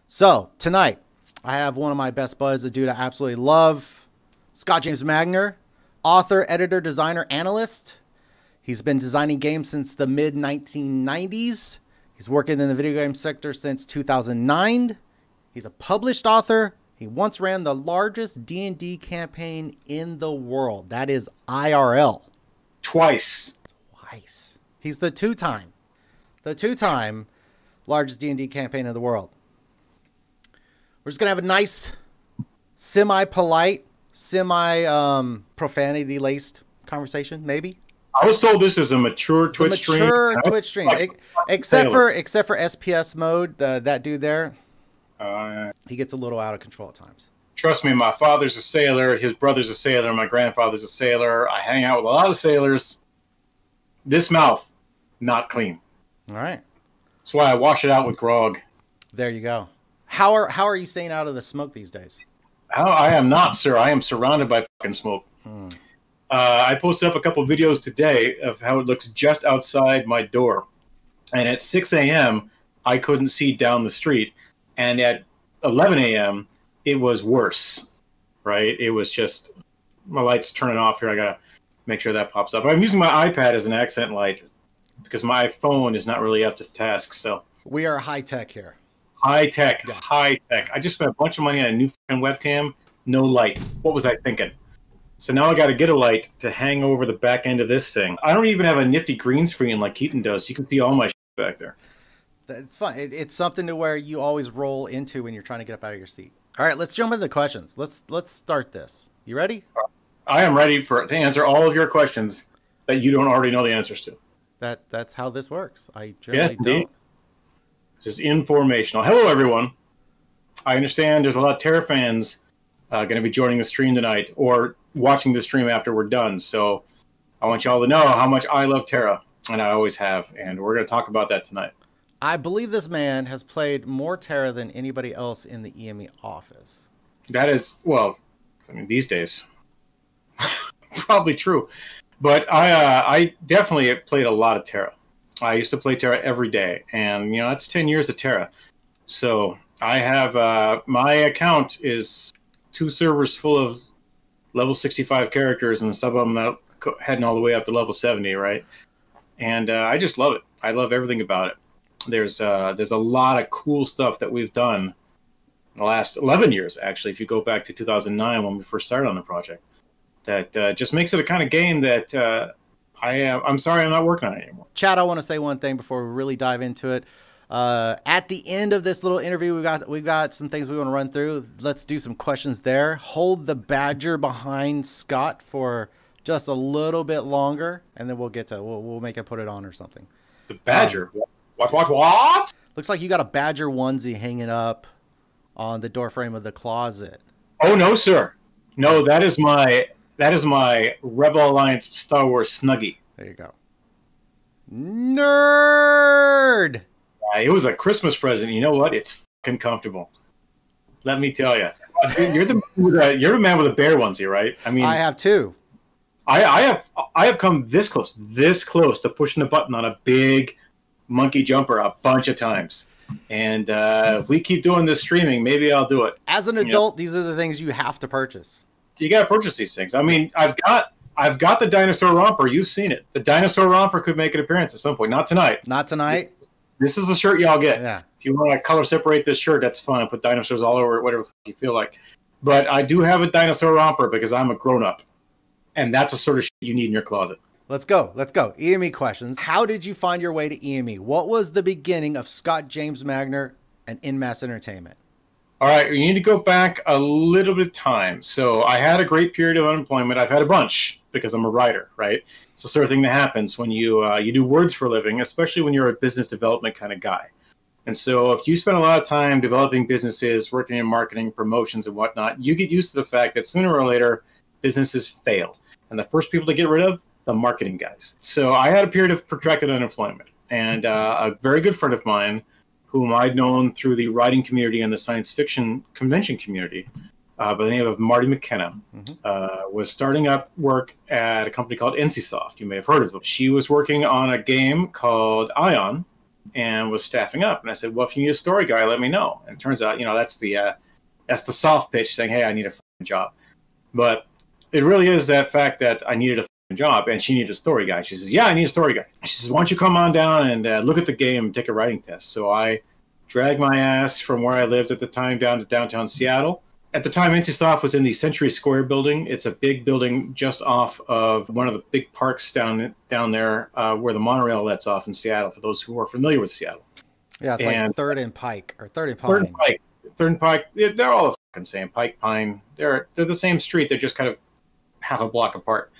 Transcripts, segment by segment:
So tonight, I have one of my best buds, a dude I absolutely love, Scott James Magner, author, editor, designer, analyst. He's been designing games since the mid-1990s. He's working in the video game sector since 2009. He's a published author. He once ran the largest D&D campaign in the world. That is IRL. Twice. He's the two-time largest D&D campaign in the world. We're just going to have a nice, semi-polite, semi-profanity-laced conversation, maybe. I was told this is a mature Twitch stream. Mature Twitch stream. Except for SPS mode, that dude there, he gets a little out of control at times. Trust me, my father's a sailor, his brother's a sailor, my grandfather's a sailor. I hang out with a lot of sailors. This mouth, not clean. All right. That's why I wash it out with grog. There you go. How are you staying out of the smoke these days? I am not, sir. I am surrounded by fucking smoke. I posted up a couple of videos today of how it looks just outside my door. And at 6 a.m., I couldn't see down the street. And at 11 a.m., it was worse, right? It was just, my light's turning off here. I got to make sure that pops up. I'm using my iPad as an accent light because my phone is not really up to the task. So we are high-tech here. High-tech, yeah. High-tech. I just spent a bunch of money on a new fucking webcam. No light. What was I thinking? So now I got to get a light to hang over the back end of this thing. I don't even have a nifty green screen like Keaton does. You can see all my shit back there. It's fun. It's something to where you always roll into when you're trying to get up out of your seat. All right, let's jump into the questions. Let's start this. You ready? I am ready to answer all of your questions that you don't already know the answers to. That's how this works. I generally don't. Just informational. Hello, everyone. I understand there's a lot of TERA fans going to be joining the stream tonight or watching the stream after we're done. So I want you all to know how much I love TERA, and I always have. And we're going to talk about that tonight. I believe this man has played more TERA than anybody else in the EME office. That is, well, I mean, these days, probably true. But I definitely played a lot of TERA. I used to play TERA every day, and you know that's 10 years of TERA. So I have my account is 2 servers full of level 65 characters, and some of them heading all the way up to level 70, right? And I just love it. I love everything about it. There's a lot of cool stuff that we've done in the last 11 years, actually. If you go back to 2009 when we first started on the project, that just makes it a kind of game that. I'm sorry I'm not working on it anymore. Chad, I want to say one thing before we really dive into it. At the end of this little interview, we've got some things we want to run through. Let's do some questions there. Hold the badger behind Scott for just a little bit longer, and then we'll get to we'll make it put it on or something. The badger? What? Looks like you got a badger onesie hanging up on the doorframe of the closet. Oh no, sir. No, that is my Rebel Alliance Star Wars Snuggie. There you go. Nerd! It was a Christmas present. You know what? It's fucking comfortable. Let me tell you. You're the man with a bear onesie, right? I mean, I have 2. I have come this close to pushing the button on a big monkey jumper a bunch of times. And if we keep doing this streaming, maybe I'll do it. As an adult, these are the things you have to purchase. You got to purchase these things. I mean, I've got the dinosaur romper. You've seen it. The dinosaur romper could make an appearance at some point. Not tonight. Not tonight. This is the shirt y'all get. Yeah. If you want to color separate this shirt, that's fine. Put dinosaurs all over it, whatever you feel like. But I do have a dinosaur romper because I'm a grown-up. And that's the sort of shit you need in your closet. Let's go. EME questions. How did you find your way to EME? What was the beginning of Scott James Magner and In Mass Entertainment? All right, you need to go back a little bit of time. So I had a great period of unemployment. I've had a bunch because I'm a writer, right? It's the sort of thing that happens when you do words for a living, especially when you're a business development kind of guy. And so if you spend a lot of time developing businesses, working in marketing, promotions, and whatnot, you get used to the fact that sooner or later, businesses fail. And the first people to get rid of, the marketing guys. So I had a period of protracted unemployment. And a very good friend of mine, whom I'd known through the writing community and the science fiction convention community, by the name of Marty McKenna, was starting up work at a company called NCSoft. You may have heard of them. She was working on a game called Ion, and was staffing up. And I said, well, if you need a story guy, let me know. And it turns out, that's the soft pitch saying, hey, I need a job. But it really is that fact that I needed a job, and she needed a story guy. She says, yeah, I need a story guy. She says, why don't you come on down and look at the game and take a writing test? So I dragged my ass from where I lived at the time down to downtown Seattle. At the time, NCSoft was in the Century Square building. It's a big building just off of one of the big parks down there where the monorail lets off in Seattle, for those who are familiar with Seattle. Yeah, it's like Third and Pike, or Third and Pine. Third and Pike, they're all the fucking same. Pike, Pine, they're the same street. They're just kind of half a block apart.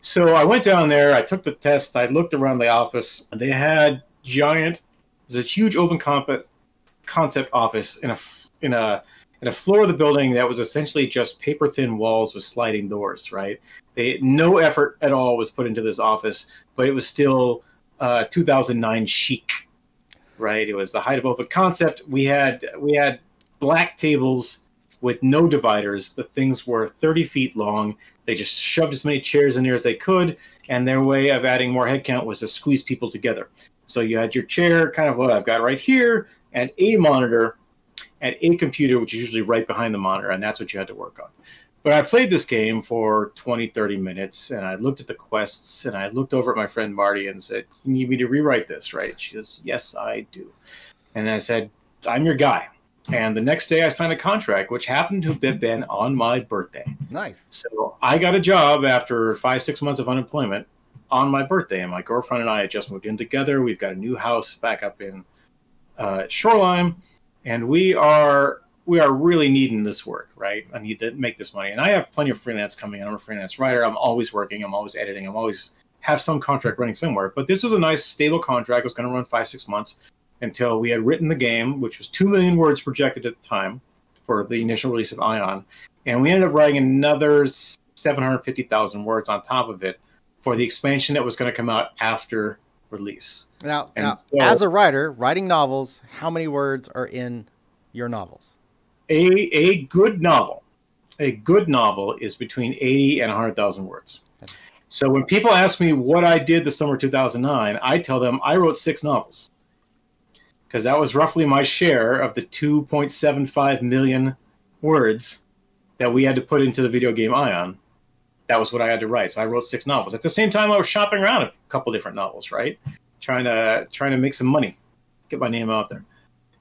So I went down there. I took the test. I looked around the office. They had it was a huge open concept office in a floor of the building that was essentially just paper thin walls with sliding doors, right? No effort at all was put into this office, but it was still 2009 chic, right? It was the height of open concept. We had black tables with no dividers. The things were 30 feet long. They just shoved as many chairs in there as they could, and their way of adding more headcount was to squeeze people together. So you had your chair, kind of what I've got right here, and a monitor, and a computer, which is usually right behind the monitor, and that's what you had to work on. But I played this game for 20, 30 minutes, and I looked at the quests, and I looked over at my friend Marty and said, you need me to rewrite this, right? She goes, yes, I do. And I said, I'm your guy. And the next day I signed a contract, which happened to have been on my birthday. Nice. So I got a job after 5-6 months of unemployment on my birthday, and my girlfriend and I had just moved in together. We've got a new house back up in Shoreline. And we are really needing this work, right? I need to make this money. And I have plenty of freelance coming in. I'm a freelance writer. I'm always working. I'm always editing. I'm always have some contract running somewhere. But this was a nice, stable contract. It was going to run 5-6 months until we had written the game, which was 2 million words projected at the time for the initial release of Ion. And we ended up writing another 750,000 words on top of it for the expansion that was going to come out after release. Now, as a writer, writing novels, how many words are in your novels? A good novel is between 80 and 100,000 words. So when people ask me what I did the summer 2009, I tell them I wrote 6 novels, because that was roughly my share of the 2.75 million words that we had to put into the video game Ion. That was what I had to write. So I wrote 6 novels. At the same time, I was shopping around a couple different novels, right? Trying to make some money, get my name out there.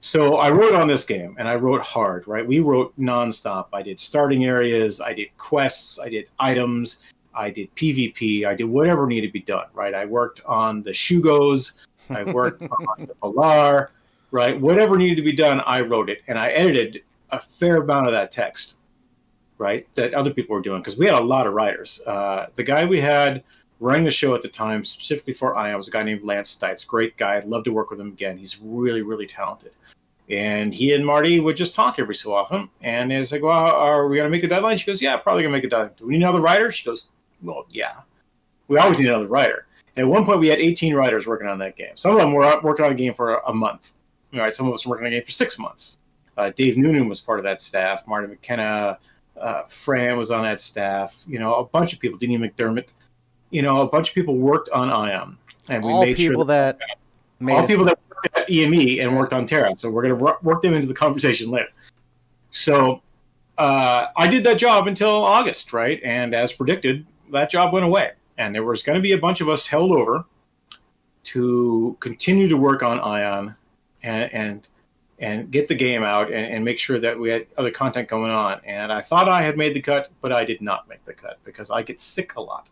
So I wrote on this game, and I wrote hard, right? We wrote nonstop. I did starting areas, I did quests, I did items, I did PvP, I did whatever needed to be done, right? I worked on the Shugos, I worked on the Polar, right? Whatever needed to be done, I wrote it, and I edited a fair amount of that text, right, that other people were doing, because we had a lot of writers. The guy we had running the show at the time, specifically for Ion, was a guy named Lance Stites. Great guy. I'd love to work with him again. He's really, really talented. And he and Marty would just talk every so often. And it's like, well, are we going to make the deadline? She goes, yeah, probably going to make a deadline. Do we need another writer? She goes, well, yeah. We always need another writer. And at one point, we had 18 writers working on that game. Some of them were working on a game for a month. All right, some of us were working on a game for 6 months. Dave Noonan was part of that staff. Marty McKenna, Fran was on that staff. A bunch of people. Denny McDermott. A bunch of people worked on Ion, and we made sure that all people that worked at EME and worked on TERA. So we're going to work them into the conversation later. So I did that job until August, right? And as predicted, that job went away, and there was going to be a bunch of us held over to continue to work on Ion and get the game out and make sure that we had other content going on. And I thought I had made the cut, but I did not make the cut because I get sick a lot.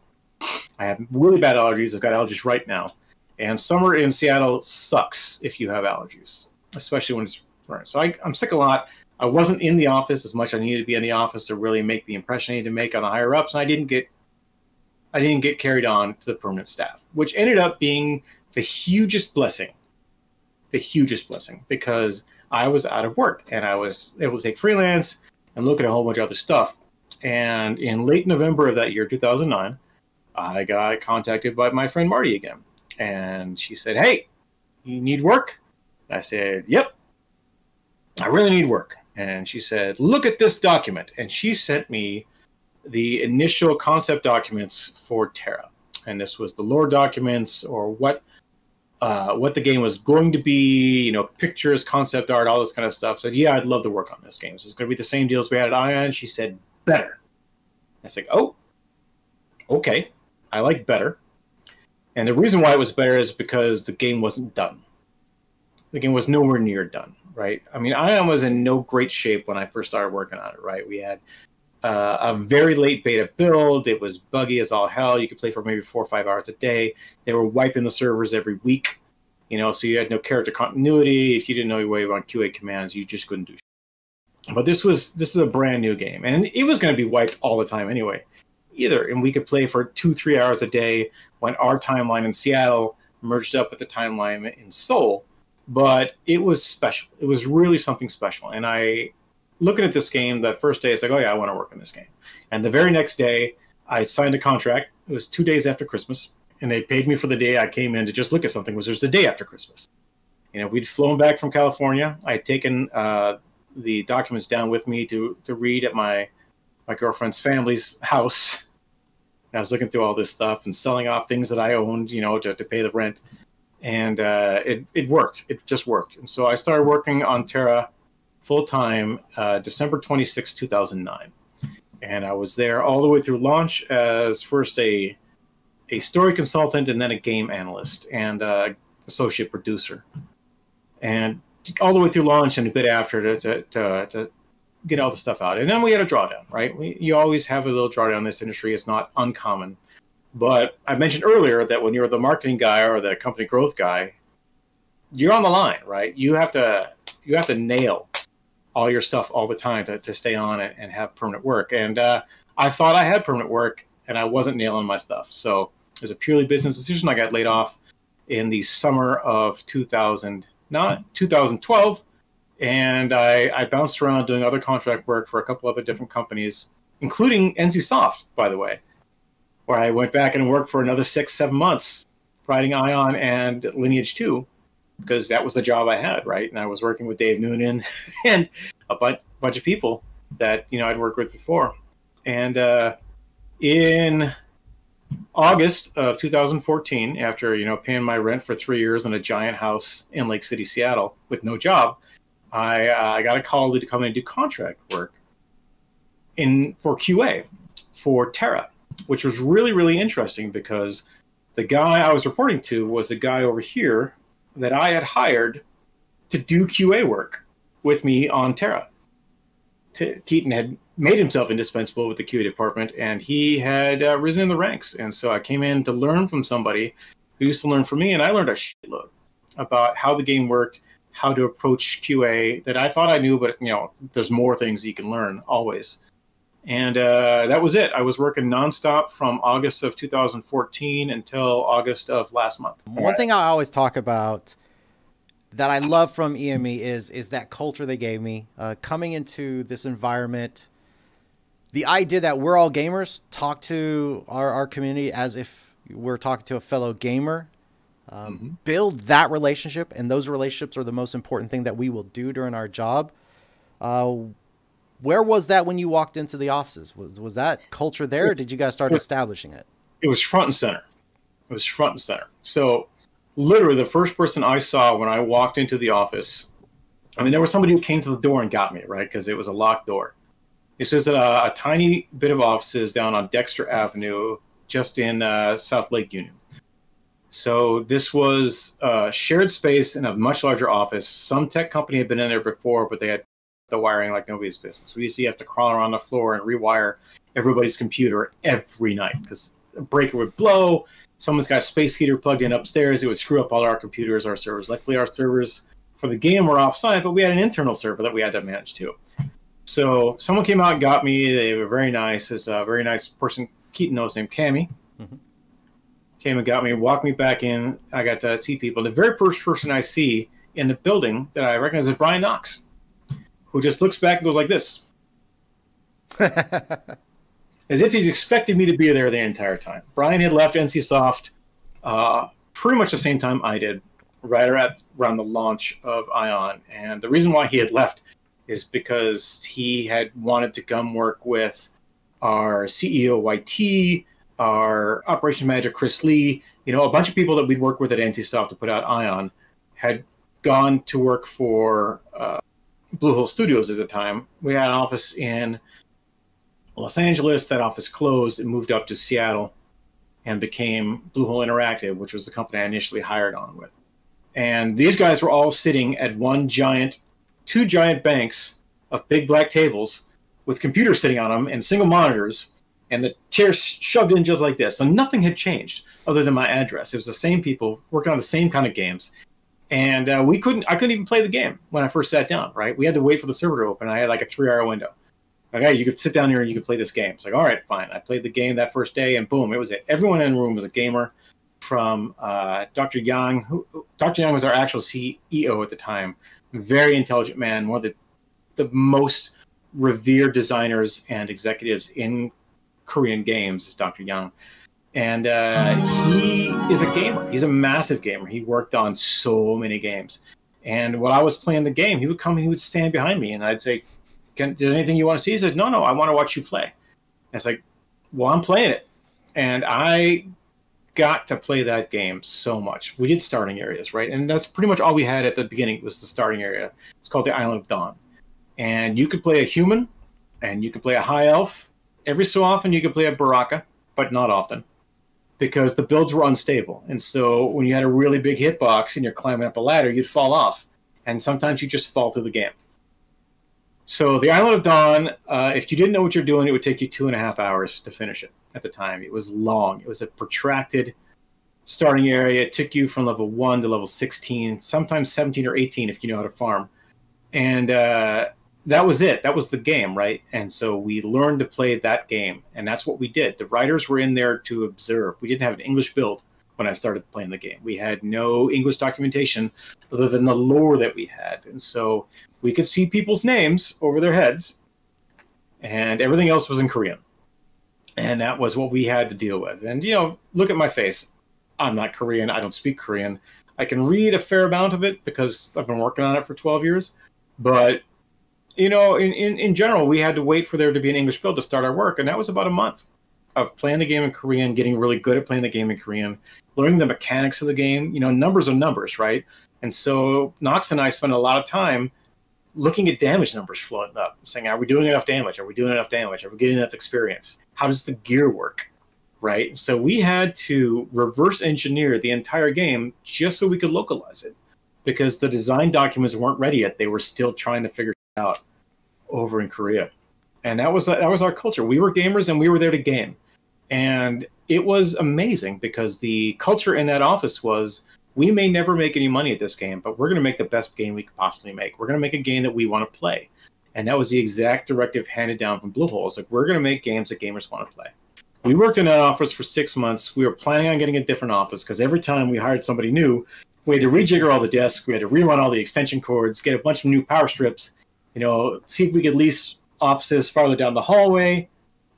I have really bad allergies. I've got allergies right now. And summer in Seattle sucks if you have allergies, especially when it's burnt. So I'm sick a lot. I wasn't in the office as much as I needed to be in the office to really make the impression I needed to make on the higher ups. And I didn't get carried on to the permanent staff, which ended up being the hugest blessing, because I was out of work and I was able to take freelance and look at a whole bunch of other stuff. And in late November of that year, 2009, I got contacted by my friend Marty again. And she said, hey, you need work? I said, yep, I really need work. And she said, look at this document. And she sent me the initial concept documents for TERA. And this was the lore documents, or what what the game was going to be, you know, pictures, concept art, all this kind of stuff. Said, yeah, I'd love to work on this game. So it's going to be the same deals we had at Ion. She said, better. I was like, oh, okay. I like better. And the reason why it was better is because the game wasn't done. The game was nowhere near done, right? I mean, Ion was in no great shape when I first started working on it, right? We had a very late beta build. It was buggy as all hell. You could play for maybe 4 or 5 hours a day. They were wiping the servers every week, you know, so you had no character continuity. If you didn't know your way around QA commands, you just couldn't do shit. But this is a brand new game, and it was going to be wiped all the time anyway. And we could play for 2-3 hours a day when our timeline in Seattle merged up with the timeline in Seoul. But it was special. It was really something special. And looking at this game, that first day, it's like, oh yeah, I want to work on this game. And the very next day, I signed a contract. It was 2 days after Christmas, and they paid me for the day I came in to just look at something, which was the day after Christmas. You know, we'd flown back from California. I had taken the documents down with me to read at my girlfriend's family's house. And I was looking through all this stuff and selling off things that I owned, you know, to pay the rent. And it worked. It just worked. And so I started working on TERA full-time December 26, 2009. And I was there all the way through launch as first a story consultant and then a game analyst and associate producer. And all the way through launch and a bit after to get all the stuff out. And then we had a drawdown, right? You always have a little drawdown in this industry. It's not uncommon. But I mentioned earlier that when you're the marketing guy or the company growth guy, you're on the line, right? You have to nail all your stuff all the time to stay on it and have permanent work. And I thought I had permanent work, and I wasn't nailing my stuff. So it was a purely business decision. I got laid off in the summer of 2012, and I bounced around doing other contract work for a couple other different companies, including NCSoft, by the way, where I went back and worked for another 6-7 months, writing Ion and Lineage 2. Because that was the job I had, right? And I was working with Dave Noonan and a bunch of people that, you know, I'd worked with before. And in August of 2014, after, you know, paying my rent for 3 years in a giant house in Lake City, Seattle, with no job, I got a call to come in and do contract work for QA for TERA, which was really, really interesting because the guy I was reporting to was the guy over here that I had hired to do QA work with me on TERA. Keaton had made himself indispensable with the QA department, and he had risen in the ranks. And so I came in to learn from somebody who used to learn from me, and I learned a shitload about how the game worked, how to approach QA that I thought I knew, but, you know, there's more things that you can learn always. And that was it. I was working nonstop from August of 2014 until August of last month. One thing I always talk about that I love from EME is that culture they gave me. Coming into this environment, the idea that we're all gamers, talk to our community as if we're talking to a fellow gamer, build that relationship, and those relationships are the most important thing that we will do during our job. Where was that when you walked into the offices? Was that culture there, or did you guys start establishing it? It was front and center. It was front and center. So literally the first person I saw when I walked into the office, I mean, there was somebody who came to the door and got me, right? Because it was a locked door. This was a tiny bit of offices down on Dexter Avenue, just in South Lake Union. So this was shared space in a much larger office. Some tech company had been in there before, but they had the wiring like nobody's business. We used to have to crawl around the floor and rewire everybody's computer every night because a breaker would blow. Someone's got a space heater plugged in upstairs. It would screw up all our computers, our servers. Luckily, our servers for the game were off-site, but we had an internal server that we had to manage too. So someone came out and got me. They were very nice. This very nice person Keaton knows named Cammy. Came and got me, walked me back in. I got to see people. The very first person I see in the building that I recognize is Brian Knox, who just looks back and goes like this. As if he'd expected me to be there the entire time. Brian had left NCSoft pretty much the same time I did, right around the launch of Ion. And the reason why he had left is because he had wanted to come work with our CEO, YT, our operations manager, Chris Lee, You know, a bunch of people that we'd worked with at NCSoft to put out Ion had gone to work for Bluehole Studios at the time. We had an office in Los Angeles. That office closed and moved up to Seattle and became Bluehole Interactive, which was the company I initially hired on with. And these guys were all sitting at two giant banks of big black tables with computers sitting on them and single monitors, and the chairs shoved in just like this. So nothing had changed other than my address. It was the same people working on the same kind of games. And I couldn't even play the game when I first sat down, right? We had to wait for the server to open. I had like a 3-hour window. Like, hey, you could sit down here and you could play this game. It's like, all right, fine. I played the game that first day, and boom, it was it. Everyone in the room was a gamer, from Dr. Yang. Dr. Yang was our actual CEO at the time. Very intelligent man, one of the most revered designers and executives in Korean games is Dr. Yang. And he is a gamer. He's a massive gamer. He worked on so many games. And while I was playing the game, he would come and he would stand behind me, and I'd say, "Did anything you want to see?" He says, no, I want to watch you play. And it's like, well, I'm playing it. And I got to play that game so much. We did starting areas, right? And that's pretty much all we had at the beginning was the starting area. It's called the Island of Dawn. And you could play a human, and you could play a high elf. Every so often you could play a Baraka, but not often, because the builds were unstable. And so when you had a really big hitbox and you're climbing up a ladder, you'd fall off. And sometimes you just fall through the game. So the Island of Dawn, if you didn't know what you're doing, it would take you 2.5 hours to finish it at the time. It was long. It was a protracted starting area. It took you from level 1 to level 16, sometimes 17 or 18 if you know how to farm. And that was it. That was the game, right? And so we learned to play that game, and that's what we did. The writers were in there to observe. We didn't have an English build when I started playing the game. We had no English documentation other than the lore that we had. And so we could see people's names over their heads, and everything else was in Korean. And that was what we had to deal with. And, you know, look at my face. I'm not Korean. I don't speak Korean. I can read a fair amount of it because I've been working on it for 12 years. But, you know, in general, we had to wait for there to be an English build to start our work. And that was about a month of playing the game in Korean, getting really good at playing the game in Korean, learning the mechanics of the game. You know, numbers are numbers, right? And so Knox and I spent a lot of time looking at damage numbers floating up, saying, are we doing enough damage? Are we doing enough damage? Are we getting enough experience? How does the gear work, right? So we had to reverse engineer the entire game just so we could localize it, because the design documents weren't ready yet. They were still trying to figure it out over in Korea. And that was our culture. We were gamers, and we were there to game. And it was amazing because the culture in that office was, we may never make any money at this game, but we're going to make the best game we could possibly make. We're going to make a game that we want to play. And that was the exact directive handed down from Bluehole. It's like, we're going to make games that gamers want to play. We worked in that office for 6 months. We were planning on getting a different office because every time we hired somebody new, we had to rejigger all the desks. We had to rerun all the extension cords, get a bunch of new power strips, you know, see if we could lease offices farther down the hallway.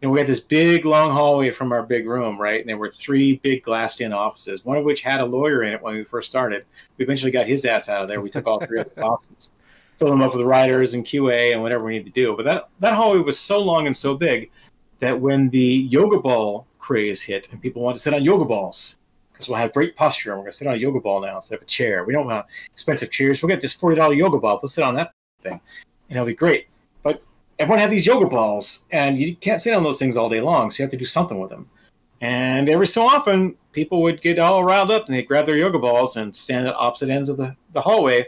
And we had this big, long hallway from our big room, right? And there were 3 big glassed-in offices, one of which had a lawyer in it when we first started. We eventually got his ass out of there. We took all 3 of his offices, filled them up with writers and QA and whatever we needed to do. But that hallway was so long and so big that when the yoga ball craze hit and people wanted to sit on yoga balls, because we'll have great posture and we're going to sit on a yoga ball now instead of a chair. We don't want expensive chairs. We'll get this $40 yoga ball. We'll sit on that thing, and it'll be great. But everyone had these yoga balls, and you can't sit on those things all day long, so you have to do something with them. And every so often, people would get all riled up, and they'd grab their yoga balls and stand at opposite ends of the hallway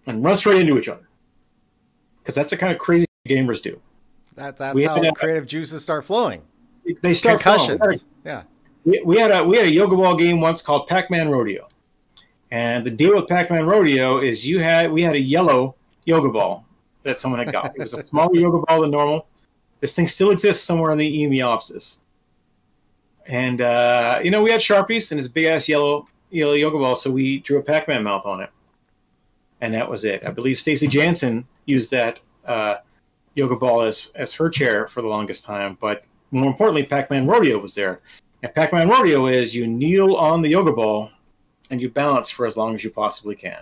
and run straight into each other. Because that's the kind of crazy gamers do. That's how creative juices start flowing. They start concussions. Flowing. Yeah. We had a yoga ball game once called Pac-Man Rodeo. And the deal with Pac-Man Rodeo is we had a yellow yoga ball that someone had got. It was a smaller yoga ball than normal. This thing still exists somewhere in the EME offices. And, you know, we had Sharpies and this big-ass yellow yoga ball, so we drew a Pac-Man mouth on it. And that was it. I believe Stacey Jansen used that yoga ball as her chair for the longest time. But more importantly, Pac-Man Rodeo was there. And Pac-Man Rodeo is you kneel on the yoga ball and you balance for as long as you possibly can.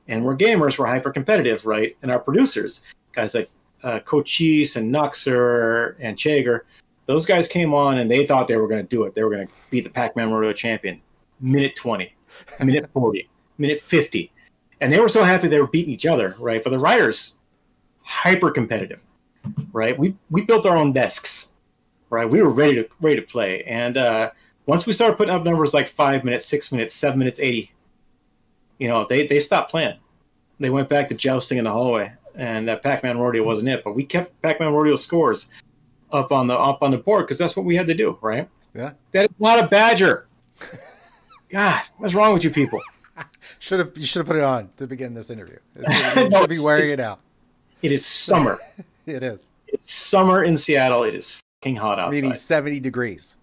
And we're gamers, we're hyper-competitive, right? And our producers, guys like Cochise and Nuxer and Chager, Those guys came on and they thought they were going to do it. They were going to beat the Pac-Man Rodeo champion. Minute 20, minute 40, minute 50. And they were so happy they were beating each other, right? But the writers, hyper competitive, right? We built our own desks, right? We were ready to play. And once we started putting up numbers like 5 minutes, 6 minutes, 7 minutes, 80, you know, they stopped playing. They went back to jousting in the hallway, and Pac-Man Rodeo wasn't it. But we kept Pac-Man Rodeo scores up on the board because that's what we had to do, right? Yeah. That is not a badger. God, what's wrong with you people? You should have put it on to begin this interview. You should be wearing it out. It is summer. It is. It's summer in Seattle. It is fucking hot outside. Meaning 70 degrees.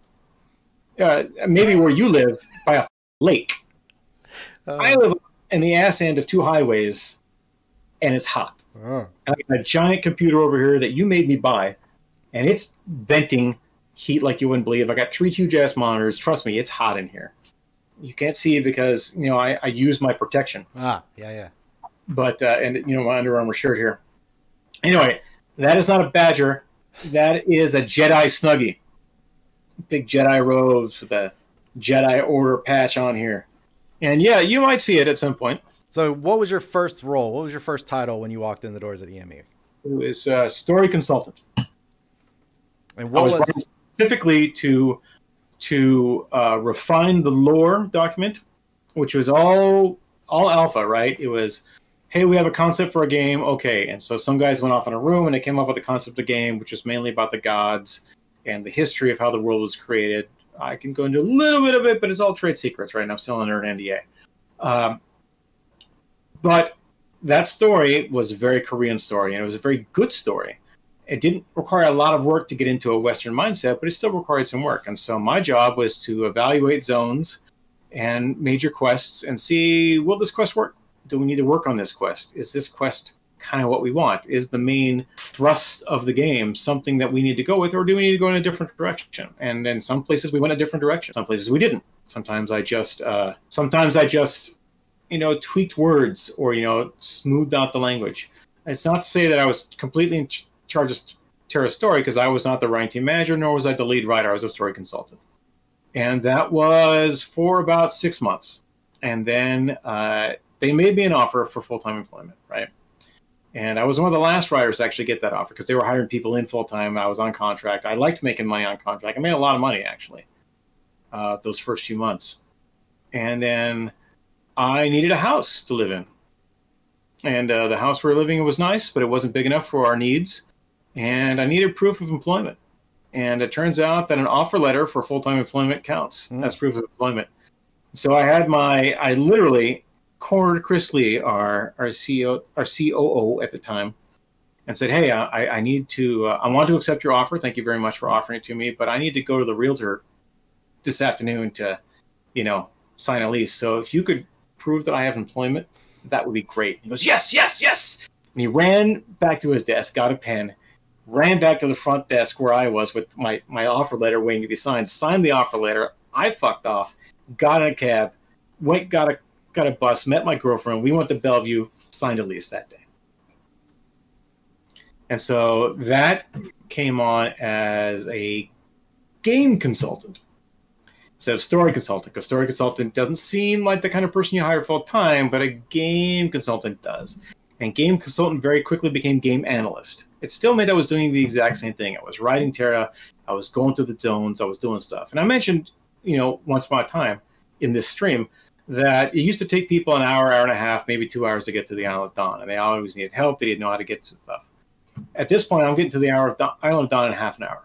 Maybe where you live by a lake. I live in the ass end of 2 highways, and it's hot. And I got a giant computer over here that you made me buy, and it's venting heat like you wouldn't believe. I got 3 huge ass monitors. Trust me, it's hot in here. You can't see it because, you know, I use my protection. Yeah. But, and, you know, my Under Armour shirt here. Anyway, that is not a badger. That is a Jedi Snuggie. Big Jedi robes with a Jedi Order patch on here. And, yeah, you might see it at some point. So what was your first role? What was your first title when you walked in the doors at EME? It was story consultant. And what was specifically to refine the lore document, which was all alpha, right? It was, hey, we have a concept for a game, okay. And so some guys went off in a room and they came up with a concept of the game, which was mainly about the gods and the history of how the world was created. I can go into a little bit of it, but it's all trade secrets, right? And I'm still under an NDA. But that story was a very Korean story, and it was a very good story. It didn't require a lot of work to get into a Western mindset, but it still required some work. And so my job was to evaluate zones and major quests and see, will this quest work? Do we need to work on this quest? Is this quest kind of what we want? Is the main thrust of the game something that we need to go with, or do we need to go in a different direction? And in some places we went a different direction. Some places we didn't. Sometimes I just, you know, tweaked words or, you know, smoothed out the language. It's not to say that I was completely in charge of TERA's story, because I was not the writing team manager, nor was I the lead writer. I was a story consultant. And that was for about 6 months. And then they made me an offer for full-time employment, right? And I was one of the last writers to actually get that offer, because they were hiring people in full-time. I was on contract. I liked making money on contract. I made a lot of money, actually, those first few months. And then I needed a house to live in. And the house we were living in was nice, but it wasn't big enough for our needs. And I needed proof of employment. And it turns out that an offer letter for full-time employment counts as proof of employment. So I literally cornered Chris Lee, our COO at the time, and said, hey, I want to accept your offer. Thank you very much for offering it to me, but I need to go to the realtor this afternoon to, you know, sign a lease. So if you could prove that I have employment, that would be great. He goes, yes, yes, yes. And he ran back to his desk, got a pen, ran back to the front desk where I was with my offer letter waiting to be signed the offer letter. I fucked off, got in a cab, got a bus, met my girlfriend. We went to Bellevue, signed a lease that day. And so that came on as a game consultant instead of story consultant, because story consultant doesn't seem like the kind of person you hire full time, but a game consultant does. And game consultant very quickly became game analyst. It still meant I was doing the exact same thing. I was writing TERA, I was going through the zones, I was doing stuff. And I mentioned, you know, once upon a time in this stream that it used to take people an hour, hour and a half, maybe 2 hours to get to the Isle of Dawn, and they always needed help. They didn't know how to get to stuff. At this point, I'm getting to the Isle of Dawn in half an hour.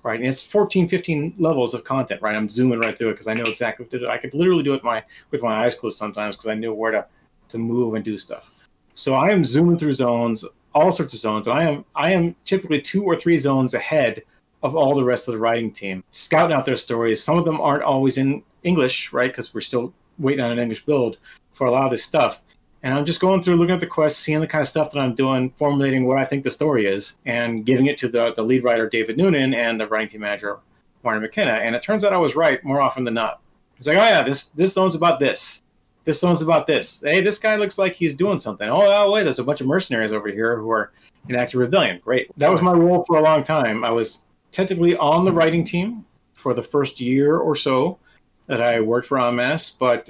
Right, and it's 14, 15 levels of content, right? I'm zooming right through it because I know exactly what to do. I could literally do it with my eyes closed sometimes because I knew where to move and do stuff. So I am zooming through zones, all sorts of zones, and I am typically 2 or 3 zones ahead of all the rest of the writing team, scouting out their stories. Some of them aren't always in English, right? Because we're still waiting on an English build for a lot of this stuff. And I'm just going through, looking at the quests, seeing the kind of stuff that I'm doing, formulating what I think the story is, and giving it to the lead writer, David Noonan, and the writing team manager, Martin McKenna. And it turns out I was right more often than not. It's like, oh, yeah, this zone's about this. This zone's about this. Hey, this guy looks like he's doing something. Oh, wait, there's a bunch of mercenaries over here who are in active rebellion. Great. That was my role for a long time. I was technically on the writing team for the first year or so that I worked for MS, but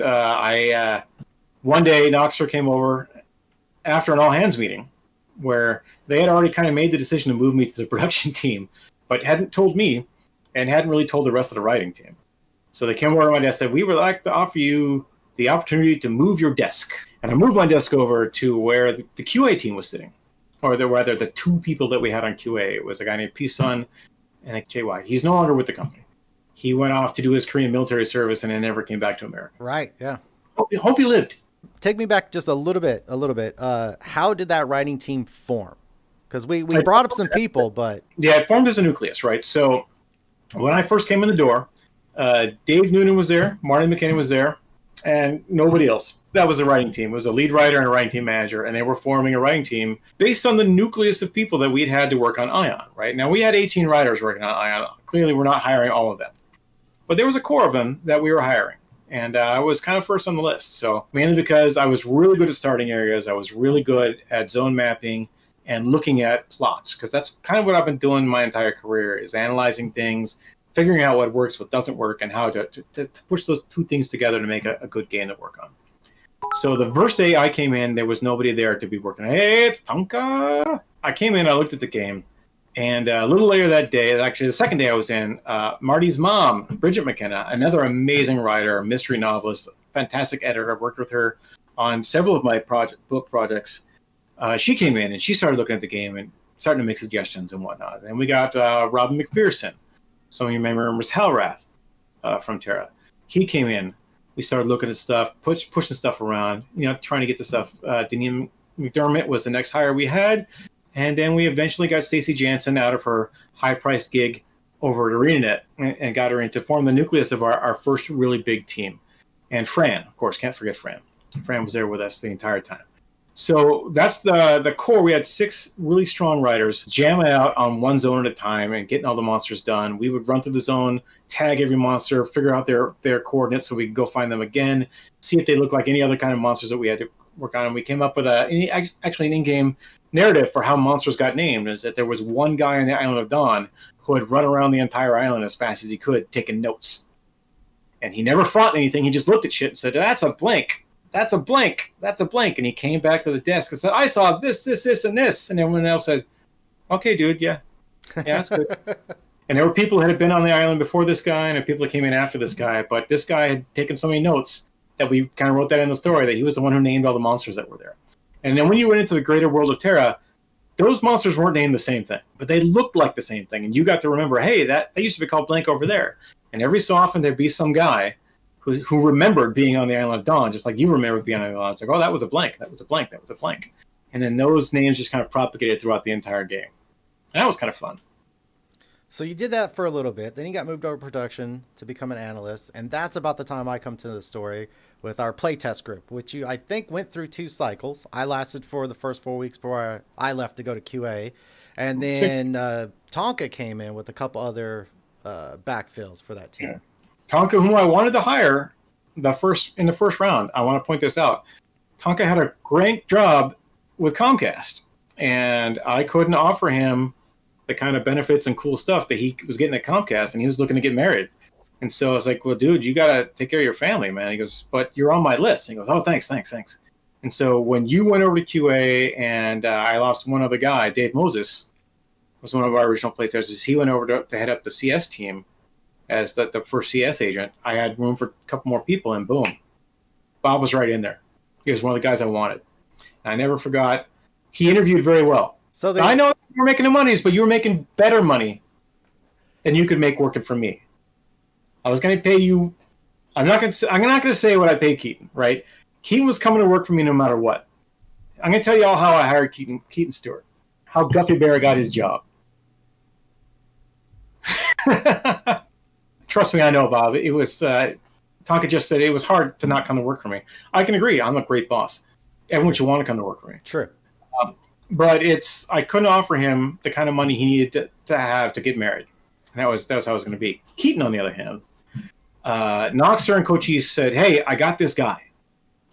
one day Noxer came over after an all-hands meeting where they had already kind of made the decision to move me to the production team, but hadn't told me and hadn't really told the rest of the writing team. So they came over to my desk and said, we would like to offer you the opportunity to move your desk. And I moved my desk over to where the QA team was sitting, or rather the two people that we had on QA. It was a guy named P-Sun and a KY. He's no longer with the company. He went off to do his Korean military service and then never came back to America. Right, yeah. Hope he lived. Take me back just a little bit. How did that writing team form? Because we brought up some people, but... Yeah, it formed as a nucleus, right? So when I first came in the door, Dave Noonan was there, Martin McKinnon was there, and nobody else. That was a writing team. It was a lead writer and a writing team manager, and they were forming a writing team based on the nucleus of people that we'd had to work on Ion, right? Now, we had 18 writers working on Ion. Clearly, we're not hiring all of them. But there was a core of them that we were hiring, and I was kind of first on the list. So mainly because I was really good at starting areas. I was really good at zone mapping and looking at plots, because that's kind of what I've been doing my entire career, is analyzing things, figuring out what works, what doesn't work, and how to push those two things together to make a good game to work on. So the first day I came in, there was nobody there to be working. Hey, it's Tonka. I came in, I looked at the game, and a little later that day, actually the second day I was in, Marty's mom, Bridget McKenna, another amazing writer, mystery novelist, fantastic editor. I've worked with her on several of my book projects. She came in and she started looking at the game and starting to make suggestions and whatnot. And we got Robin McPherson. Some of you may remember Hellwrath from TERA. He came in. We started looking at stuff, pushing stuff around, trying to get the stuff. Danielle McDermott was the next hire we had. And then we eventually got Stacey Jansen out of her high-priced gig over at ArenaNet and got her in to form the nucleus of our first really big team. And Fran, of course, can't forget Fran. Fran was there with us the entire time. So that's the core. We had 6 really strong writers jamming out on one zone at a time and getting all the monsters done. We would run through the zone, tag every monster, figure out their coordinates so we could go find them again, see if they look like any other kind of monsters that we had to work on. And we came up with actually an in-game narrative for how monsters got named, is that there was one guy on the Island of Dawn who had run around the entire island as fast as he could, taking notes. And he never fought anything. He just looked at shit and said, that's a blank. That's a blank. That's a blank. And he came back to the desk and said, I saw this, this, this, and this. And everyone else said, okay, dude, yeah. Yeah, that's good. And there were people who had been on the island before this guy, and people that came in after this guy. But this guy had taken so many notes that we kind of wrote that in the story, that he was the one who named all the monsters that were there. And then when you went into the greater world of TERA, those monsters weren't named the same thing, but they looked like the same thing. And you got to remember, hey, that used to be called blank over there. And every so often there'd be some guy who remembered being on the Island of Dawn, just like you remember being on the Island of Dawn. It's like, oh, that was a blank. That was a blank. That was a blank. And then those names just kind of propagated throughout the entire game. And that was kind of fun. So you did that for a little bit. Then you got moved over to production to become an analyst. And that's about the time I come to the story with our playtest group, which I think went through 2 cycles. I lasted for the first 4 weeks before I left to go to QA. And then Tonka came in with a couple other backfills for that team. Yeah. Tonka, whom I wanted to hire in the first round, I want to point this out. Tonka had a great job with Comcast, and I couldn't offer him the kind of benefits and cool stuff that he was getting at Comcast, and he was looking to get married. And so I was like, well, dude, you got to take care of your family, man. He goes, but you're on my list. And he goes, oh, thanks. And so when you went over to QA and I lost one other guy, Dave Moses was one of our original playtesters. He went over to head up the CS team as the first CS agent. I had room for a couple more people, and boom, Bob was right in there. He was one of the guys I wanted. And I never forgot. He interviewed very well. So I know you were making the monies, but you were making better money than you could make working for me. I was going to pay you. I'm not going to say what I paid Keaton, right? Keaton was coming to work for me no matter what. I'm going to tell you all how I hired Keaton Stewart, how GuffyBear got his job. Trust me, I know, Bob. It was Tonka just said it was hard to not come to work for me. I can agree. I'm a great boss. Everyone should want to come to work for me. True. But I couldn't offer him the kind of money he needed to have to get married. And that was how it was going to be. Keaton, on the other hand, Noxer and Cochise said, hey, I got this guy.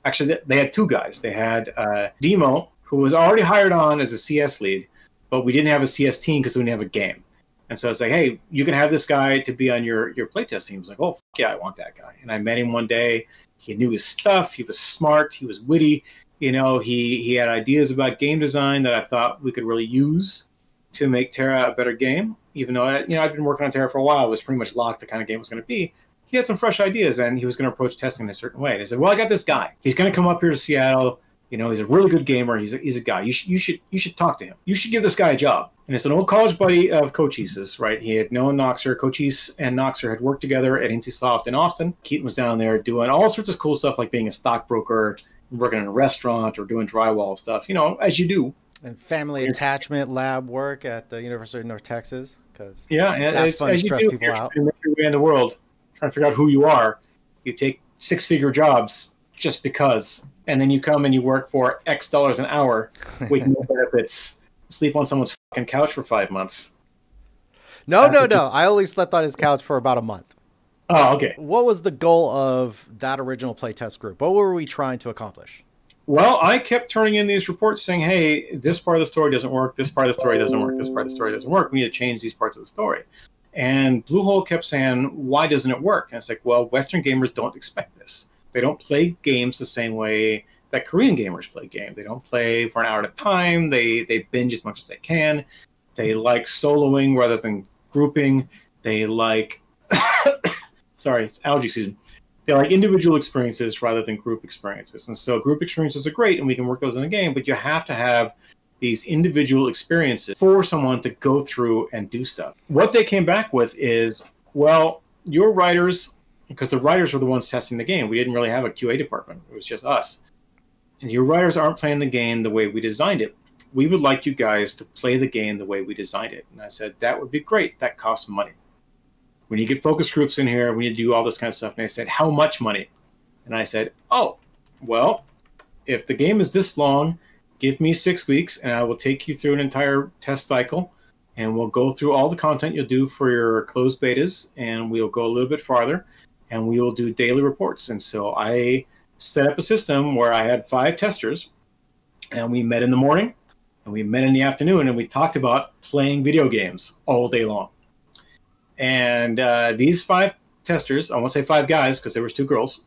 Actually, they had 2 guys. They had Demo, who was already hired on as a CS lead, but we didn't have a CS team because we didn't have a game. And so it's like, hey, you can have this guy to be on your playtest team. He's like, oh, fuck yeah, I want that guy. And I met him one day. He knew his stuff. He was smart. He was witty. You know, he had ideas about game design that I thought we could really use to make TERA a better game. Even though, I'd been working on TERA for a while, I was pretty much locked the kind of game it was going to be. He had some fresh ideas, and he was going to approach testing in a certain way. And I said, well, I got this guy. He's going to come up here to Seattle. You know, he's a really good gamer. He's a guy. You should talk to him. You should give this guy a job. And it's an old college buddy of Cochise's, right? He had known Noxer. Cochise and Noxer had worked together at NCSoft in Austin. Keaton was down there doing all sorts of cool stuff, like being a stockbroker, working in a restaurant, or doing drywall stuff. You know, as you do. And family attachment lab work at the University of North Texas, because and that's fun to stress people out. You make your way in the world, trying to figure out who you are. You take 6-figure jobs just because, and then you come and you work for X dollars an hour with no benefits, sleep on someone's fucking couch for 5 months. No. I only slept on his couch for about a month. Oh, okay. What was the goal of that original playtest group? What were we trying to accomplish? Well, I kept turning in these reports saying, hey, this part of the story doesn't work, this part of the story doesn't work, this part of the story doesn't work. We need to change these parts of the story. And Bluehole kept saying, why doesn't it work? And it's like, well, Western gamers don't expect this. They don't play games the same way that Korean gamers play games. They don't play for an hour at a time. They binge as much as they can. They like soloing rather than grouping. They like, sorry, it's allergy season. They like individual experiences rather than group experiences. And so group experiences are great, and we can work those in a game, but you have to have these individual experiences for someone to go through and do stuff. What they came back with is, well, your writers, because the writers were the ones testing the game. We didn't really have a QA department. It was just us. And your writers aren't playing the game the way we designed it. We would like you guys to play the game the way we designed it. And I said, that would be great. That costs money. We need to get focus groups in here. We need to do all this kind of stuff. And they said, how much money? And I said, oh, well, if the game is this long, give me 6 weeks, and I will take you through an entire test cycle, and we'll go through all the content you'll do for your closed betas, and we'll go a little bit farther, and we will do daily reports. And so I set up a system where I had 5 testers, and we met in the morning, and we met in the afternoon, and we talked about playing video games all day long. And these 5 testers, I won't say 5 guys because there was 2 girls.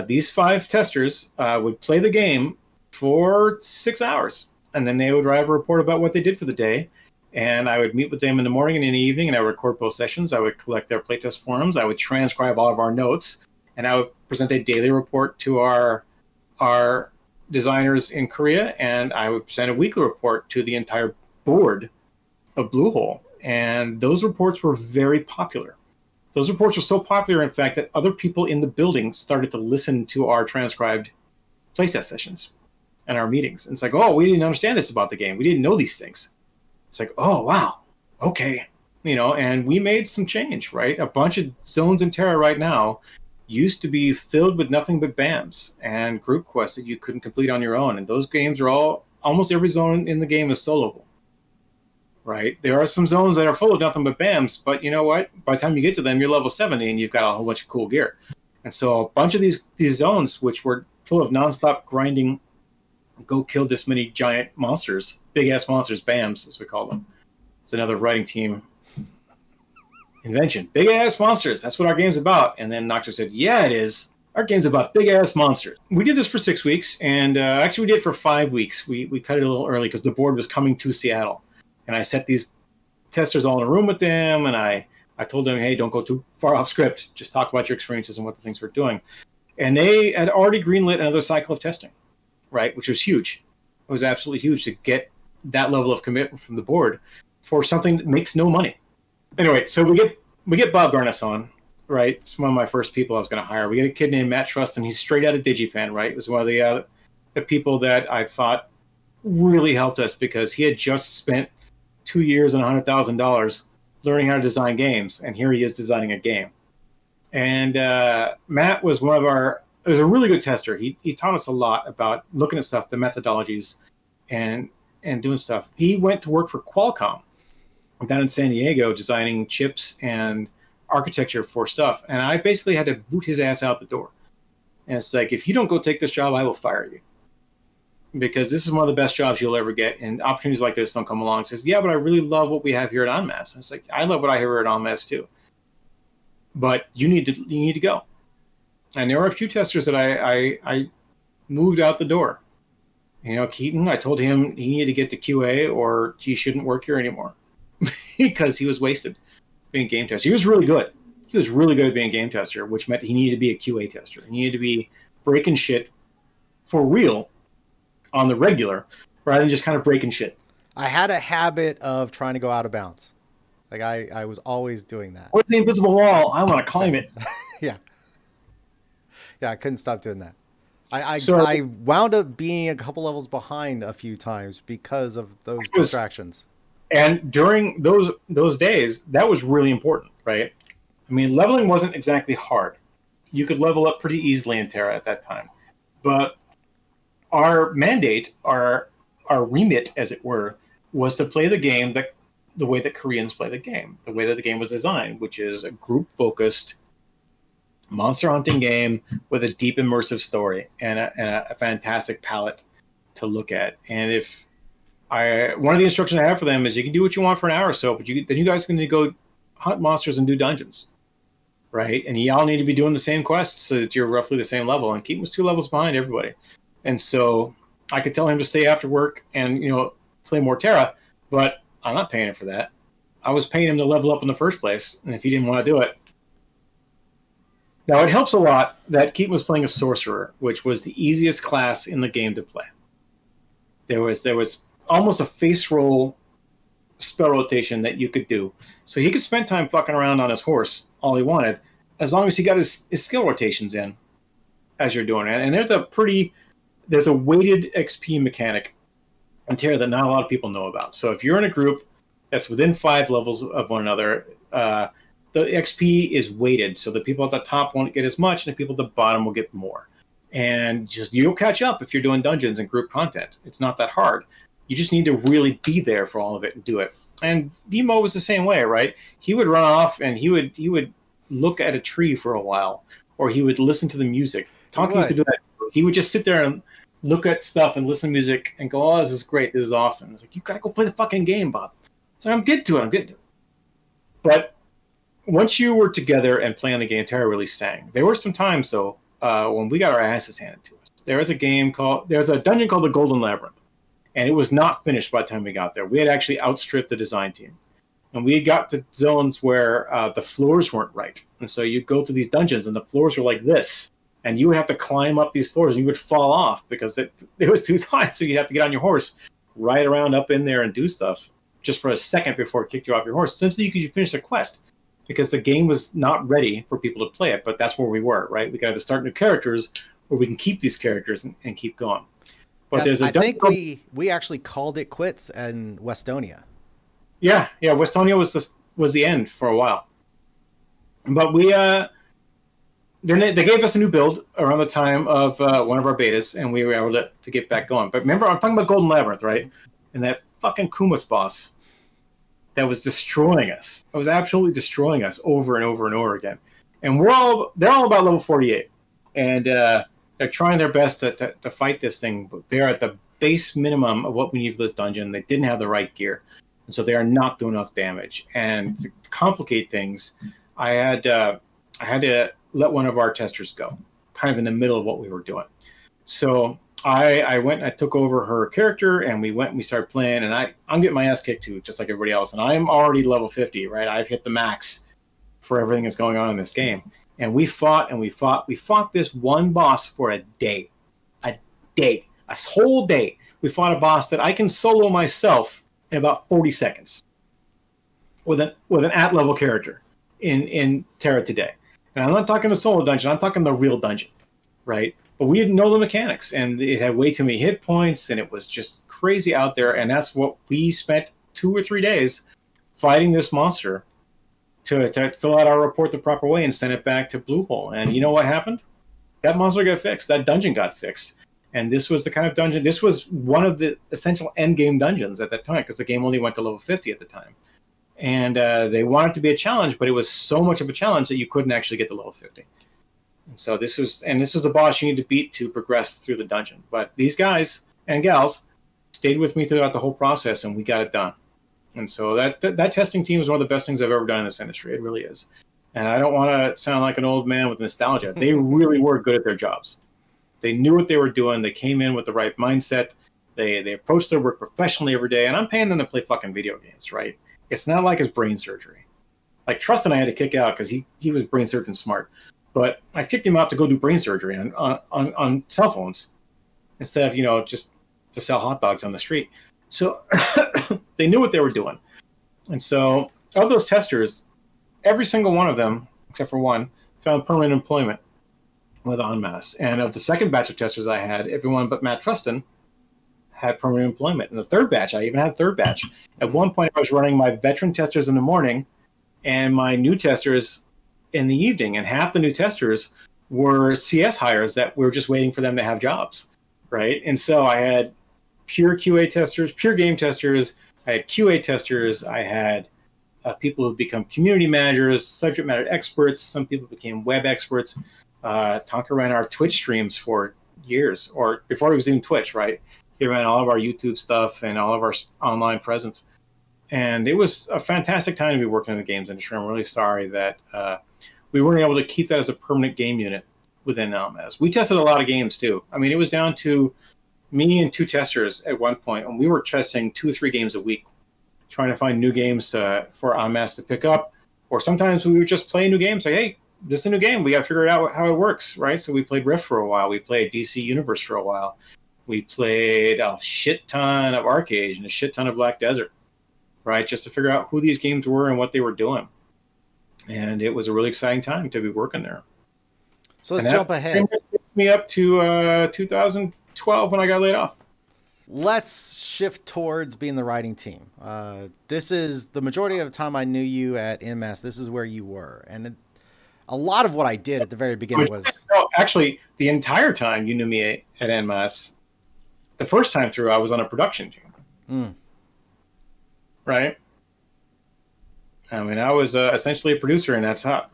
These 5 testers would play the game for 6 hours, and then they would write a report about what they did for the day. And I would meet with them in the morning and in the evening, and I would record both sessions. I would collect their playtest forums. I would transcribe all of our notes, and I would present a daily report to our designers in Korea, and I would present a weekly report to the entire board of Bluehole. And those reports were very popular. Those reports were so popular, in fact, that other people in the building started to listen to our transcribed playtest sessions and our meetings. And it's like, oh, we didn't understand this about the game. We didn't know these things. It's like, oh, wow, okay. You know, and we made some change, right? A bunch of zones in TERA right now used to be filled with nothing but BAMs and group quests that you couldn't complete on your own. And those games are almost every zone in the game is soloable. Right? There are some zones that are full of nothing but BAMs, but you know what? By the time you get to them, you're level 70 and you've got a whole bunch of cool gear. And so a bunch of these zones, which were full of nonstop grinding, go kill this many giant monsters, big-ass monsters, BAMs, as we call them. It's another writing team invention. Big-ass monsters, that's what our game's about. And then Noxer said, yeah, it is. Our game's about big-ass monsters. We did this for 6 weeks, and actually we did it for 5 weeks. We cut it a little early because the board was coming to Seattle. And I set these testers all in a room with them, and I told them, hey, don't go too far off script. Just talk about your experiences and what the things we're doing. And they had already greenlit another cycle of testing, right, which was huge. It was absolutely huge to get that level of commitment from the board for something that makes no money. Anyway, so we get Bob Garness on, right? It's one of my first people I was going to hire. We get a kid named Matt Trust, and he's straight out of DigiPen, right? It was one of the people that I thought really helped us because he had just spent 2 years and $100,000 learning how to design games, and here he is designing a game. And Matt was was a really good tester. He taught us a lot about looking at stuff, the methodologies, and doing stuff. He went to work for Qualcomm down in San Diego, designing chips and architecture for stuff. And I basically had to boot his ass out the door. And it's like, if you don't go take this job, I will fire you. because this is one of the best jobs you'll ever get, and opportunities like this don't come along. He says, yeah, but I really love what we have here at Onmass. It's like, I love what I have here at Onmass too, but you need to go. And there were a few testers that I moved out the door. You know, Keaton, I told him he needed to get to QA or he shouldn't work here anymore because he was wasted being a game tester. He was really good. He was really good at being a game tester, which meant he needed to be a QA tester. He needed to be breaking shit for real on the regular rather than just kind of breaking shit. I had a habit of trying to go out of bounds. Like I was always doing that. What's the invisible wall? I want to climb it. Yeah. Yeah, I couldn't stop doing that. I wound up being a couple levels behind a few times because of those distractions. And during those days, that was really important, right? I mean, leveling wasn't exactly hard. You could level up pretty easily in TERA at that time. But our mandate, our remit, as it were, was to play the game the way that Koreans play the game, the way that the game was designed, which is a group-focused monster hunting game with a deep immersive story and a fantastic palette to look at. And one of the instructions I have for them is you can do what you want for an hour or so, but then you guys can go hunt monsters and do dungeons, right? And y'all need to be doing the same quests so that you're roughly the same level. And Keaton was 2 levels behind everybody. And so I could tell him to stay after work and, play more TERA, but I'm not paying him for that. I was paying him to level up in the first place. And if he didn't want to do it. Now, it helps a lot that Keaton was playing a sorcerer, which was the easiest class in the game to play. There was almost a face roll spell rotation that you could do. So he could spend time fucking around on his horse all he wanted, as long as he got his skill rotations in as you're doing it. And there's a weighted XP mechanic in TERA that not a lot of people know about. So if you're in a group that's within 5 levels of one another, the XP is weighted, so the people at the top won't get as much, and the people at the bottom will get more. And you'll catch up if you're doing dungeons and group content. It's not that hard. You just need to really be there for all of it and do it. And Demo was the same way, right? He would run off and he would look at a tree for a while, or he would listen to the music. Tonka used to do that. He would just sit there and look at stuff and listen to music and go, "Oh, this is great. This is awesome." It's like, you gotta go play the fucking game, Bob. So I'm getting to it. But once you were together and playing the game, TERA really sang. There were some times, though, when we got our asses handed to us. There's a dungeon called the Golden Labyrinth, and it was not finished by the time we got there. We had actually outstripped the design team. And we got to zones where the floors weren't right. And so you'd go through these dungeons, and the floors were like this. And you would have to climb up these floors, and you would fall off because it was too tight. So you'd have to get on your horse, ride around up in there and do stuff just for a second before it kicked you off your horse, simply because you finished the quest. Because the game was not ready for people to play it, but that's where we were, right? We got to start new characters, or we can keep these characters and keep going. But I think we actually called it quits in Westonia. Yeah, Westonia was the end for a while. But we then they gave us a new build around the time of one of our betas, and we were able to get back going. But remember, I'm talking about Golden Labyrinth, right? And that fucking Kumas boss that was destroying us. It was absolutely destroying us over and over and over again. And they're all about level 48. And they're trying their best to fight this thing, but they're at the base minimum of what we need for this dungeon. They didn't have the right gear. And so they are not doing enough damage. And to complicate things, I had to let one of our testers go, kind of in the middle of what we were doing. So I went and I took over her character, and we started playing, and I'm getting my ass kicked too, just like everybody else. And I'm already level 50, right? I've hit the max for everything that's going on in this game. And we fought and we fought. We fought this one boss for a whole day. We fought a boss that I can solo myself in about 40 seconds with an at-level character in TERA today. And I'm not talking the solo dungeon. I'm talking the real dungeon, right? But we didn't know the mechanics, and it had way too many hit points, and it was just crazy out there. And that's what we spent 2 or 3 days fighting this monster to fill out our report the proper way and send it back to Bluehole. And you know what happened? That monster got fixed. That dungeon got fixed. And this was the kind of dungeon. This was one of the essential end game dungeons at that time, because the game only went to level 50 at the time. And they wanted it to be a challenge, but it was so much of a challenge that you couldn't actually get to level 50. And so this was the boss you need to beat to progress through the dungeon. But these guys, and gals stayed with me throughout the whole process, and we got it done. And so that testing team is one of the best things I've ever done in this industry. It really is. And I don't want to sound like an old man with nostalgia. They really were good at their jobs. They knew what they were doing. They came in with the right mindset. They approached their work professionally every day. And I'm paying them to play fucking video games, right? It's not like his brain surgery. Like Trustin I had to kick out because he was brain surgeon smart. But I kicked him out to go do brain surgery on cell phones instead of, just to sell hot dogs on the street. So they knew what they were doing. And so of those testers, every single one of them, except for one, found permanent employment with En Masse. And of the second batch of testers I had, everyone but Matt Trustin had permanent employment. And the third batch, I even had a third batch. At one point, I was running my veteran testers in the morning and my new testers in the evening. And half the new testers were CS hires that we were just waiting for them to have jobs, right? And so I had pure QA testers, pure game testers. I had QA testers. I had people who become community managers, subject matter experts. Some people became web experts. Tonka ran our Twitch streams for years, or before it was even Twitch, right? He ran all of our YouTube stuff and all of our online presence. And it was a fantastic time to be working in the games industry. I'm really sorry that we weren't able to keep that as a permanent game unit within LMS. We tested a lot of games too. I mean, it was down to me and two testers at one point, and we were testing 2 or 3 games a week, trying to find new games for En Masse to pick up. Or sometimes we would just play new games, like, hey, this is a new game. We got to figure out how it works, right? So we played Rift for a while. We played DC Universe for a while. We played a shit ton of Arcade and a shit ton of Black Desert, right? Just to figure out who these games were and what they were doing. And it was a really exciting time to be working there. So let's jump ahead. Me up to 2012 when I got laid off. Let's shift towards being the writing team. This is the majority of the time I knew you at En Masse. This is where you were. And a lot of what I did at the very beginning was... No, actually, the entire time you knew me at En Masse, the first time through, I was on a production team. Right? I mean, I was essentially a producer, and that's how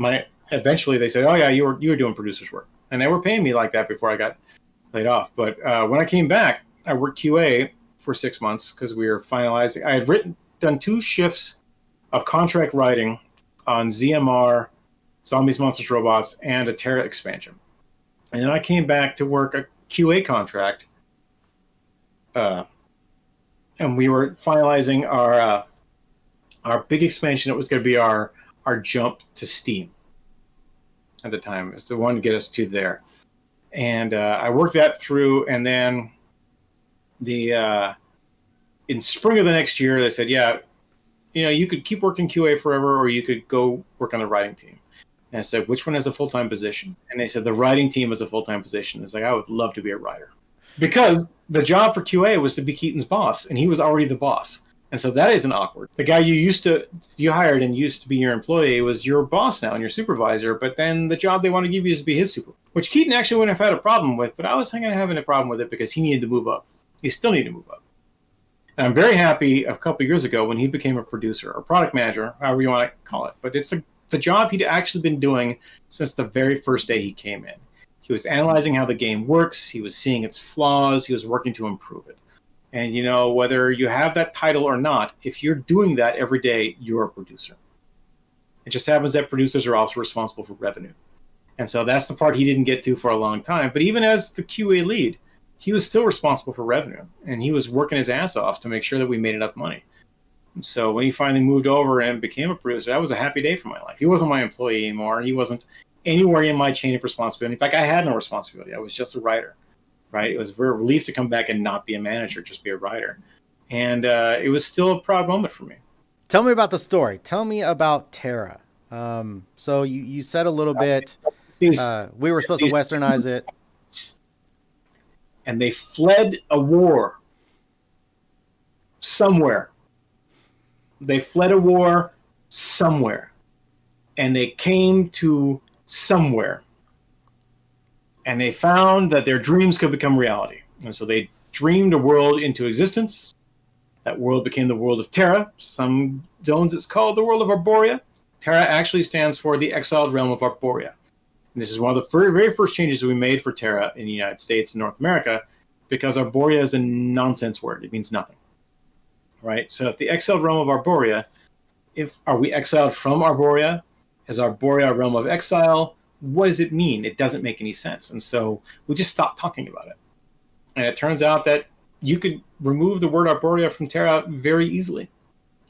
eventually they said, oh, yeah, you were doing producer's work. And they were paying me like that before I got laid off. But when I came back, I worked QA for 6 months because we were finalizing. I had done 2 shifts of contract writing on ZMR, Zombies, Monsters, Robots, and a TERA expansion. And then I came back to work a QA contract, and we were finalizing our big expansion. It was going to be our jump to Steam at the time. It's the one to get us to there. And I worked that through, and then in spring of the next year, they said, yeah, you could keep working QA forever, or you could go work on the writing team. And I said, which one has a full-time position? And they said, the writing team is a full-time position. It's like, I would love to be a writer. Because the job for QA was to be Keaton's boss, and he was already the boss. And so that isn't awkward. The guy you hired and used to be your employee was your boss now and your supervisor, but then the job they want to give you is to be his supervisor, which Keaton actually wouldn't have had a problem with, but I was thinking of having a problem with it because he needed to move up. He still needed to move up. And I'm very happy a couple of years ago when he became a producer or product manager, however you want to call it. But it's the job he'd actually been doing since the very first day he came in. He was analyzing how the game works. He was seeing its flaws. He was working to improve it. And, whether you have that title or not, if you're doing that every day, you're a producer. It just happens that producers are also responsible for revenue. And so that's the part he didn't get to for a long time. But even as the QA lead, he was still responsible for revenue. And he was working his ass off to make sure that we made enough money. And so when he finally moved over and became a producer, that was a happy day for my life. He wasn't my employee anymore. He wasn't anywhere in my chain of responsibility. In fact, I had no responsibility. I was just a writer. Right? It was a very relief to come back and not be a manager, just be a writer. And it was still a proud moment for me. Tell me about the story. Tell me about TERA. So you said a little bit, we were supposed to westernize it. And they fled a war somewhere. They fled a war somewhere. And they came to somewhere. And they found that their dreams could become reality. And so they dreamed a world into existence. That world became the world of TERA. Some zones it's called the world of Arborea. TERA actually stands for the exiled realm of Arborea. And this is one of the very first changes we made for TERA in the United States and North America, because Arborea is a nonsense word. It means nothing, right? So if the exiled realm of Arborea, are we exiled from Arborea? Is Arborea a realm of exile? What does it mean? It doesn't make any sense. And so we just stopped talking about it. And it turns out that you could remove the word Arborea from TERA very easily,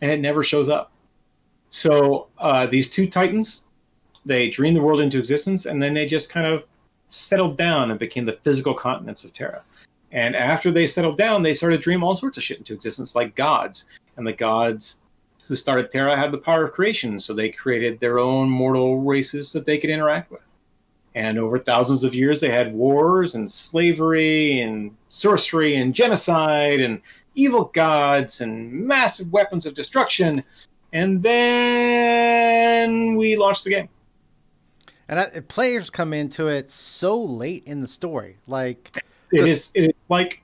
and it never shows up. So these two titans, they dreamed the world into existence, and then they just kind of settled down and became the physical continents of TERA. And after they settled down, they started to dream all sorts of shit into existence, like gods. And the gods who started TERA had the power of creation, so they created their own mortal races that they could interact with. And over thousands of years, they had wars and slavery and sorcery and genocide and evil gods and massive weapons of destruction. And then we launched the game. And players come into it so late in the story. Like it's like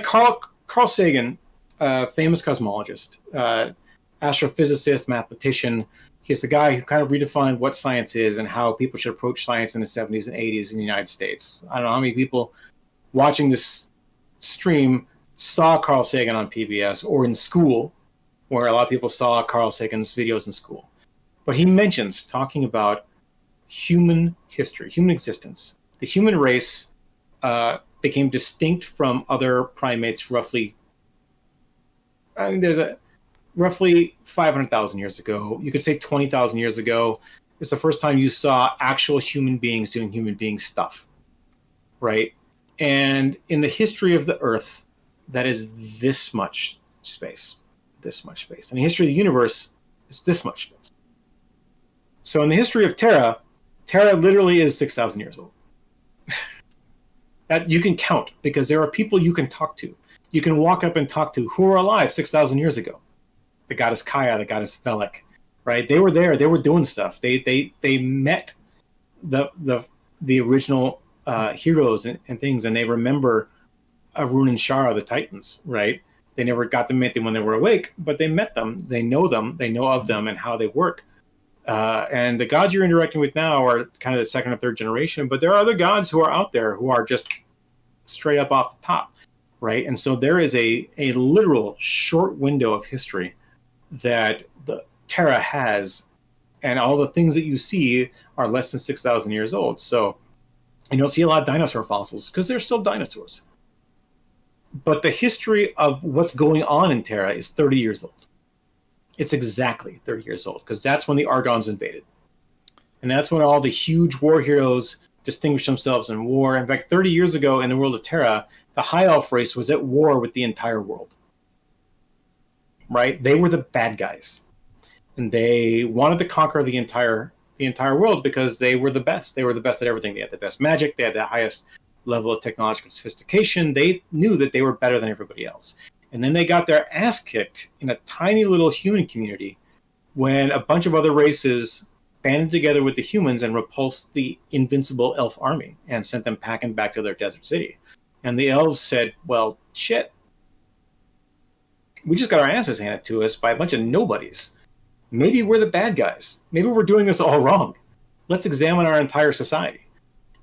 Carl Sagan, famous cosmologist, astrophysicist, mathematician. He's the guy who kind of redefined what science is and how people should approach science in the 70s and 80s in the United States. I don't know how many people watching this stream saw Carl Sagan on PBS or in school, where a lot of people saw Carl Sagan's videos in school. But he mentions talking about human history, human existence. The human race became distinct from other primates roughly 500,000 years ago. You could say 20,000 years ago. It's the first time you saw actual human beings doing human being stuff, right? And in the history of the Earth, that is this much space. And the history of the universe is this much space. So in the history of TERA, TERA literally is 6,000 years old. That you can count, because there are people you can talk to. You can walk up and talk to who were alive 6,000 years ago. The goddess Kaya, the goddess Velek, right? They were there. They were doing stuff. They met the original heroes and things, and they remember Arun and Shara, the Titans, right? They never got to meet them when they were awake, but they met them. They know of them and how they work. And the gods you're interacting with now are kind of the second or third generation, but there are other gods who are out there who are just straight up off the top, right? And so there is a literal short window of history that the TERA has, and all the things that you see are less than 6,000 years old. So you don't see a lot of dinosaur fossils because they're still dinosaurs. But the history of what's going on in TERA is 30 years old. It's exactly 30 years old, because that's when the Argons invaded. And that's when all the huge war heroes distinguished themselves in war. In fact, 30 years ago in the world of TERA, the High Elf race was at war with the entire world. Right? They were the bad guys. And they wanted to conquer the entire world because they were the best. They were the best at everything. They had the best magic. They had the highest level of technological sophistication. They knew that they were better than everybody else. And then they got their ass kicked in a tiny little human community when a bunch of other races banded together with the humans and repulsed the invincible elf army and sent them packing back to their desert city. And the elves said, well, shit. We just got our asses handed to us by a bunch of nobodies. Maybe we're the bad guys. Maybe we're doing this all wrong. Let's examine our entire society.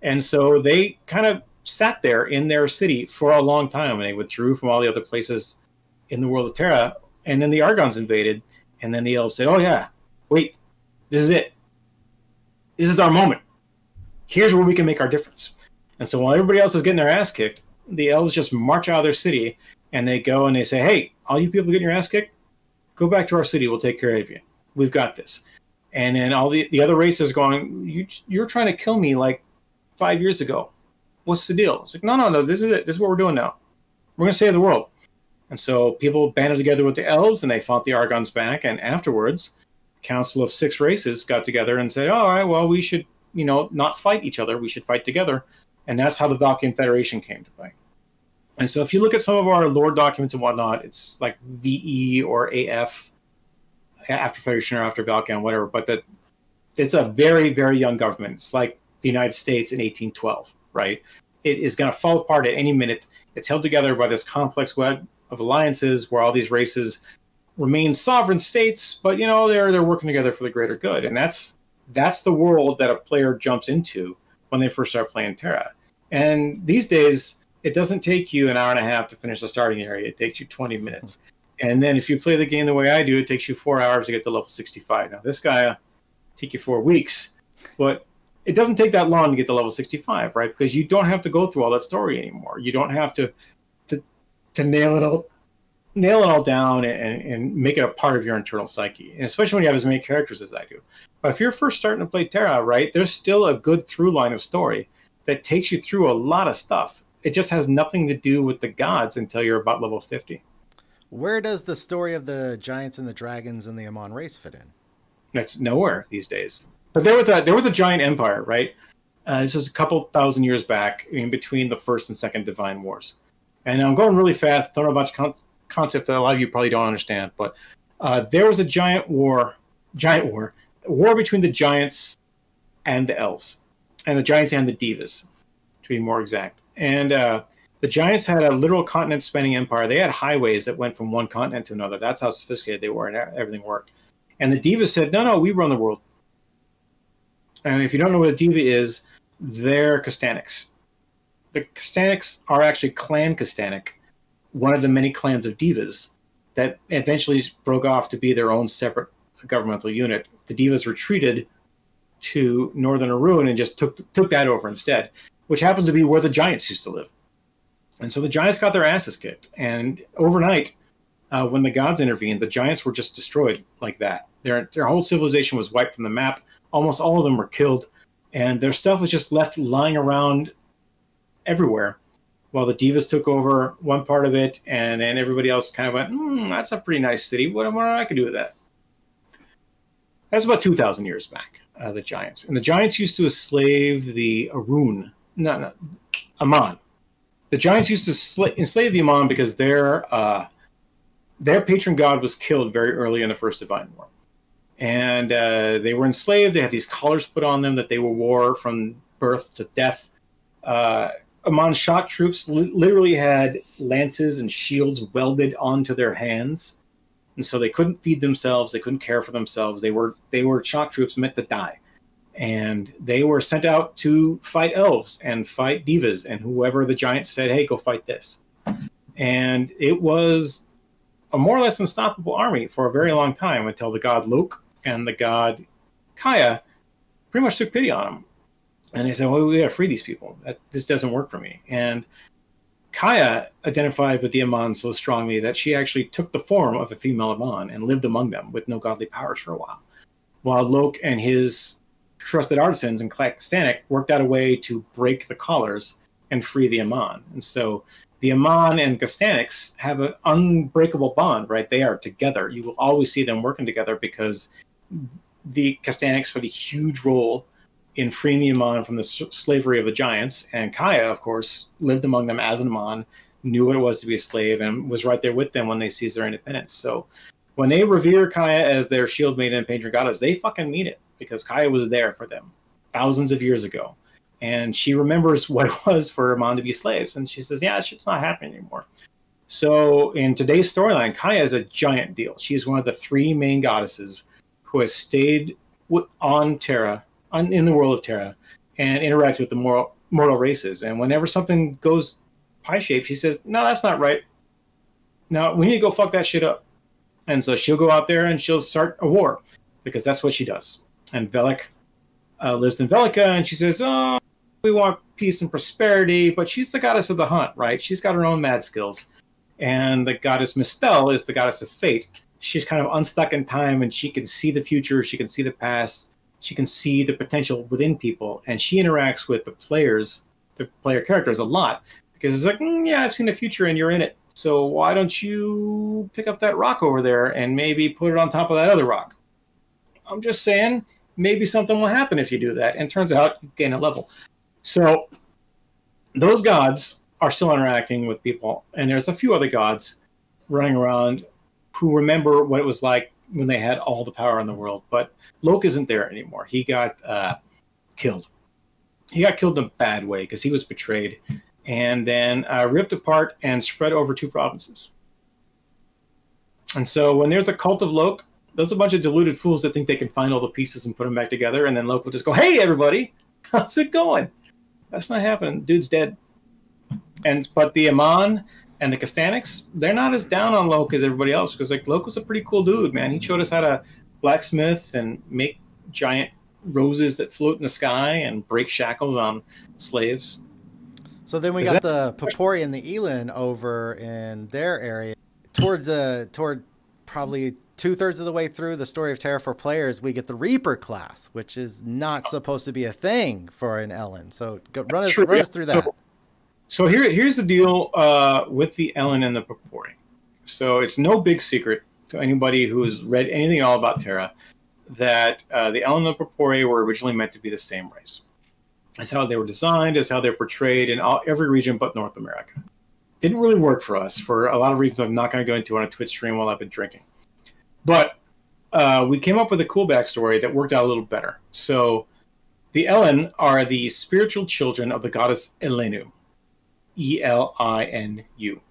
And so they kind of sat there in their city for a long time, and they withdrew from all the other places in the world of TERA. And then the Argons invaded, and then the elves said, oh yeah, wait, this is it. This is our moment. Here's where we can make our difference. And so while everybody else is getting their ass kicked, the elves just march out of their city, and they go and they say, hey, all you people getting your ass kicked, go back to our city. We'll take care of you. We've got this. And then all the other races going, you're trying to kill me like 5 years ago. What's the deal? It's like, no, this is it. This is what we're doing now. We're going to save the world. And so people banded together with the elves, and they fought the Argons back. And afterwards, a council of 6 races got together and said, all right, well, we should, not fight each other. We should fight together. And that's how the Valkyrian Federation came to play. And so if you look at some of our lore documents and whatnot, it's like VE or AF, after Federation or after Valkyrian, whatever. But it's a very, very young government. It's like the United States in 1812, right? It is going to fall apart at any minute. It's held together by this complex web of alliances where all these races remain sovereign states, but they're working together for the greater good. And that's the world that a player jumps into when they first start playing TERA. And these days, it doesn't take you an hour and a half to finish the starting area. It takes you 20 minutes. And then if you play the game the way I do, it takes you 4 hours to get to level 65. Now, this guy take you 4 weeks, but it doesn't take that long to get to level 65, right? Because you don't have to go through all that story anymore. You don't have to nail it all down and make it a part of your internal psyche, and especially when you have as many characters as I do. But if you're first starting to play TERA, right, there's still a good through line of story that takes you through a lot of stuff. It just has nothing to do with the gods until you're about level 50. Where does the story of the giants and the dragons and the Amon race fit in? That's nowhere these days. But there was a giant empire, right? This was a couple thousand years back, in between the first and second Divine Wars. And I'm going really fast, throwing a bunch of concepts that a lot of you probably don't understand. But there was a giant war between the giants and the elves, and the giants and the divas, to be more exact. And the giants had a literal continent-spanning empire. They had highways that went from one continent to another. That's how sophisticated they were, and everything worked. And the divas said, no, we run the world. And if you don't know what a diva is, they're Castanics. The Castanics are actually Clan Castanic, one of the many clans of divas that eventually broke off to be their own separate governmental unit. The divas retreated to northern Arun and just took that over instead, which happens to be where the giants used to live. And so the giants got their asses kicked. And overnight, when the gods intervened, the giants were just destroyed like that. Their whole civilization was wiped from the map. Almost all of them were killed. And their stuff was just left lying around everywhere, while the divas took over one part of it, and then everybody else kind of went, that's a pretty nice city. What I could do with that? That's about 2,000 years back, the giants. And the giants used to enslave the Amon. The giants used to enslave the Amon because their patron god was killed very early in the First Divine War. And they were enslaved. They had these collars put on them that they wore from birth to death. Amon shock troops literally had lances and shields welded onto their hands. And so they couldn't feed themselves. They couldn't care for themselves. They were shock troops meant to die. And they were sent out to fight elves and fight divas and whoever the giants said, hey, go fight this. And it was a more or less unstoppable army for a very long time until the god Lok and the god Kaya pretty much took pity on them. And they said, well, we got to free these people. This doesn't work for me. And Kaya identified with the Amon so strongly that she actually took the form of a female Amon and lived among them with no godly powers for a while Lok and his trusted artisans in Castanic worked out a way to break the collars and free the Amon. And so the Amon and Castanics have an unbreakable bond, right? They are together. You will always see them working together because the Castanics played a huge role in freeing the Amon from the slavery of the giants. And Kaya, of course, lived among them as an Amon, knew what it was to be a slave, and was right there with them when they seized their independence. So when they revere Kaya as their shield maiden and patron goddess, they fucking mean it, because Kaya was there for them thousands of years ago. And she remembers what it was for Amon to be slaves. And she says, yeah, it's not happening anymore. So in today's storyline, Kaya is a giant deal. She is one of the three main goddesses who has stayed on TERA, in the world of TERA, and interacted with the mortal races. And whenever something goes pie-shaped, she says, no, that's not right. No, we need to go fuck that shit up. And so she'll go out there and she'll start a war, because that's what she does. And Velik lives in Velika, and she says, oh, we want peace and prosperity, but she's the goddess of the hunt, right? She's got her own mad skills. And the goddess Mistel is the goddess of fate. She's kind of unstuck in time, and she can see the future, she can see the past, she can see the potential within people, and she interacts with the player characters a lot, because it's like, yeah, I've seen the future and you're in it. So why don't you pick up that rock over there and maybe put it on top of that other rock? I'm just saying, maybe something will happen if you do that. And turns out you gain a level. So those gods are still interacting with people. And there's a few other gods running around who remember what it was like when they had all the power in the world. But Lok isn't there anymore. He got killed. He got killed in a bad way because he was betrayed. And then ripped apart and spread over 2 provinces. And so when there's a cult of Lok, there's a bunch of deluded fools that think they can find all the pieces and put them back together, and then Lok will just go, hey, everybody, how's it going? That's not happening. Dude's dead. But the Amon and the Castanics, they're not as down on Loke as everybody else, because like Loke was a pretty cool dude, man. He showed us how to blacksmith and make giant roses that float in the sky and break shackles on slaves. So then we got the Papori and the Elin over in their area. Toward probably 2/3 of the way through the story of TERA for players, we get the Reaper class, which is not supposed to be a thing for an Ellen. So run us through that. So here's the deal with the Ellen and the Papori. So it's no big secret to anybody who has read anything at all about TERA that the Ellen and the Papori were originally meant to be the same race. That's how they were designed, that's how they're portrayed in every region but North America. Didn't really work for us for a lot of reasons I'm not going to go into on a Twitch stream while I've been drinking. But we came up with a cool backstory that worked out a little better. So the Ellen are the spiritual children of the goddess Elenu. E-L-I-N-U.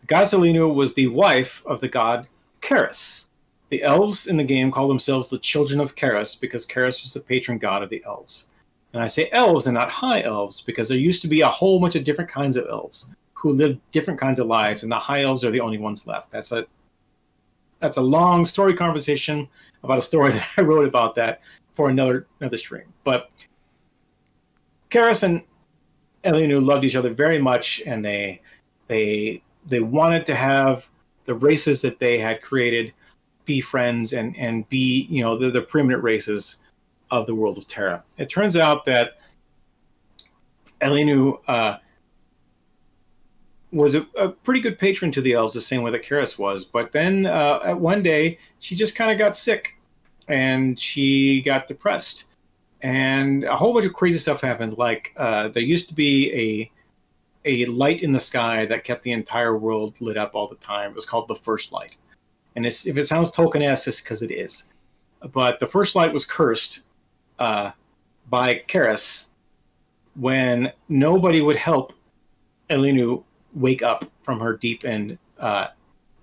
The goddess Elenu was the wife of the god Keris. The elves in the game call themselves the children of Keris because Keris was the patron god of the elves. And I say elves and not high elves because there used to be a whole bunch of different kinds of elves who lived different kinds of lives, and the high elves are the only ones left. That's a long story conversation about a story that I wrote about that for another stream. But Keris and Elenu loved each other very much, and they wanted to have the races that they had created be friends and be, you know, the preeminent races of the world of TERA. It turns out that Elenu was a pretty good patron to the elves, the same way that Keris was. But then one day, she just kind of got sick, and she got depressed. And a whole bunch of crazy stuff happened. Like there used to be a light in the sky that kept the entire world lit up all the time. It was called the First Light. And if it sounds Tolkien-esque, it's because it is. But the First Light was cursed by Keris when nobody would help Elenu wake up from her deep and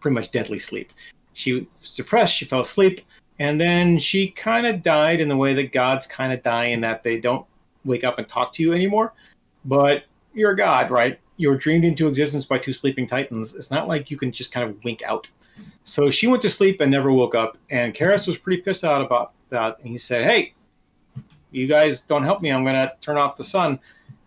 pretty much deadly sleep. She was depressed, she fell asleep, and then she kind of died in the way that gods kind of die, in that they don't wake up and talk to you anymore. But you're a god, right? You were dreamed into existence by two sleeping titans. It's not like you can just kind of wink out. So she went to sleep and never woke up, and Keris was pretty pissed out about that. And he said, hey, you guys don't help me, I'm going to turn off the sun.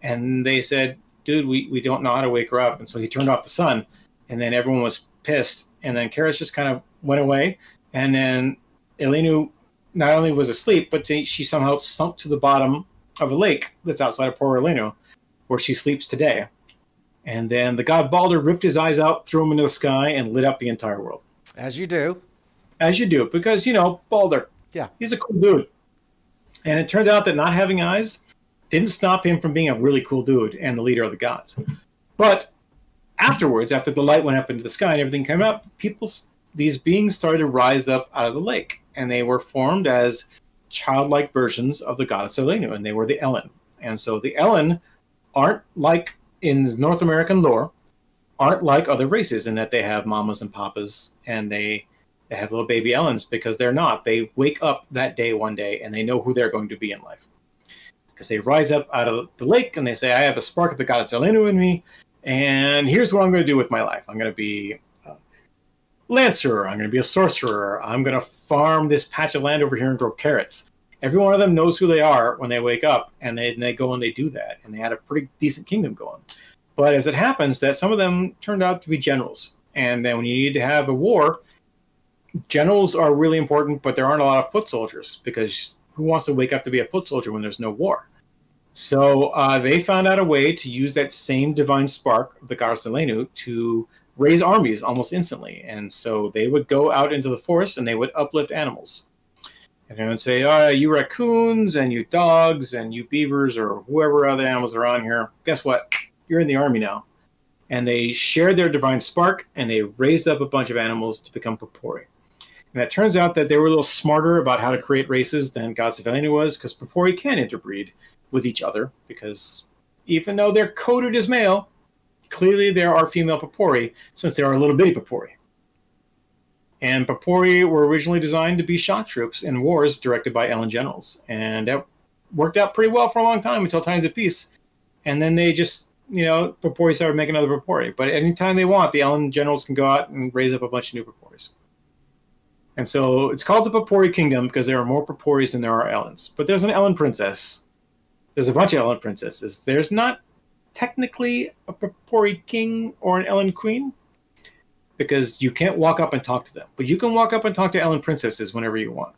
And they said, dude, we don't know how to wake her up. And so he turned off the sun, and then everyone was pissed. And then Keris just kind of went away. And then Elenu not only was asleep, but she somehow sunk to the bottom of a lake that's outside of poor Elenu, where she sleeps today. And then the god Balder ripped his eyes out, threw them into the sky, and lit up the entire world. As you do. As you do, because, you know, Balder, yeah, he's a cool dude. And it turns out that not having eyes didn't stop him from being a really cool dude and the leader of the gods. But afterwards, after the light went up into the sky and everything came up, these beings started to rise up out of the lake, and they were formed as childlike versions of the goddess Elenu, and they were the Ellen. And so the Ellen aren't like, in North American lore, aren't like other races in that they have mamas and papas, and they have little baby Ellens, because they're not. They wake up that day one day, and they know who they're going to be in life. Because they rise up out of the lake, and they say, I have a spark of the goddess Elenu in me, and here's what I'm going to do with my life. I'm going to be a lancer, I'm going to be a sorcerer, I'm going to farm this patch of land over here and grow carrots. Every one of them knows who they are when they wake up, and they go and they do that, and they had a pretty decent kingdom going. But as it happens, that some of them turned out to be generals, and then when you need to have a war, generals are really important, but there aren't a lot of foot soldiers, because who wants to wake up to be a foot soldier when there's no war? So they found out a way to use that same divine spark of the goddess Elenu to raise armies almost instantly. And so they would go out into the forest and they would uplift animals. And they would say, oh, you raccoons and you dogs and you beavers or whoever other animals are on here, guess what? You're in the army now. And they shared their divine spark, and they raised up a bunch of animals to become Papori. And it turns out that they were a little smarter about how to create races than goddess Elenu was, because Papori can interbreed with each other, because even though they're coded as male, clearly there are female Papori, since there are little bitty Papori. And Papori were originally designed to be shock troops in wars directed by Ellen generals. And that worked out pretty well for a long time until Times of Peace. And then they just Purpori started making another Purpori. But anytime they want, the Ellen generals can go out and raise up a bunch of new Purporis. And so it's called the Purpori Kingdom because there are more Purporis than there are Ellens. But there's an Ellen princess. There's a bunch of Ellen princesses. There's not technically a Purpori king or an Ellen queen because you can't walk up and talk to them. But you can walk up and talk to Ellen princesses whenever you want.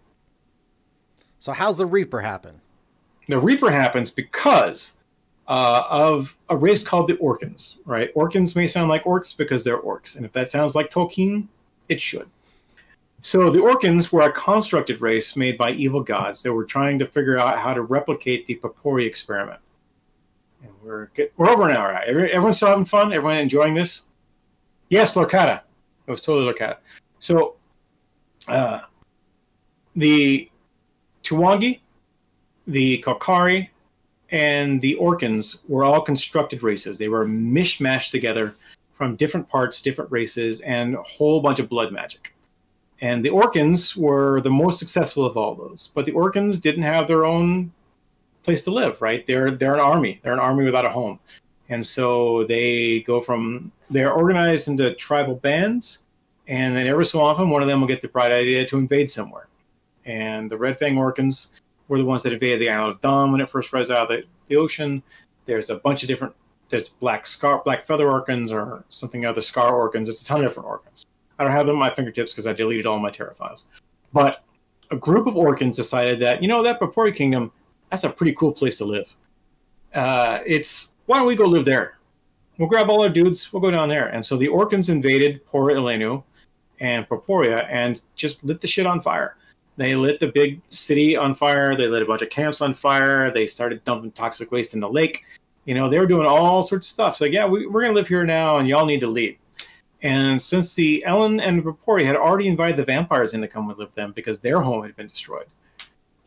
So how's the Reaper happen? The Reaper happens because of a race called the Orcans, right? Orcans may sound like orcs because they're orcs. And if that sounds like Tolkien, it should. So the Orcans were a constructed race made by evil gods that were trying to figure out how to replicate the Purpori experiment. And we're over an hour. Everyone still having fun? Everyone enjoying this? Yes, Lorcata. It was totally Lorcata. So the Tuwangi, the Kalkari, and the Orcans were all constructed races. They were mishmashed together from different parts, different races, and a whole bunch of blood magic. And the Orcans were the most successful of all those. But the Orcans didn't have their own place to live, right? They're an army. They're an army without a home. And so they're organized into tribal bands, and then every so often one of them will get the bright idea to invade somewhere. And the Red Fang Orcans were the ones that invaded the Isle of Dawn when it first rose out of the ocean. There's a bunch of different, there's black feather Orcans or something other Scar Orcans. It's a ton of different Orcans. I don't have them at my fingertips because I deleted all my TERA files. But a group of Orcans decided that, that Purpori Kingdom, that's a pretty cool place to live. Why don't we go live there? We'll grab all our dudes, we'll go down there. And so the Orcans invaded Pora Elenu and Purporia and just lit the shit on fire. They lit the big city on fire. They lit a bunch of camps on fire. They started dumping toxic waste in the lake. They were doing all sorts of stuff. So, yeah, we're going to live here now, and y'all need to leave. And since the Ellen and Purpori had already invited the vampires in to come and live with them because their home had been destroyed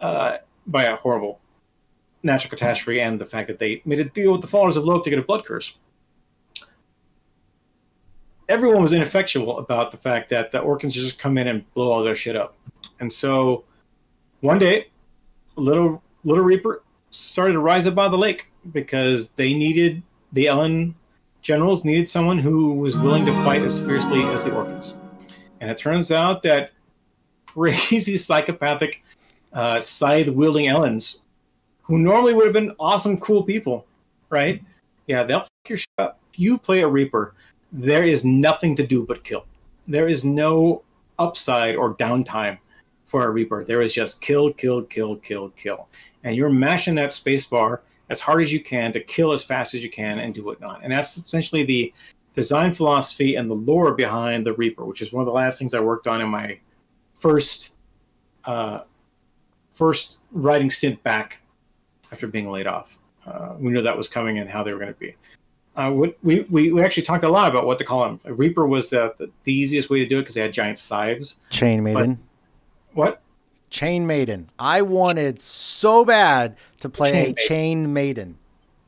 by a horrible natural catastrophe and the fact that they made a deal with the followers of Loke to get a blood curse, everyone was ineffectual about the fact that the Orcans just come in and blow all their shit up. And so one day, Little Reaper started to rise up out of the lake because the Ellen generals needed someone who was willing to fight as fiercely as the Orcans. And it turns out that crazy psychopathic scythe-wielding Ellens, who normally would have been awesome, cool people, right? Yeah, they'll fuck your shit up. If you play a Reaper, there is nothing to do but kill. There is no upside or downtime for a Reaper. There is just kill, kill, kill, kill, kill. And you're mashing that space bar as hard as you can to kill as fast as you can and do whatnot. And that's essentially the design philosophy and the lore behind the Reaper, which is one of the last things I worked on in my first writing stint back after being laid off. We knew that was coming and how they were going to be. We actually talked a lot about what to call them. A Reaper was the easiest way to do it because they had giant scythes. Chain Maiden. What? Chain Maiden. I wanted so bad to play Chain Maiden.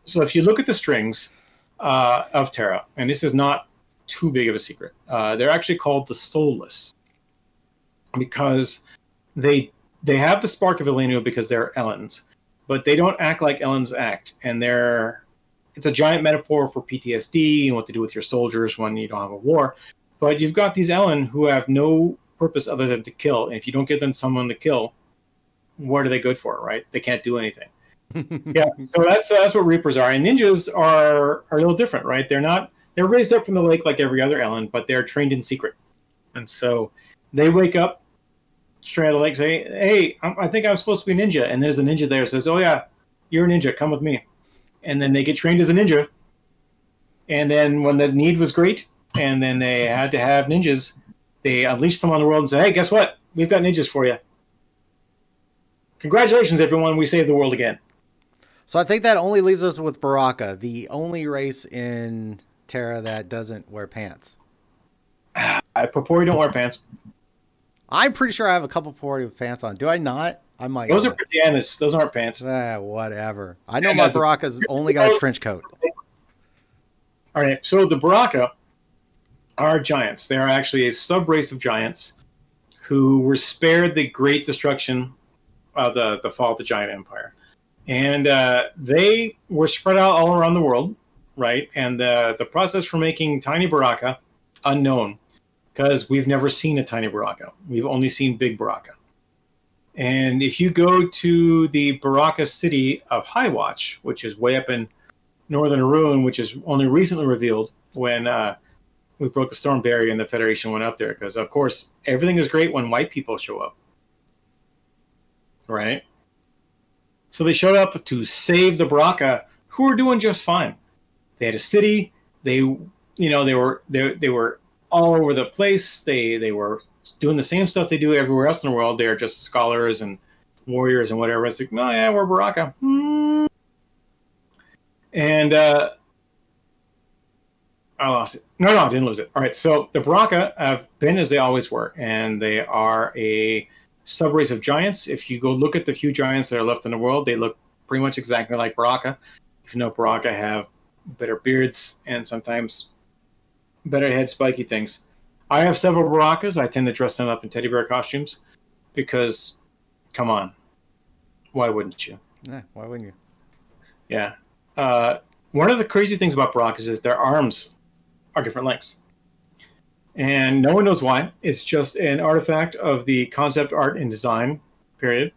So if you look at the strings of TERA, and this is not too big of a secret, they're actually called the Soulless because they have the spark of Elenu because they're Ellens, but they don't act like Ellens act, and it's a giant metaphor for PTSD and what to do with your soldiers when you don't have a war. But you've got these Ellen who have no purpose other than to kill, and if you don't give them someone to kill, what are they good for, right? They can't do anything. Yeah, so that's what Reapers are. And ninjas are a little different, right? They're raised up from the lake like every other Ellen, but they're trained in secret. And so they wake up straight out of the lake, say, hey, I think I'm supposed to be a ninja. And there's a ninja there who says, oh yeah, you're a ninja, come with me. And then they get trained as a ninja. And then when the need was great, and then they had to have ninjas, they unleashed them on the world and said, hey, guess what? We've got ninjas for you. Congratulations, everyone. We saved the world again. So I think that only leaves us with Baraka, the only race in TERA that doesn't wear pants. Purpori don't wear pants. I'm pretty sure I have a couple Purpori with pants on. Do I not? I might. Those are pajamas. Those aren't pants. Whatever. I know my Baraka's only got a trench coat. All right. So the Baraka are giants. They are actually a sub-race of giants who were spared the great destruction of the fall of the giant empire. And they were spread out all around the world. right? And the process for making tiny Baraka, unknown, because we've never seen a tiny Baraka. We've only seen big Baraka. And if you go to the Baraka city of Highwatch, which is way up in northern Arun, which is only recently revealed when we broke the storm barrier and the Federation went up there, because of course everything is great when white people show up, right? So they showed up to save the Baraka, who were doing just fine. They had a city. They were all over the place. They were doing the same stuff they do everywhere else in the world. They're just scholars and warriors and whatever. It's like, no, yeah, we're Baraka. And I lost it. No, I didn't lose it. All right, so the Baraka have been as they always were, and they are a subrace of giants. If you go look at the few giants that are left in the world, they look pretty much exactly like Baraka. If you know, Baraka have better beards and sometimes better head spiky things. I have several Barakas. I tend to dress them up in teddy bear costumes because, come on, why wouldn't you? Yeah, why wouldn't you? Yeah. One of the crazy things about Barakas is that their arms are different lengths. And no one knows why. It's just an artifact of the concept art and design period.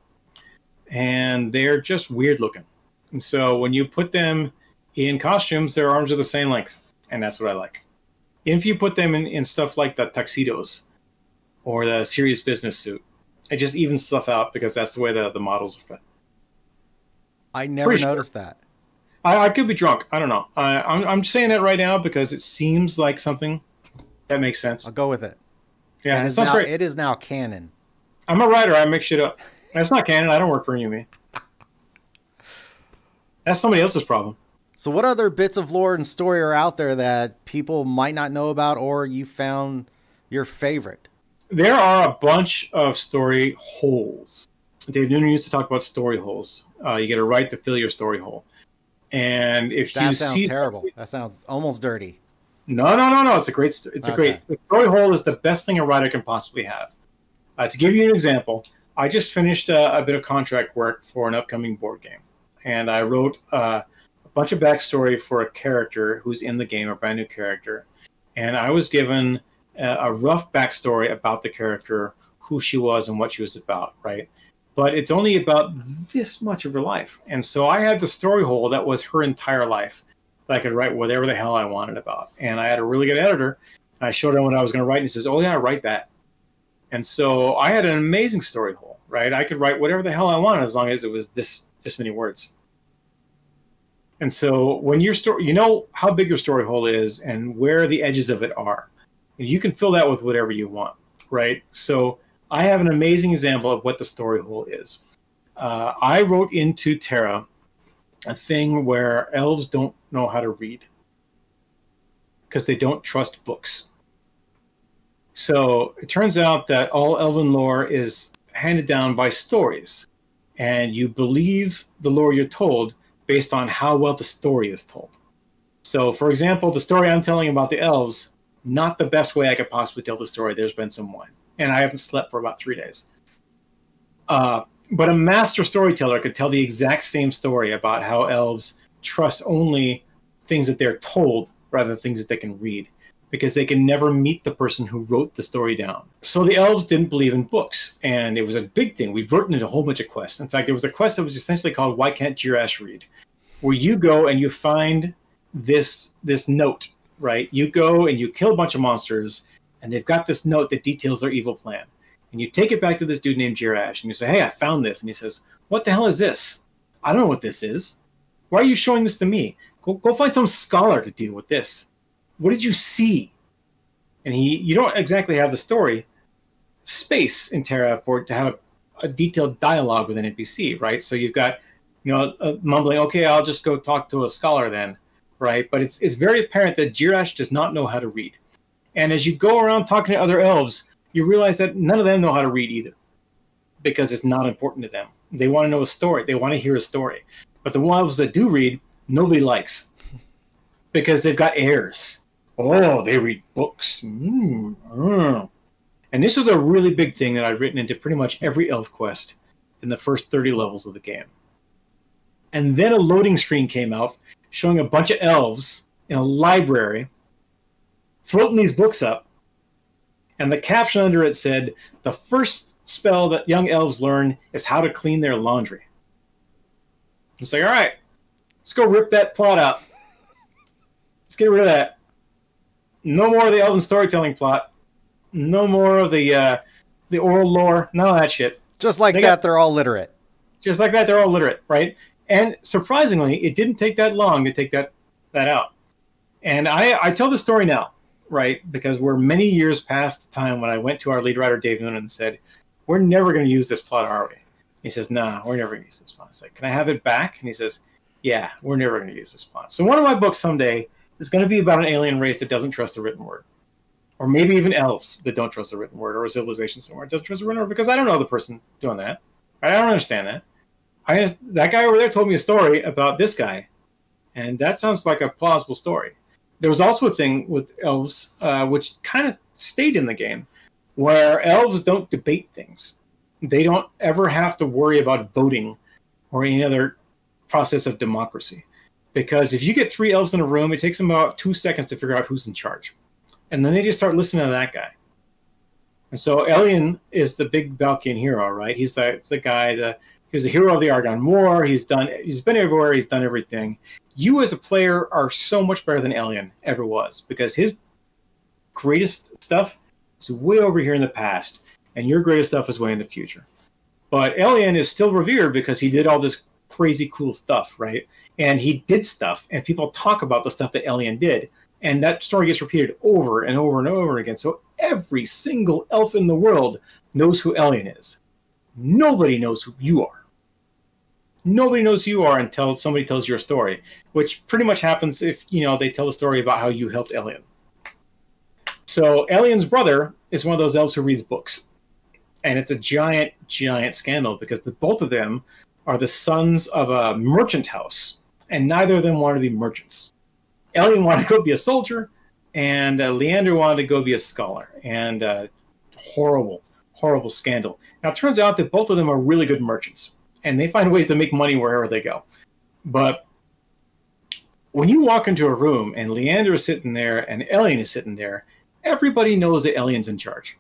And they're just weird looking. And so when you put them in costumes, their arms are the same length. And that's what I like. If you put them in stuff like the tuxedos or the serious business suit, it just evens stuff out because that's the way the models are fit. I never noticed that. I could be drunk. I don't know. I'm saying that right now because it seems like something that makes sense. I'll go with it. Yeah, it sounds great. It is now canon. I'm a writer. I make shit up. That's not canon. I don't work for you, man. That's somebody else's problem. So what other bits of lore and story are out there that people might not know about or you found your favorite? There are a bunch of story holes. Dave Noonan used to talk about story holes. You get a right to fill your story hole. And if that you sounds see terrible. That sounds almost dirty. No. It's a great. The story hole is the best thing a writer can possibly have. To give you an example, I just finished a bit of contract work for an upcoming board game, and I wrote a bunch of backstory for a character who's in the game, a brand new character, and I was given a rough backstory about the character, who she was, and what she was about, right? But it's only about this much of her life. And so I had the story hole that was her entire life that I could write whatever the hell I wanted about. And I had a really good editor. And I showed him what I was going to write, and he says, oh, yeah, write that. And so I had an amazing story hole, right? I could write whatever the hell I wanted as long as it was this many words. And so when your story, you know how big your story hole is and where the edges of it are. And you can fill that with whatever you want, right? So I have an amazing example of what the story hole is. I wrote into TERA a thing where elves don't know how to read because they don't trust books. So it turns out that all elven lore is handed down by stories, and you believe the lore you're told based on how well the story is told. So, for example, the story I'm telling about the elves, not the best way I could possibly tell the story. There's been some wine, and I haven't slept for about 3 days. But a master storyteller could tell the exact same story about how elves trust only things that they're told rather than things that they can read, because they can never meet the person who wrote the story down. So the elves didn't believe in books, and it was a big thing. We've written a whole bunch of quests. In fact, there was a quest that was essentially called Why Can't Jirash Read? Where you go and you find this note, right? You go and you kill a bunch of monsters, and they've got this note that details their evil plan. And you take it back to this dude named Jirash, and you say, hey, I found this. And he says, what the hell is this? I don't know what this is. Why are you showing this to me? Go find some scholar to deal with this. What did you see? And you don't exactly have the story space in TERA to have a detailed dialogue with an NPC, right? So you've got, mumbling, okay, I'll just go talk to a scholar then, right? But it's very apparent that Jirash does not know how to read. And as you go around talking to other elves, you realize that none of them know how to read either, because it's not important to them. They want to know a story. They want to hear a story. But the elves that do read, nobody likes, because they've got heirs. Oh, they read books. And this was a really big thing that I've written into pretty much every elf quest in the first 30 levels of the game. And then a loading screen came out showing a bunch of elves in a library, floating these books up, and the caption under it said, "The first spell that young elves learn is how to clean their laundry." It's like, all right, let's go rip that plot out. Let's get rid of that. No more of the elven storytelling plot. No more of the oral lore. None of that shit. Just like that, they're all literate. Just like that, they're all literate, right? And surprisingly, it didn't take that long to take that out. And I tell the story now, right? Because we're many years past the time when I went to our lead writer, Dave Noonan, and said, "We're never going to use this plot, are we?" He says, "No, we're never going to use this plot." I said, "Can I have it back?" And he says, "Yeah, we're never going to use this plot." So one of my books someday is going to be about an alien race that doesn't trust the written word. Or maybe even elves that don't trust the written word, or a civilization somewhere that doesn't trust the written word, because I don't know the person doing that. I don't understand that. That guy over there told me a story about this guy, and that sounds like a plausible story. There was also a thing with elves, which kind of stayed in the game, where elves don't debate things. They don't ever have to worry about voting or any other process of democracy. Because if you get 3 elves in a room, it takes them about 2 seconds to figure out who's in charge. And then they just start listening to that guy. And so Elian is the big Valkyrian hero, right? He's the guy, he was the hero of the Argonne War. He's been everywhere. He's done everything. You as a player are so much better than Elian ever was, because his greatest stuff is way over here in the past, and your greatest stuff is way in the future. But Elian is still revered because he did all this crazy cool stuff, right? And he did stuff, and people talk about the stuff that Elian did, and that story gets repeated over and over and over again. So every single elf in the world knows who Elian is. Nobody knows who you are. Nobody knows who you are until somebody tells your story, which pretty much happens if, they tell a story about how you helped Elian. So Elian's brother is one of those elves who reads books. And it's a giant, giant scandal because both of them are the sons of a merchant house, and neither of them wanted to be merchants. Elian wanted to go be a soldier, and Leander wanted to go be a scholar. And horrible, horrible scandal. Now, it turns out that both of them are really good merchants, and they find ways to make money wherever they go. But when you walk into a room and Leander is sitting there and Elian is sitting there, everybody knows that Elian's in charge.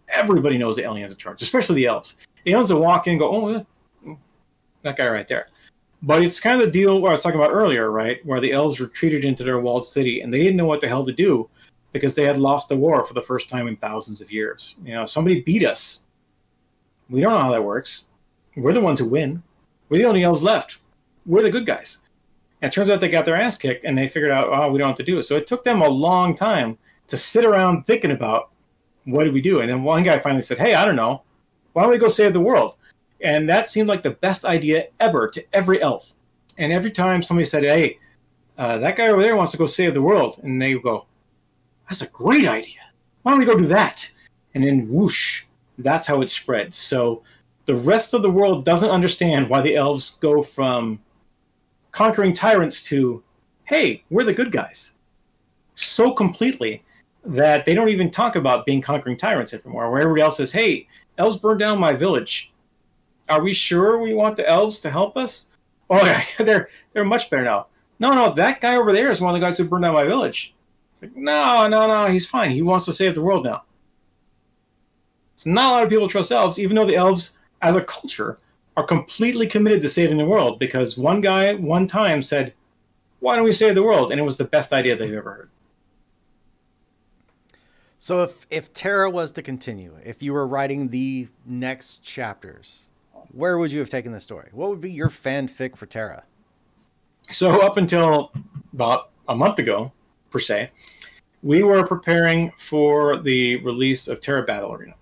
Everybody knows that Elian's in charge, especially the elves. The elves will walk in and go, "Oh, that guy right there." But it's kind of the deal where I was talking about earlier, right? Where the elves retreated into their walled city, and they didn't know what the hell to do because they had lost a war for the first time in thousands of years. Somebody beat us. We don't know how that works. We're the ones who win. We're the only elves left. We're the good guys. And it turns out they got their ass kicked, and they figured out, oh, we don't have to do it. So it took them a long time to sit around thinking about, what do we do? And then one guy finally said, "Hey, I don't know. Why don't we go save the world?" And that seemed like the best idea ever to every elf. And every time somebody said, "Hey, that guy over there wants to go save the world," and they go, "That's a great idea. Why don't we go do that?" And then whoosh, that's how it spread. So the rest of the world doesn't understand why the elves go from conquering tyrants to, "Hey, we're the good guys," so completely that they don't even talk about being conquering tyrants anymore. Where everybody else says, "Hey, elves burned down my village. Are we sure we want the elves to help us?" "Oh, yeah, they're much better now." No, that guy over there is one of the guys who burned down my village." It's like, no, he's fine. He wants to save the world now. So not a lot of people trust elves, even though the elves, as a culture, are completely committed to saving the world, because one guy, one time, said, "Why don't we save the world?" And it was the best idea they've ever heard. So if TERA was to continue, if you were writing the next chapters, where would you have taken the story? What would be your fanfic for TERA? So up until about a month ago, per se, we were preparing for the release of TERA Battle Arena.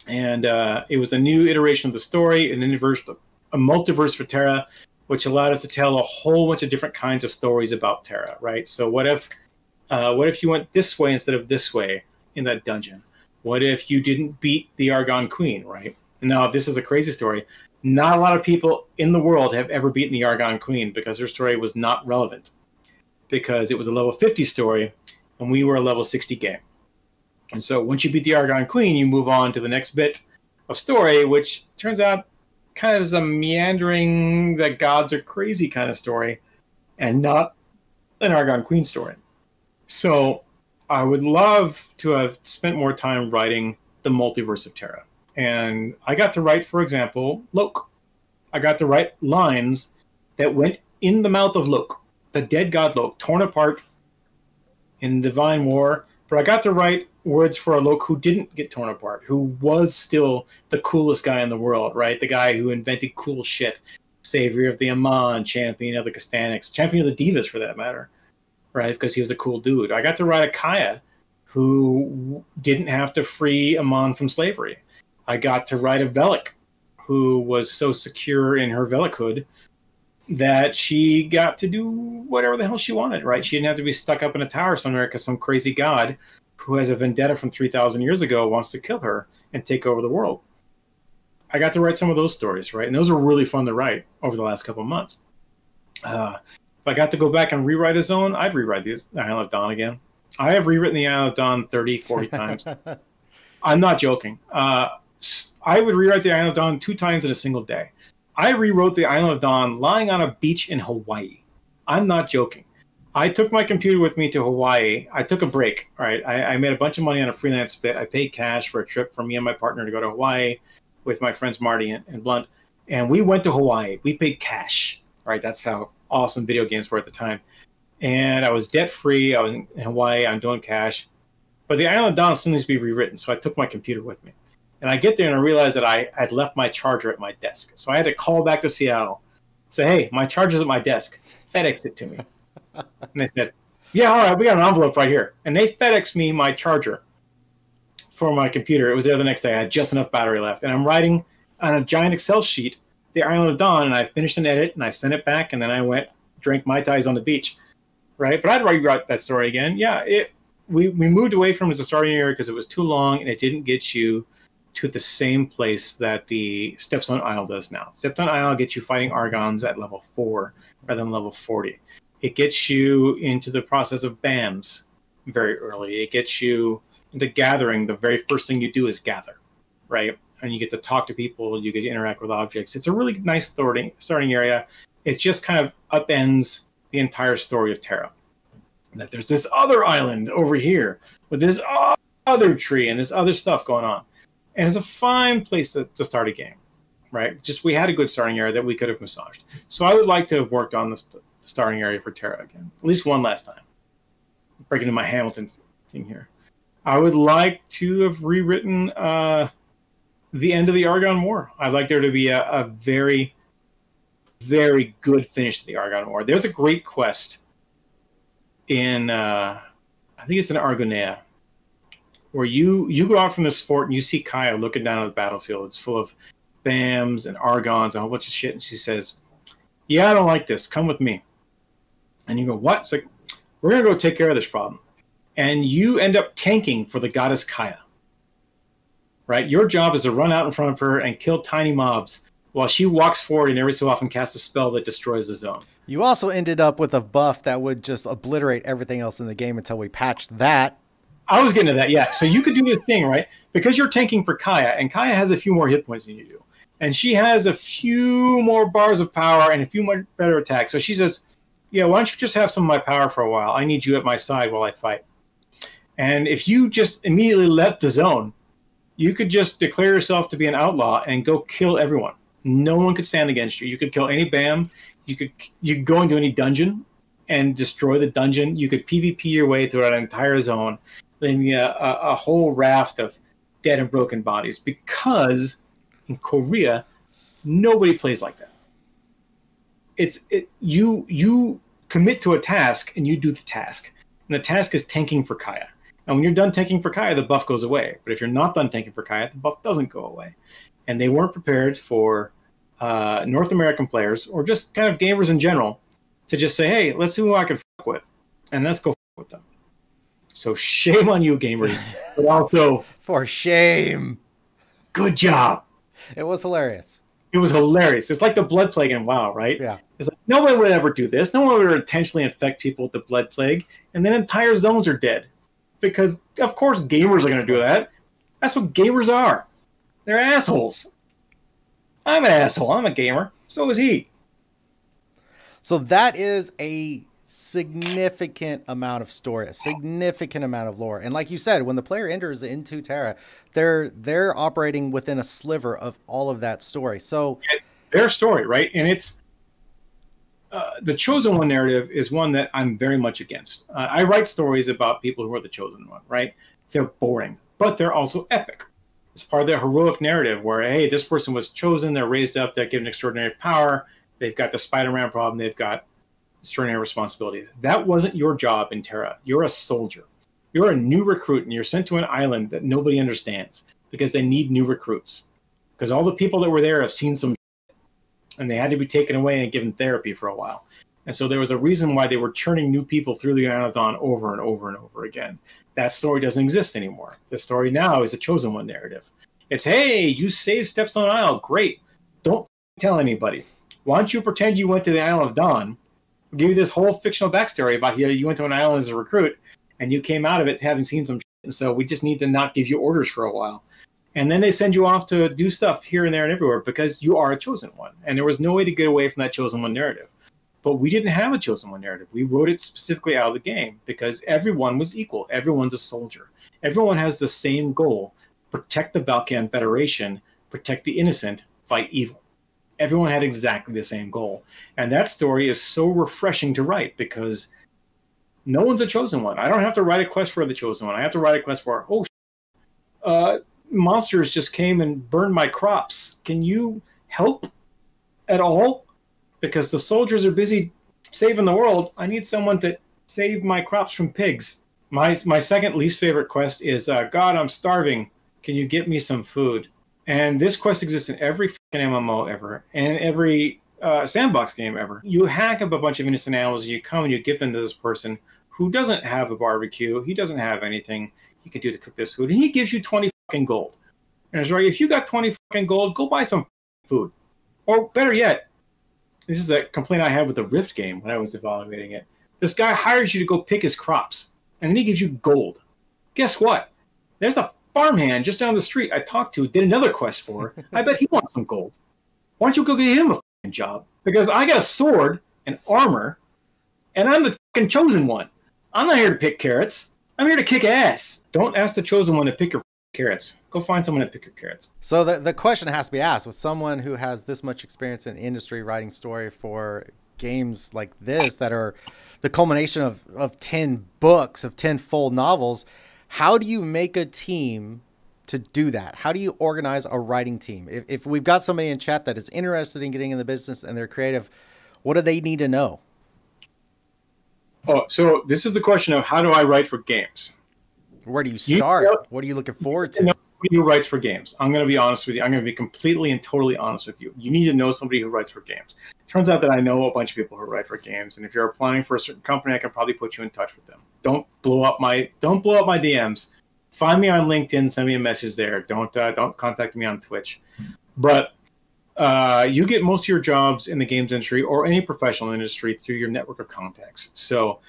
And it was a new iteration of the story, a multiverse for TERA, which allowed us to tell a whole bunch of different kinds of stories about TERA, right? So what if you went this way instead of this way in that dungeon? What if you didn't beat the Argonne Queen, right? Now, this is a crazy story. Not a lot of people in the world have ever beaten the Argonne Queen because her story was not relevant, because it was a level 50 story and we were a level 60 game. And so once you beat the Argonne Queen, you move on to the next bit of story, which turns out kind of is a meandering, that gods are crazy kind of story, and not an Argon Queen story. So I would love to have spent more time writing the multiverse of TERA. And I got to write, for example, Loke. I got to write lines that went in the mouth of Loke, the dead god Loke, torn apart in Divine War. But I got to write words for a Loke who didn't get torn apart, who was still the coolest guy in the world, right? The guy who invented cool shit. Savior of the Amon, champion of the Castanics, champion of the Divas for that matter, right? Because he was a cool dude. I got to write a Kaya who didn't have to free Amon from slavery. I got to write a Velik who was so secure in her Velikhood that she got to do whatever the hell she wanted, right? She didn't have to be stuck up in a tower somewhere because some crazy god who has a vendetta from 3,000 years ago wants to kill her and take over the world. I got to write some of those stories, right? And those were really fun to write over the last couple of months. If I got to go back and rewrite a zone, I'd rewrite the Isle of Dawn again. I have rewritten the Isle of Dawn 30, 40 times. I'm not joking. I would rewrite the Isle of Dawn 2 times in a single day. I rewrote the Isle of Dawn lying on a beach in Hawaii. I'm not joking. I took my computer with me to Hawaii. I took a break, right? I made a bunch of money on a freelance bit. I paid cash for a trip for me and my partner to go to Hawaii with my friends Marty and Blunt. And we went to Hawaii. We paid cash, right? That's how awesome video games were at the time. And I was debt-free. I was in Hawaii. I'm doing cash. But the Isle of Dawn still needs to be rewritten, so I took my computer with me. And I get there and I realized that I had left my charger at my desk. So I had to call back to Seattle, say, hey, my charger's at my desk. FedEx it to me. And they said, yeah, all right, we got an envelope right here. And they FedExed me my charger for my computer. It was there the next day. I had just enough battery left. And I'm writing on a giant Excel sheet the Island of Dawn, and I finished an edit, and I sent it back, and then I went, drank Mai Tais on the beach, right? But I'd rewrite that story again. Yeah, we moved away from it as a starting area because it was too long, and it didn't get you to the same place that the Stepstone Isle does now. Stepstone Isle gets you fighting Argons at level 4 rather than level 40. It gets you into the process of BAMs very early. It gets you into gathering. The very first thing you do is gather, right? And you get to talk to people. You get to interact with objects. It's a really nice starting area. It just kind of upends the entire story of TERA. That there's this other island over here with this other tree and this other stuff going on. And it's a fine place to start a game, right? Just we had a good starting area that we could have massaged. So I would like to have worked on the starting area for TERA again, at least one last time. Breaking into my Hamilton thing here. I would like to have rewritten the end of the Argon War. I'd like there to be a very, very good finish to the Argon War. There's a great quest in, I think it's in Argonea, where you go out from this fort and you see Kaya looking down at the battlefield. It's full of BAMs and Argons and a whole bunch of shit. And she says, yeah, I don't like this. Come with me. And you go, what? It's like, we're going to go take care of this problem. And you end up tanking for the goddess Kaya. Right? Your job is to run out in front of her and kill tiny mobs while she walks forward and every so often casts a spell that destroys the zone. You also ended up with a buff that would just obliterate everything else in the game until we patched that. I was getting to that, yeah. So you could do this thing, right? Because you're tanking for Kaya, and Kaya has a few more hit points than you do. And she has a few more bars of power and a few more better attacks. So she says, yeah, why don't you just have some of my power for a while? I need you at my side while I fight. And if you just immediately left the zone, you could just declare yourself to be an outlaw and go kill everyone. No one could stand against you. You could kill any BAM. You could go into any dungeon and destroy the dungeon. You could PvP your way through an entire zone, leaving a whole raft of dead and broken bodies. Because in Korea, nobody plays like that. You commit to a task and you do the task. And the task is tanking for Kaya. And when you're done tanking for Kaya, the buff goes away. But if you're not done tanking for Kaya, the buff doesn't go away. And they weren't prepared for North American players or just kind of gamers in general to just say, hey, let's see who I can fuck with. And let's go fuck with them. So shame on you, gamers. But also, for shame. Good job. It was hilarious. It was hilarious. It's like the blood plague in WoW, right? Yeah. It's like no one would ever do this. No one would intentionally infect people with the blood plague, and then entire zones are dead. Because, of course, gamers are going to do that. That's what gamers are. They're assholes. I'm an asshole. I'm a gamer. So is he. So that is a significant amount of story, a significant amount of lore. And like you said, when the player enters into TERA, they're operating within a sliver of all of that story. So it's their story, right? And it's the Chosen One narrative is one that I'm very much against. I write stories about people who are the Chosen One, right? They're boring, but they're also epic. It's part of their heroic narrative where, hey, this person was chosen, they're raised up, they're given extraordinary power, they've got the Spider-Man problem, they've got extraordinary responsibilities. That wasn't your job in TERA. You're a soldier. You're a new recruit, and you're sent to an island that nobody understands because they need new recruits. Because all the people that were there have seen some and they had to be taken away and given therapy for a while. And so there was a reason why they were churning new people through the Isle of Dawn over and over and over again. That story doesn't exist anymore. The story now is a Chosen One narrative. It's, hey, you saved Stepstone Isle. Great. Don't tell anybody. Why don't you pretend you went to the Isle of Dawn? We'll give you this whole fictional backstory about how you went to an island as a recruit, and you came out of it having seen some shit. And so we just need to not give you orders for a while. And then they send you off to do stuff here and there and everywhere because you are a Chosen One. And there was no way to get away from that Chosen One narrative. But we didn't have a Chosen One narrative. We wrote it specifically out of the game because everyone was equal. Everyone's a soldier. Everyone has the same goal. Protect the Valkan Federation, protect the innocent, fight evil. Everyone had exactly the same goal. And that story is so refreshing to write because no one's a Chosen One. I don't have to write a quest for the Chosen One. I have to write a quest for, monsters just came and burned my crops. Can you help at all? Because the soldiers are busy saving the world. I need someone to save my crops from pigs. My second least favorite quest is, God, I'm starving. Can you get me some food? And this quest exists in every fucking MMO ever, and every sandbox game ever. You hack up a bunch of innocent animals, you come and you give them to this person who doesn't have a barbecue, he doesn't have anything he can do to cook this food, and he gives you 20 fucking gold. And it's right, if you got 20 fucking gold, go buy some food. Or better yet, this is a complaint I had with the Rift game when I was evaluating it. This guy hires you to go pick his crops, and then he gives you gold. Guess what? There's a farmhand just down the street I talked to, did another quest for. I bet he wants some gold. Why don't you go get him a fucking job? Because I got a sword and armor, and I'm the fucking Chosen One. I'm not here to pick carrots. I'm here to kick ass. Don't ask the Chosen One to pick your carrots. Go find someone to pick your carrots. So the question has to be asked, with someone who has this much experience in the industry writing story for games like this that are the culmination of 10 books, of 10 full novels, how do you make a team to do that? How do you organize a writing team? If we've got somebody in chat that is interested in getting in the business and they're creative, what do they need to know? Oh, so this is the question of how do I write for games? Where do you start? What are you looking forward to? Somebody who writes for games. I'm going to be honest with you. I'm going to be completely and totally honest with you. You need to know somebody who writes for games. Turns out that I know a bunch of people who write for games, and if you're applying for a certain company, I can probably put you in touch with them. Don't blow up my DMs. Find me on LinkedIn. Send me a message there. Don't contact me on Twitch. But you get most of your jobs in the games industry or any professional industry through your network of contacts. So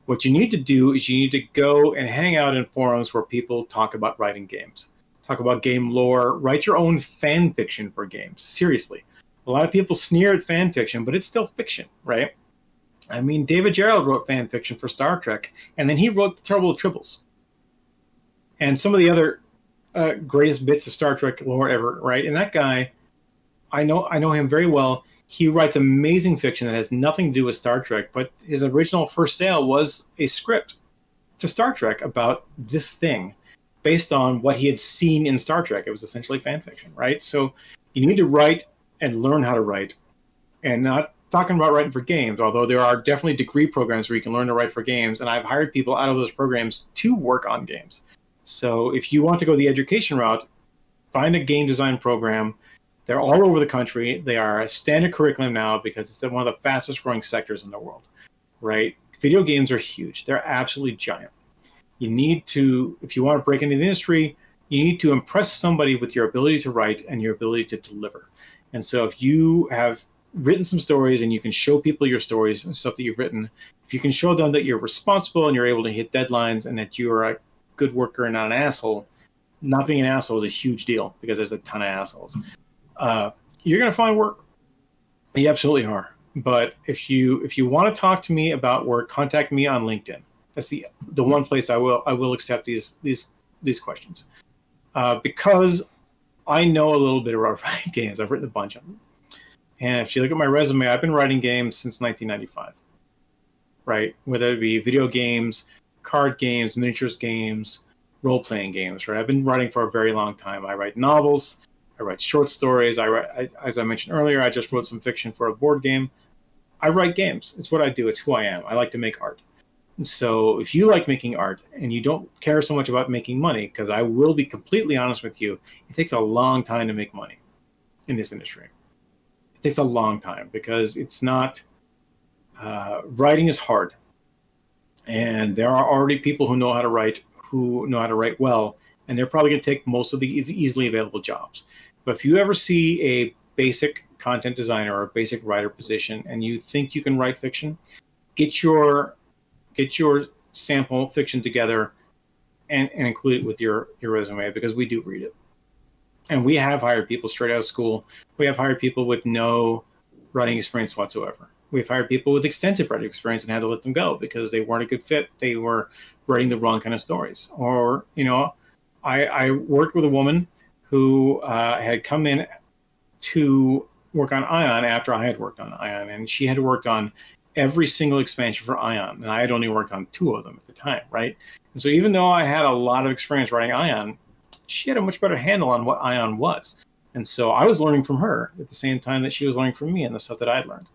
what you need to do is you need to go and hang out in forums where people talk about writing games, talk about game lore, write your own fan fiction for games. Seriously. A lot of people sneer at fan fiction, but it's still fiction, right? I mean, David Gerald wrote fan fiction for Star Trek, and then he wrote The Terrible Tribbles. And some of the other greatest bits of Star Trek lore ever, right? And that guy, I know him very well. He writes amazing fiction that has nothing to do with Star Trek, but his original first sale was a script to Star Trek about this thing based on what he had seen in Star Trek. It was essentially fan fiction, right? So you need to write and learn how to write, and not talking about writing for games, although there are definitely degree programs where you can learn to write for games, and I've hired people out of those programs to work on games. So if you want to go the education route, find a game design program. They're all over the country. They are a standard curriculum now because it's one of the fastest growing sectors in the world, right? Video games are huge. They're absolutely giant. You need to, if you want to break into the industry, you need to impress somebody with your ability to write and your ability to deliver. And so if you have written some stories and you can show people your stories and stuff that you've written, if you can show them that you're responsible and you're able to hit deadlines and that you're a good worker and not an asshole, not being an asshole is a huge deal because there's a ton of assholes. You're going to find work. You absolutely are. But if you want to talk to me about work, contact me on LinkedIn. That's the one place I will accept these questions, because I know a little bit about writing games. I've written a bunch of them, and if you look at my resume, I've been writing games since 1995. Right, whether it be video games, card games, miniatures games, role-playing games. Right, I've been writing for a very long time. I write novels, I write short stories. As I mentioned earlier, I just wrote some fiction for a board game. I write games. It's what I do. It's who I am. I like to make art. And so if you like making art and you don't care so much about making money, because I will be completely honest with you, it takes a long time to make money in this industry. It takes a long time because it's not, writing is hard. And there are already people who know how to write well, and they're probably going to take most of the easily available jobs. But if you ever see a basic content designer or a basic writer position and you think you can write fiction, get your sample fiction together and include it with your resume, because we do read it. And we have hired people straight out of school. We have hired people with no writing experience whatsoever. We've hired people with extensive writing experience and had to let them go because they weren't a good fit. They were writing the wrong kind of stories. Or, I worked with a woman who had come in to work on Ion after I had worked on Ion, and she had worked on every single expansion for Ion, and I had only worked on 2 of them at the time, right? And so even though I had a lot of experience writing Ion, she had a much better handle on what Ion was. And so I was learning from her at the same time that she was learning from me and the stuff that I'd learned.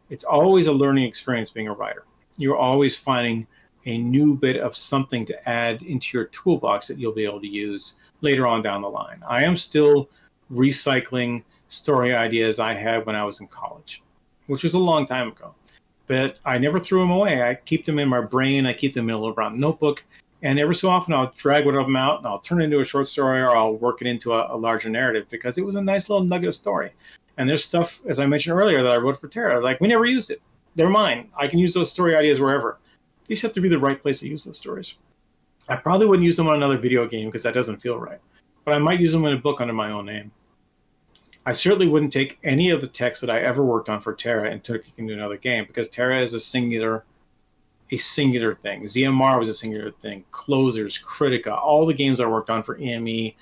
It's always a learning experience being a writer. You're always finding a new bit of something to add into your toolbox that you'll be able to use later on down the line. I am still recycling story ideas I had when I was in college, which was a long time ago. But I never threw them away. I keep them in my brain. I keep them in a little brown notebook. And every so often I'll drag one of them out and I'll turn it into a short story, or I'll work it into a larger narrative, because it was a nice little nugget of story. And there's stuff, as I mentioned earlier, that I wrote for TERA. Like, we never used it. They're mine. I can use those story ideas wherever. They just have to be the right place to use those stories. I probably wouldn't use them on another video game because that doesn't feel right. But I might use them in a book under my own name. I certainly wouldn't take any of the text that I ever worked on for TERA and took it into another game, because TERA is a singular thing. ZMR was a singular thing. Closers, Critica, all the games I worked on for EME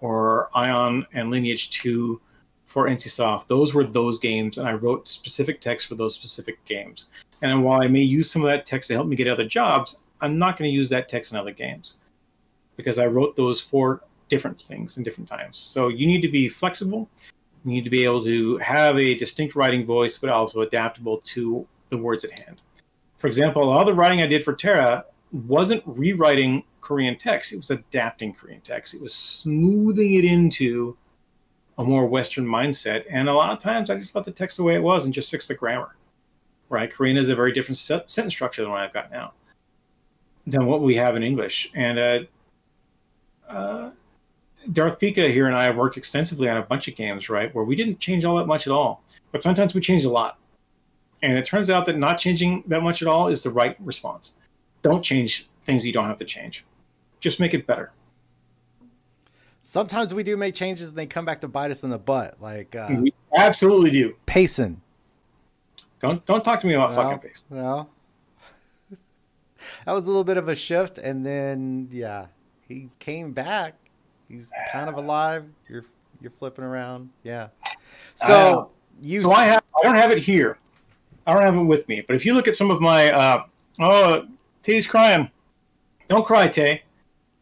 or Ion and Lineage 2 for NCSoft, those were those games, and I wrote specific text for those specific games. And while I may use some of that text to help me get other jobs, I'm not going to use that text in other games, because I wrote those for different things in different times. So you need to be flexible. You need to be able to have a distinct writing voice, but also adaptable to the words at hand. For example, a lot of the writing I did for TERA wasn't rewriting Korean text. It was adapting Korean text. It was smoothing it into a more Western mindset. And a lot of times I just left the text the way it was and just fixed the grammar. Right? Korean is a very different sentence structure than what I've got now, than what we have in English. And Darth Pika here and I have worked extensively on a bunch of games, right, where we didn't change all that much at all. But sometimes we changed a lot. And it turns out that not changing that much at all is the right response. Don't change things you don't have to change. Just make it better. Sometimes we do make changes and they come back to bite us in the butt. Like we absolutely do. Payson. Don't talk to me about fucking Payson. No. That was a little bit of a shift, and then he came back. He's kind of alive. You're flipping around. Yeah. So I don't have it here. I don't have it with me. But if you look at some of my Tay's crying. Don't cry, Tay.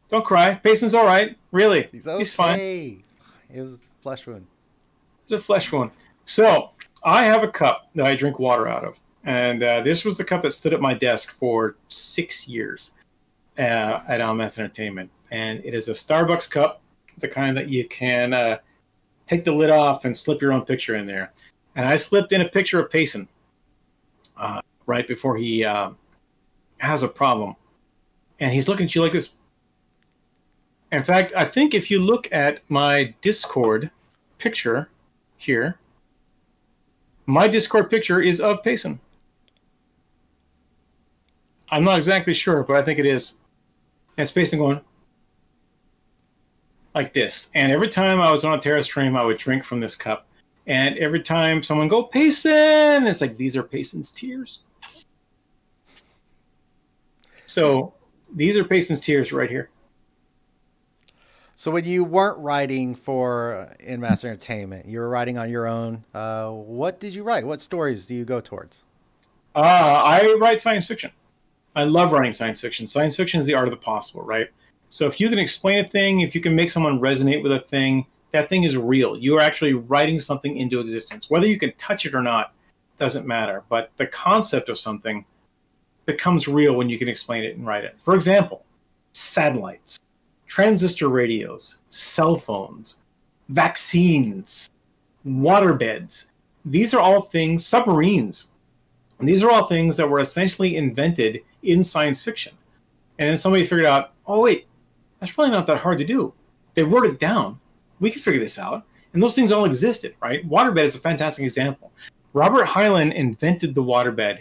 Don't cry. Payson's all right. Really. He's fine. It was a flesh wound. It's a flesh wound. So I have a cup that I drink water out of. And this was the cup that stood at my desk for 6 years at LMS Entertainment. And it is a Starbucks cup, the kind that you can take the lid off and slip your own picture in there. And I slipped in a picture of Payson right before he has a problem. And he's looking at you like this. In fact, I think if you look at my Discord picture here, my Discord picture is of Payson. I'm not exactly sure, but I think it is. And it's Payson going like this. And every time I was on a TERA stream, I would drink from this cup. And every time someone go, Payson, it's like, these are Payson's tears. So these are Payson's tears right here. So when you weren't writing for In Master Entertainment, you were writing on your own. What did you write? What stories do you go towards? I write science fiction. I love writing science fiction. Science fiction is the art of the possible, right? So if you can explain a thing, if you can make someone resonate with a thing, that thing is real. You are actually writing something into existence. Whether you can touch it or not doesn't matter. But the concept of something becomes real when you can explain it and write it. For example, satellites, transistor radios, cell phones, vaccines, waterbeds. These are all things, submarines. And these are all things that were essentially invented in science fiction. And then somebody figured out, oh, wait, that's probably not that hard to do. They wrote it down. We can figure this out. And those things all existed, right? Waterbed is a fantastic example. Robert Heinlein invented the waterbed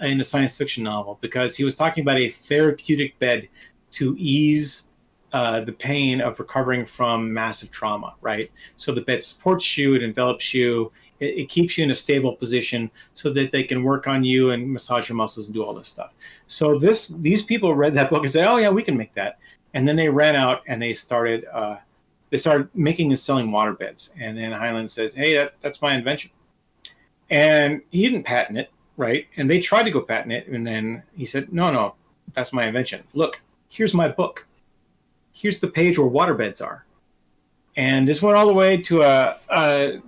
in a science fiction novel because he was talking about a therapeutic bed to ease the pain of recovering from massive trauma, right? So the bed supports you, it envelops you, it keeps you in a stable position so that they can work on you and massage your muscles and do all this stuff. So these people read that book and said, oh yeah, we can make that. And then they ran out and they started making and selling waterbeds. And then Heinlein says, hey, that's my invention. And he didn't patent it, right? And they tried to go patent it. And then he said, no, that's my invention. Look, here's my book. Here's the page where waterbeds are. And this went all the way to a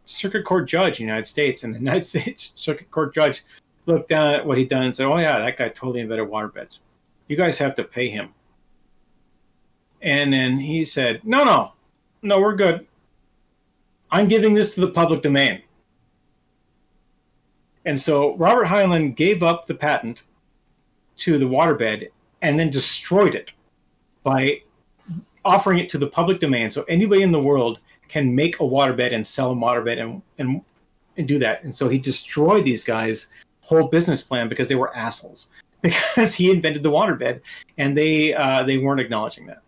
circuit court judge in the United States. And the United States circuit court judge looked down at what he'd done and said, oh yeah, that guy totally invented waterbeds. You guys have to pay him. And then he said, no, we're good. I'm giving this to the public domain. And so Robert Heinlein gave up the patent to the waterbed and then destroyed it by offering it to the public domain. So anybody in the world can make a waterbed and sell a waterbed and do that. And so he destroyed these guys' whole business plan because they were assholes. Because he invented the waterbed and they weren't acknowledging that.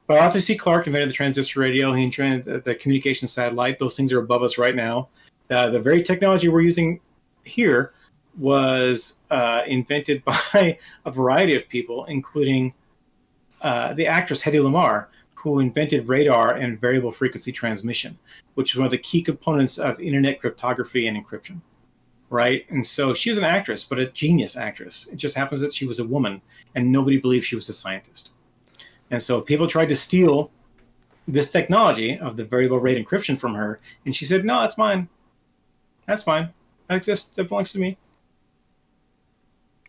But Arthur C. Clarke invented the transistor radio. He invented the communication satellite. Those things are above us right now. The very technology we're using here was invented by a variety of people, including the actress Hedy Lamarr, who invented radar and variable frequency transmission, which is one of the key components of internet cryptography and encryption, right? And so she was an actress, but a genius actress. It just happens that she was a woman, and nobody believed she was a scientist. And so people tried to steal this technology of the variable rate encryption from her, and she said, no, that's mine. That's mine. That exists. That belongs to me.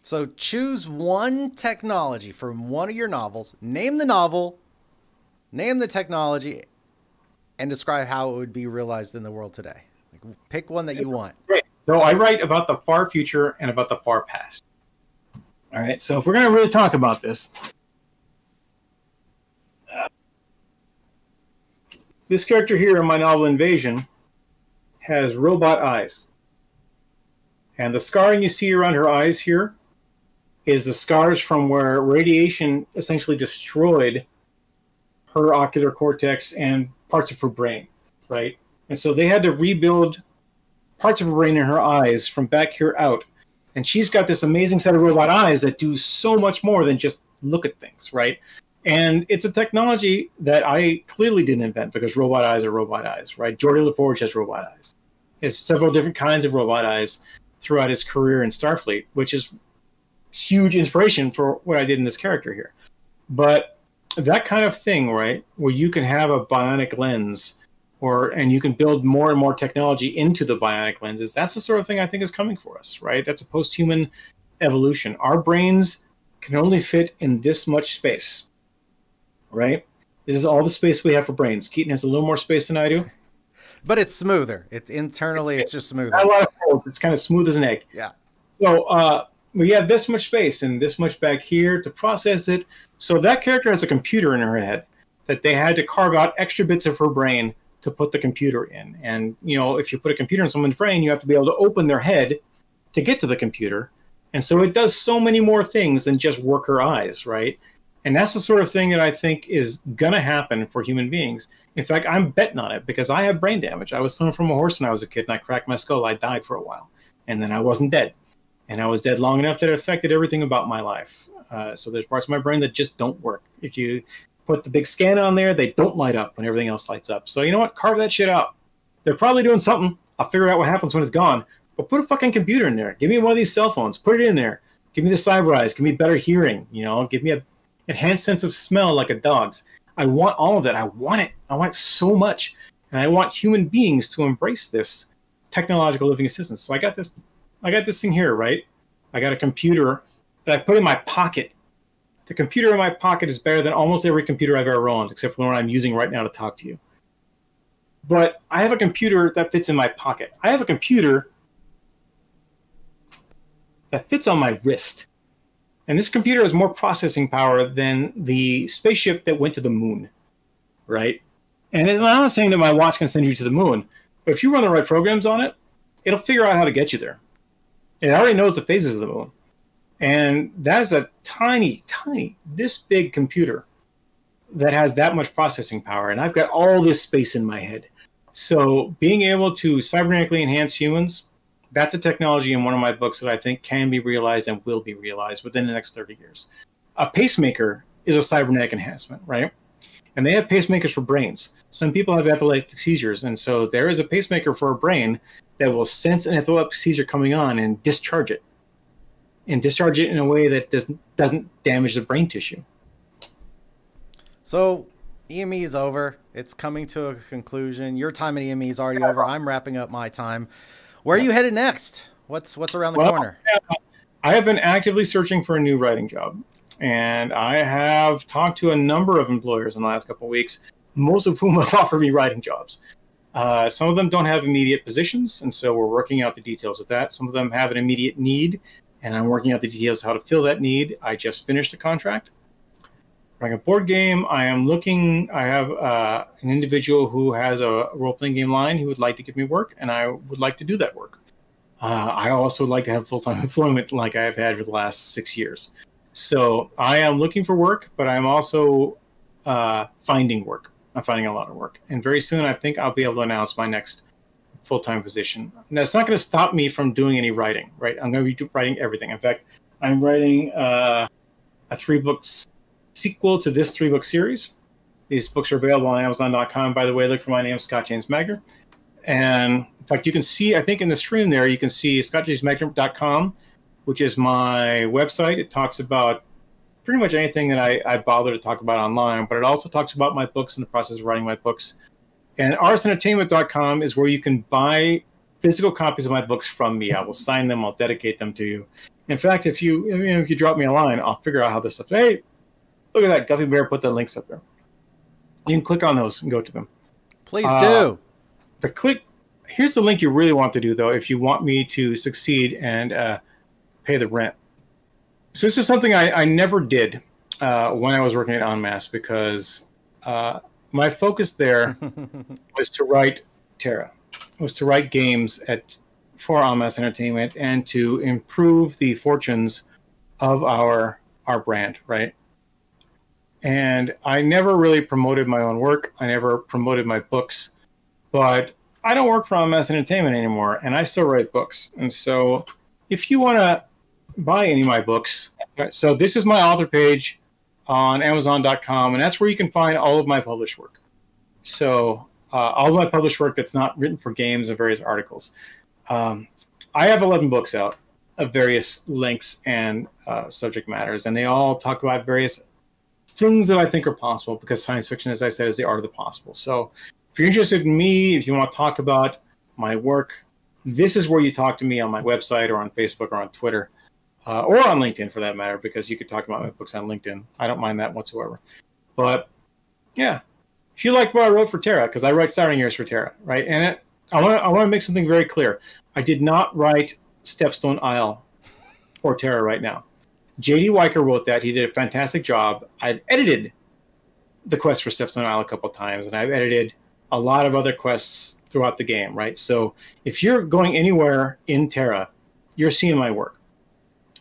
So choose one technology from one of your novels, name the novel, name the technology, and describe how it would be realized in the world today. Like, pick one that you want. Great. So I write about the far future and about the far past. All right. So if we're going to really talk about this, this character here in my novel Invasion has robot eyes. And the scarring you see around her eyes here is the scars from where radiation essentially destroyed her ocular cortex and parts of her brain, right? And so they had to rebuild parts of her brain in her eyes from back here out. And she's got this amazing set of robot eyes that do so much more than just look at things, right? And it's a technology that I clearly didn't invent because robot eyes are robot eyes, right? Geordie LaForge has robot eyes. He has several different kinds of robot eyes throughout his career in Starfleet, which is huge inspiration for what I did in this character here. But that kind of thing, right, where you can have a bionic lens and you can build more and more technology into the bionic lenses, that's the sort of thing I think is coming for us, right? That's a post-human evolution. Our brains can only fit in this much space. Right? This is all the space we have for brains. Keaton has a little more space than I do. But it's smoother. Internally, it's just smoother. Not a lot of folds. It's kind of smooth as an egg. Yeah. So we have this much space and this much back here to process it. So that character has a computer in her head that they had to carve out extra bits of her brain to put the computer in. And, you know, if you put a computer in someone's brain, you have to be able to open their head to get to the computer. And so it does so many more things than just work her eyes, right? And that's the sort of thing that I think is going to happen for human beings In fact, I'm betting on it because I have brain damage. I was thrown from a horse when I was a kid, and I cracked my skull. I died for a while, and then I wasn't dead. And I was dead long enough that it affected everything about my life. So there's parts of my brain that just don't work. If you put the big scan on there, they don't light up when everything else lights up. So you know what? Carve that shit out. They're probably doing something. I'll figure out what happens when it's gone. But put a fucking computer in there. Give me one of these cell phones. Put it in there. Give me the cyber eyes. Give me better hearing. You know, give me a enhanced sense of smell like a dog's. I want all of that. I want it. I want it so much. And I want human beings to embrace this technological living assistance. So I got this thing here, right? I got a computer that I put in my pocket. The computer in my pocket is better than almost every computer I've ever owned, except for the one I'm using right now to talk to you. But I have a computer that fits in my pocket. I have a computer that fits on my wrist. And this computer has more processing power than the spaceship that went to the moon, right? And I'm not saying that my watch can send you to the moon, but if you run the right programs on it, it'll figure out how to get you there. It already knows the phases of the moon. And that is a tiny, this big computer that has that much processing power. And I've got all this space in my head. So being able to cybernetically enhance humans, that's a technology in one of my books that I think can be realized and will be realized within the next 30 years. A pacemaker is a cybernetic enhancement, right? And they have pacemakers for brains. Some people have epileptic seizures, and so there is a pacemaker for a brain that will sense an epileptic seizure coming on and discharge it. And discharge it in a way that doesn't damage the brain tissue. So EME is over. It's coming to a conclusion. Your time at EME is already over. I'm wrapping up my time. Where are you headed next? What's around the corner? I have been actively searching for a new writing job. And I have talked to a number of employers in the last couple of weeks, most of whom have offered me writing jobs. Some of them don't have immediate positions, and so we're working out the details of that. Some of them have an immediate need, and I'm working out the details of how to fill that need. I just finished a contract. Running a board game, I have an individual who has a role-playing game line who would like to give me work, and I would like to do that work. I also like to have full-time employment like I've had for the last 6 years. So I am looking for work, but I'm also finding work. I'm finding a lot of work. And very soon, I think I'll be able to announce my next full-time position. Now, it's not going to stop me from doing any writing, right? I'm going to be writing everything. In fact, I'm writing a 3-book sequel to this 3-book series. These books are available on Amazon.com. By the way, look for my name, Scott James Magner. And in fact, you can see, I think in the stream there, you can see scottjamesmagner.com, which is my website. It talks about pretty much anything that I bother to talk about online, but it also talks about my books and the process of writing my books. And artisentertainment.com is where you can buy physical copies of my books from me. I will sign them. I'll dedicate them to you. In fact, if you drop me a line, I'll figure out how this stuff. Hey, look at that. GuffyBear put the links up there. You can click on those and go to them. Please do. Here's the link you really want to do, though, if you want me to succeed and pay the rent. So this is something I never did when I was working at Enmasse, because my focus there was to write TERA, was to write games for Enmasse Entertainment and to improve the fortunes of our brand, right? And I never really promoted my own work. I never promoted my books, but I don't work for Enmasse Entertainment anymore, and I still write books. And so if you want to buy any of my books, so this is my author page on Amazon.com, and that's where you can find all of my published work. So all of my published work that's not written for games and various articles. I have 11 books out of various lengths and subject matters, and they all talk about various things that I think are possible, because science fiction, as I said, is the art of the possible. So if you're interested in me, if you want to talk about my work, this is where you talk to me on my website or on Facebook or on Twitter. Or on LinkedIn, for that matter, because you could talk about my books on LinkedIn. I don't mind that whatsoever. But, yeah, if you like what I wrote for TERA, because I write Siren Years for TERA, right? And I want to make something very clear. I did not write Stepstone Isle for TERA right now. J.D. Weicker wrote that. He did a fantastic job. I've edited the quest for Stepstone Isle a couple of times, and I've edited a lot of other quests throughout the game, right? So if you're going anywhere in TERA, you're seeing my work.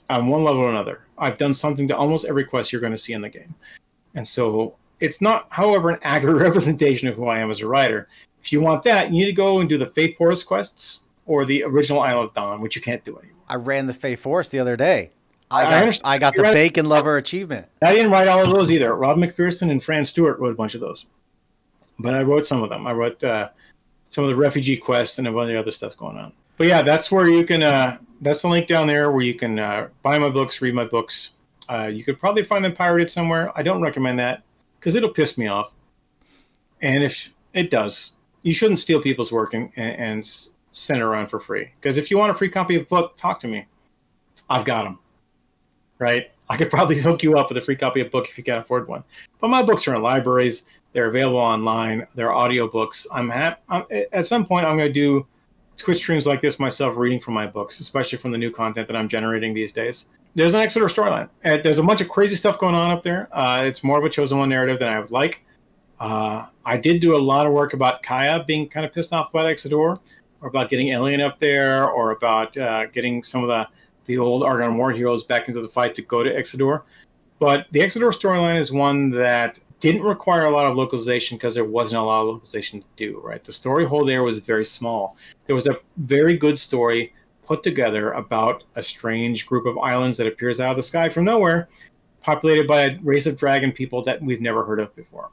On one level or another. I've done something to almost every quest you're going to see in the game. And so It's not, however, an accurate representation of who I am as a writer. If you want that, you need to go and do the Faith Forest quests or the original Isle of Dawn, which you can't do anymore. I ran the Faith Forest the other day. I got the Bacon Lover achievement. I didn't write all of those either. Rob McPherson and Fran Stewart wrote a bunch of those. But I wrote some of them. I wrote some of the refugee quests and a bunch of other stuff going on. But yeah, that's where you can, that's the link down there where you can buy my books, read my books. You could probably find them pirated somewhere. I don't recommend that because it'll piss me off. And if it does, you shouldn't steal people's work and send it around for free. Because if you want a free copy of a book, talk to me. I've got them. Right? I could probably hook you up with a free copy of a book if you can't afford one. But my books are in libraries. They're available online. They're audiobooks. At some point, I'm going to do Twitch streams like this myself, reading from my books, especially from the new content that I'm generating these days. There's an Exeter storyline. There's a bunch of crazy stuff going on up there. It's more of a chosen one narrative than I would like. I did do a lot of work about Kaya being kind of pissed off about Exeter, or about getting Alien up there, or about getting some of the old Argon War heroes back into the fight to go to Exeter. But the Exeter storyline is one that didn't require a lot of localization because there wasn't a lot of localization to do, right? The story hole there was very small. There was a very good story put together about a strange group of islands that appears out of the sky from nowhere, populated by a race of dragon people that we've never heard of before.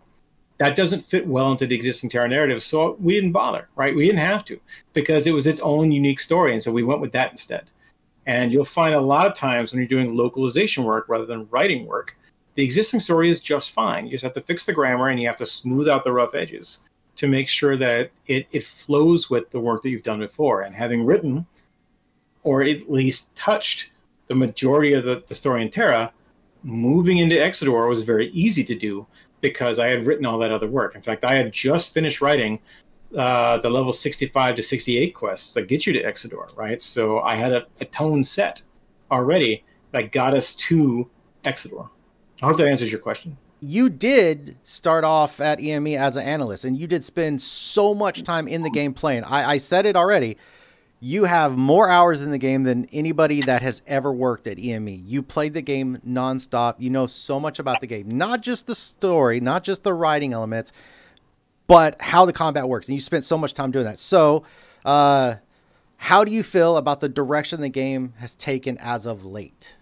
That doesn't fit well into the existing TERA narrative, so we didn't bother, right? We didn't have to, because it was its own unique story, and so we went with that instead. And you'll find a lot of times when you're doing localization work rather than writing work, the existing story is just fine. You just have to fix the grammar and you have to smooth out the rough edges to make sure that it flows with the work that you've done before. And having written, or at least touched, the majority of the story in TERA, moving into Exeter was very easy to do because I had written all that other work. In fact, I had just finished writing the level 65 to 68 quests that get you to Exeter, right? So I had a tone set already that got us to Exeter. I hope that answers your question. You did start off at EME as an analyst, and you did spend so much time in the game playing. I said it already. You have more hours in the game than anybody that has ever worked at EME. You played the game nonstop. You know so much about the game, not just the story, not just the writing elements, but how the combat works. And you spent so much time doing that. So how do you feel about the direction the game has taken as of late?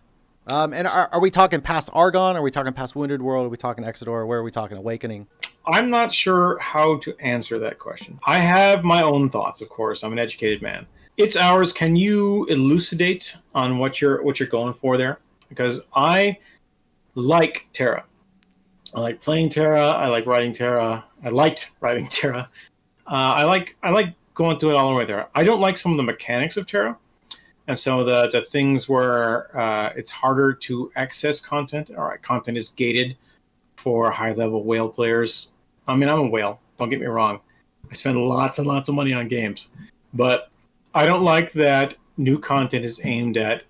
And are we talking past Argon? Are we talking past Wounded World? Are we talking Exeter? Where are we talking Awakening? I'm not sure how to answer that question. I have my own thoughts, of course. I'm an educated man. It's ours. Can you elucidate on what you're going for there? Because I like TERA. I like playing TERA. I like writing TERA. I liked writing TERA. I like going through it all the way there. I don't like some of the mechanics of TERA, and some of the things where it's harder to access content. All right, content is gated for high-level whale players. I mean, I'm a whale. Don't get me wrong. I spend lots and lots of money on games, but I don't like that new content is aimed at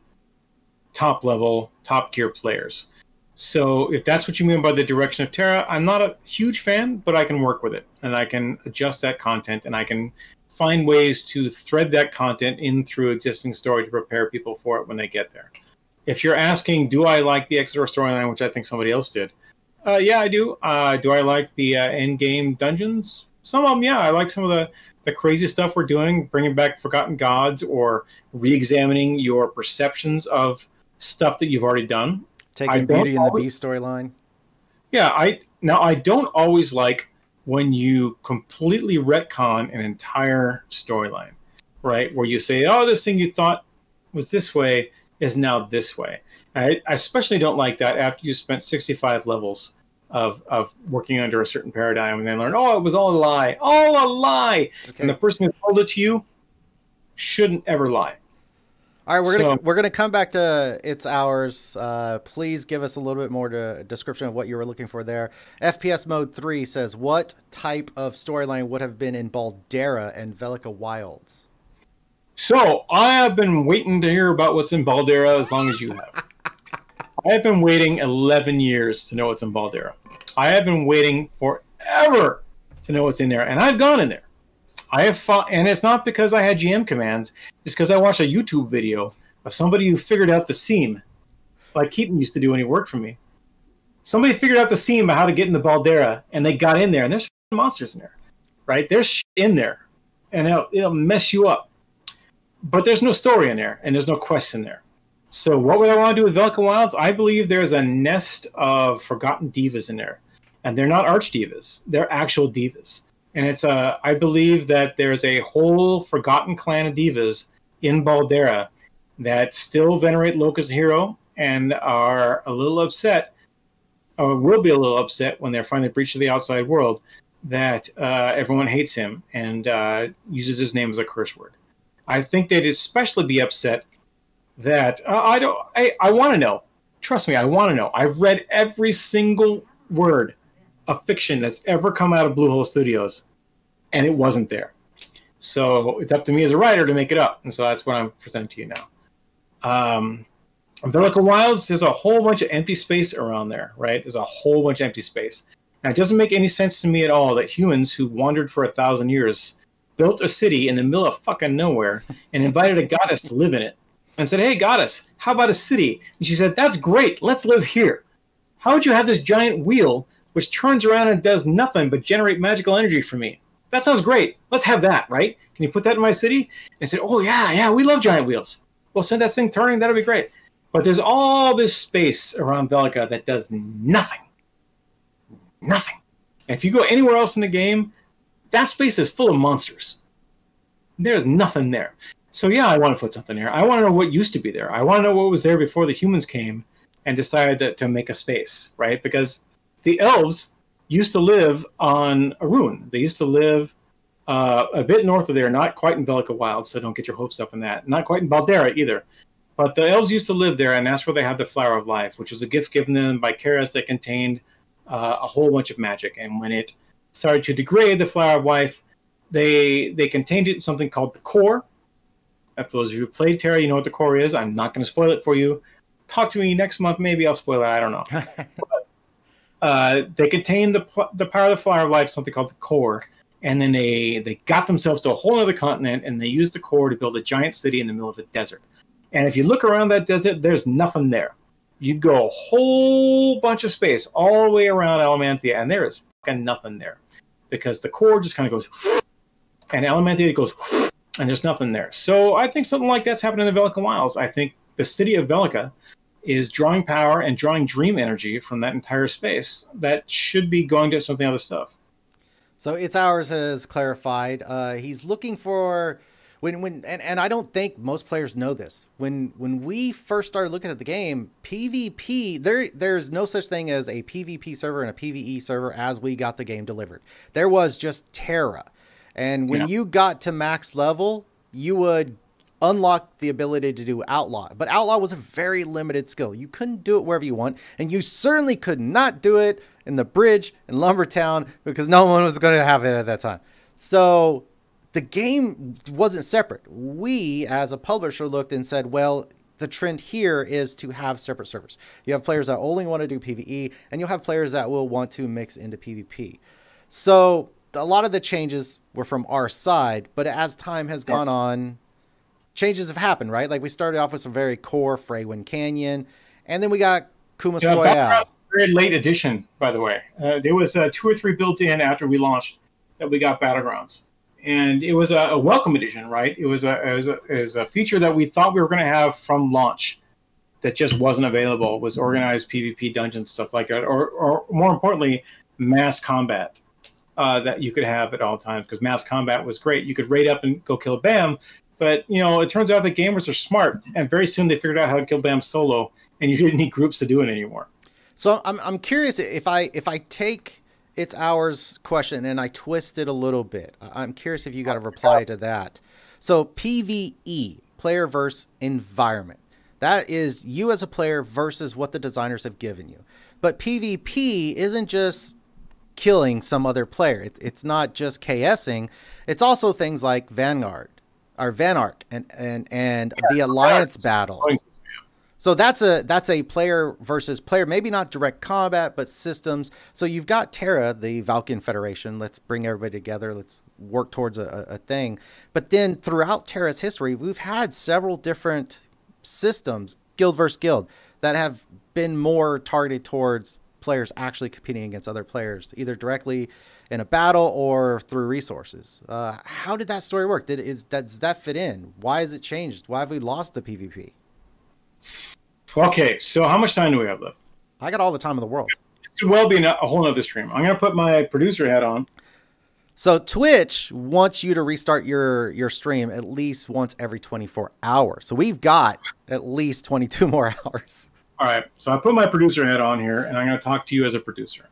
top-level, top-tier players. So if that's what you mean by the direction of TERA, I'm not a huge fan, but I can work with it, and I can adjust that content, and I can find ways to thread that content in through existing story to prepare people for it when they get there. If you're asking, do I like the Exeter storyline, which I think somebody else did? Yeah, I do. Do I like the end-game dungeons? Some of them, yeah. I like some of the crazy stuff we're doing, bringing back Forgotten Gods or re-examining your perceptions of stuff that you've already done. Taking Beauty and the Beast storyline. Yeah, I don't always like when you completely retcon an entire storyline, right? Where you say, oh, this thing you thought was this way is now this way. I especially don't like that after you spent 65 levels of working under a certain paradigm and then learn, oh, it was all a lie. All a lie! Okay. And the person who told it to you shouldn't ever lie. All right, we're gonna come back to It's Ours. Please give us a little bit more description of what you were looking for there. FPS Mode 3 says, what type of storyline would have been in Baldera and Velica Wilds? So I have been waiting to hear about what's in Baldera as long as you have. I have been waiting 11 years to know what's in Baldera. I have been waiting forever to know what's in there, and I've gone in there. I have fought, and it's not because I had GM commands. It's because I watched a YouTube video of somebody who figured out the seam, like Keaton used to do when he worked for me. Somebody figured out the seam of how to get into Baldera, and they got in there, and there's monsters in there, right? There's shit in there, and it'll mess you up. But there's no story in there, and there's no quest in there. So what would I want to do with Velka Wilds? I believe there's a nest of forgotten divas in there. And they're not arch divas. They're actual divas. And I believe that there's a whole forgotten clan of divas in Baldera that still venerate Loke as a hero and are a little upset, or will be a little upset when they're finally breached to the outside world, that everyone hates him and uses his name as a curse word. I think they'd especially be upset that I want to know. Trust me, I want to know. I've read every single word of fiction that's ever come out of Bluehole Studios, and it wasn't there. So it's up to me as a writer to make it up, and so that's what I'm presenting to you now. Velka Wilds, there's a whole bunch of empty space around there, right? There's a whole bunch of empty space. Now, it doesn't make any sense to me at all that humans who wandered for 1,000 years built a city in the middle of fucking nowhere and invited a goddess to live in it and said, hey, goddess, how about a city? And she said, that's great. Let's live here. How would you have this giant wheel which turns around and does nothing but generate magical energy for me? That sounds great. Let's have that, right? Can you put that in my city? And I said, oh, yeah, we love giant wheels. Well, send that thing turning. That'll be great. But there's all this space around Velka that does nothing. Nothing. And if you go anywhere else in the game, that space is full of monsters. There's nothing there. So, yeah, I want to put something there. I want to know what used to be there. I want to know what was there before the humans came and decided to make a space, right? Because the elves used to live on Arun. They used to live a bit north of there, not quite in Velka Wild, so don't get your hopes up in that. Not quite in Baldera either. But the elves used to live there, and that's where they had the Flower of Life, which was a gift given them by Karis that contained a whole bunch of magic. And when it started to degrade the Flower of Life, they contained it in something called the Core. For those of you who played TERA, you know what the Core is. I'm not going to spoil it for you. Talk to me next month. Maybe I'll spoil it. I don't know. They contained the power of the Flower of Life, something called the Core. And then they got themselves to a whole other continent, and they used the Core to build a giant city in the middle of the desert. And if you look around that desert, there's nothing there. You go a whole bunch of space all the way around Elementia, and there is fucking nothing there. Because the Core just kind of goes, and Elementia goes, and there's nothing there. So I think something like that's happening in the Velka Wilds. I think the city of Velka is drawing power and drawing dream energy from that entire space that should be going to something other stuff. So It's Ours has clarified. He's looking for and I don't think most players know this. When we first started looking at the game, PvP, there's no such thing as a PvP server and a PvE server as we got the game delivered. There was just TERA. And when you got to max level, you would unlock the ability to do Outlaw. But Outlaw was a very limited skill. You couldn't do it wherever you want. And you certainly could not do it in the bridge in Lumbertown because no one was going to have it at that time. So the game wasn't separate. We, as a publisher, looked and said, well, the trend here is to have separate servers. You have players that only want to do PvE, and you'll have players that will want to mix into PvP. So a lot of the changes were from our side, but as time has gone on, changes have happened, right? Like we started off with some very core Freywind Canyon, and then we got Kumas Royale. Very late edition, by the way. There was 2 or 3 built in after we launched that we got Battlegrounds. And it was a welcome edition, right? It was a feature that we thought we were going to have from launch that just wasn't available. It was organized PvP dungeons, stuff like that, or more importantly, mass combat that you could have at all times, because mass combat was great. You could raid up and go kill Bam, but it turns out that gamers are smart, and very soon they figured out how to kill Bam solo, and you didn't need groups to do it anymore. So I'm curious if I take It's Ours question and I twist it a little bit. I'm curious if you got a reply to that. So PvE, player versus environment. That is you as a player versus what the designers have given you. But PvP isn't just killing some other player. It's not just KSing. It's also things like Vanguard or Vanarch and the Alliance battle. So that's a player versus player, maybe not direct combat, but systems. So you've got TERA, the Valkyrian Federation. Let's bring everybody together. Let's work towards a thing. But then throughout TERA's history, we've had several different systems, guild versus guild, that have been more targeted towards players actually competing against other players, either directly in a battle or through resources. How did that story work? Does that fit in? Why has it changed? Why have we lost the PvP? Okay, so how much time do we have left? I got all the time in the world. This could well be a whole nother stream. I'm going to put my producer hat on. So Twitch wants you to restart your stream at least once every 24 hours. So we've got at least 22 more hours. All right, so I put my producer hat on here, and I'm going to talk to you as a producer.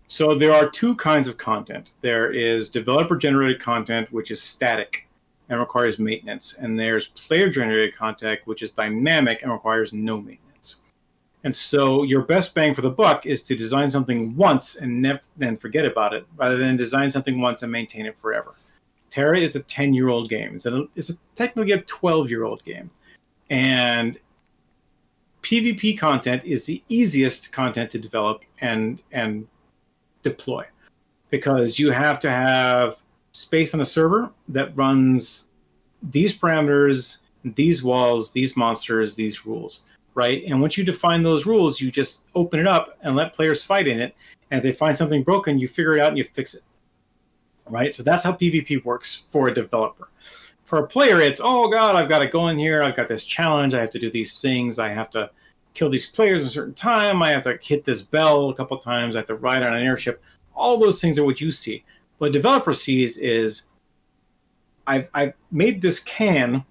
So there are two kinds of content. There is developer-generated content, which is static and requires maintenance. And there's player-generated content, which is dynamic and requires no maintenance. And so your best bang for the buck is to design something once and then forget about it, rather than design something once and maintain it forever. TERA is a 10-year-old game. It's technically a 12-year-old game. And PvP content is the easiest content to develop and deploy, because you have to have space on the server that runs these parameters, these walls, these monsters, these rules, right? And once you define those rules, you just open it up and let players fight in it. And if they find something broken, you figure it out and you fix it, right? So that's how PvP works for a developer. For a player, it's, oh God, I've got to go in here. I've got this challenge. I have to do these things. I have to kill these players in a certain time. I have to hit this bell a couple of times. I have to ride on an airship. All those things are what you see. What a developer sees is, I've made this can,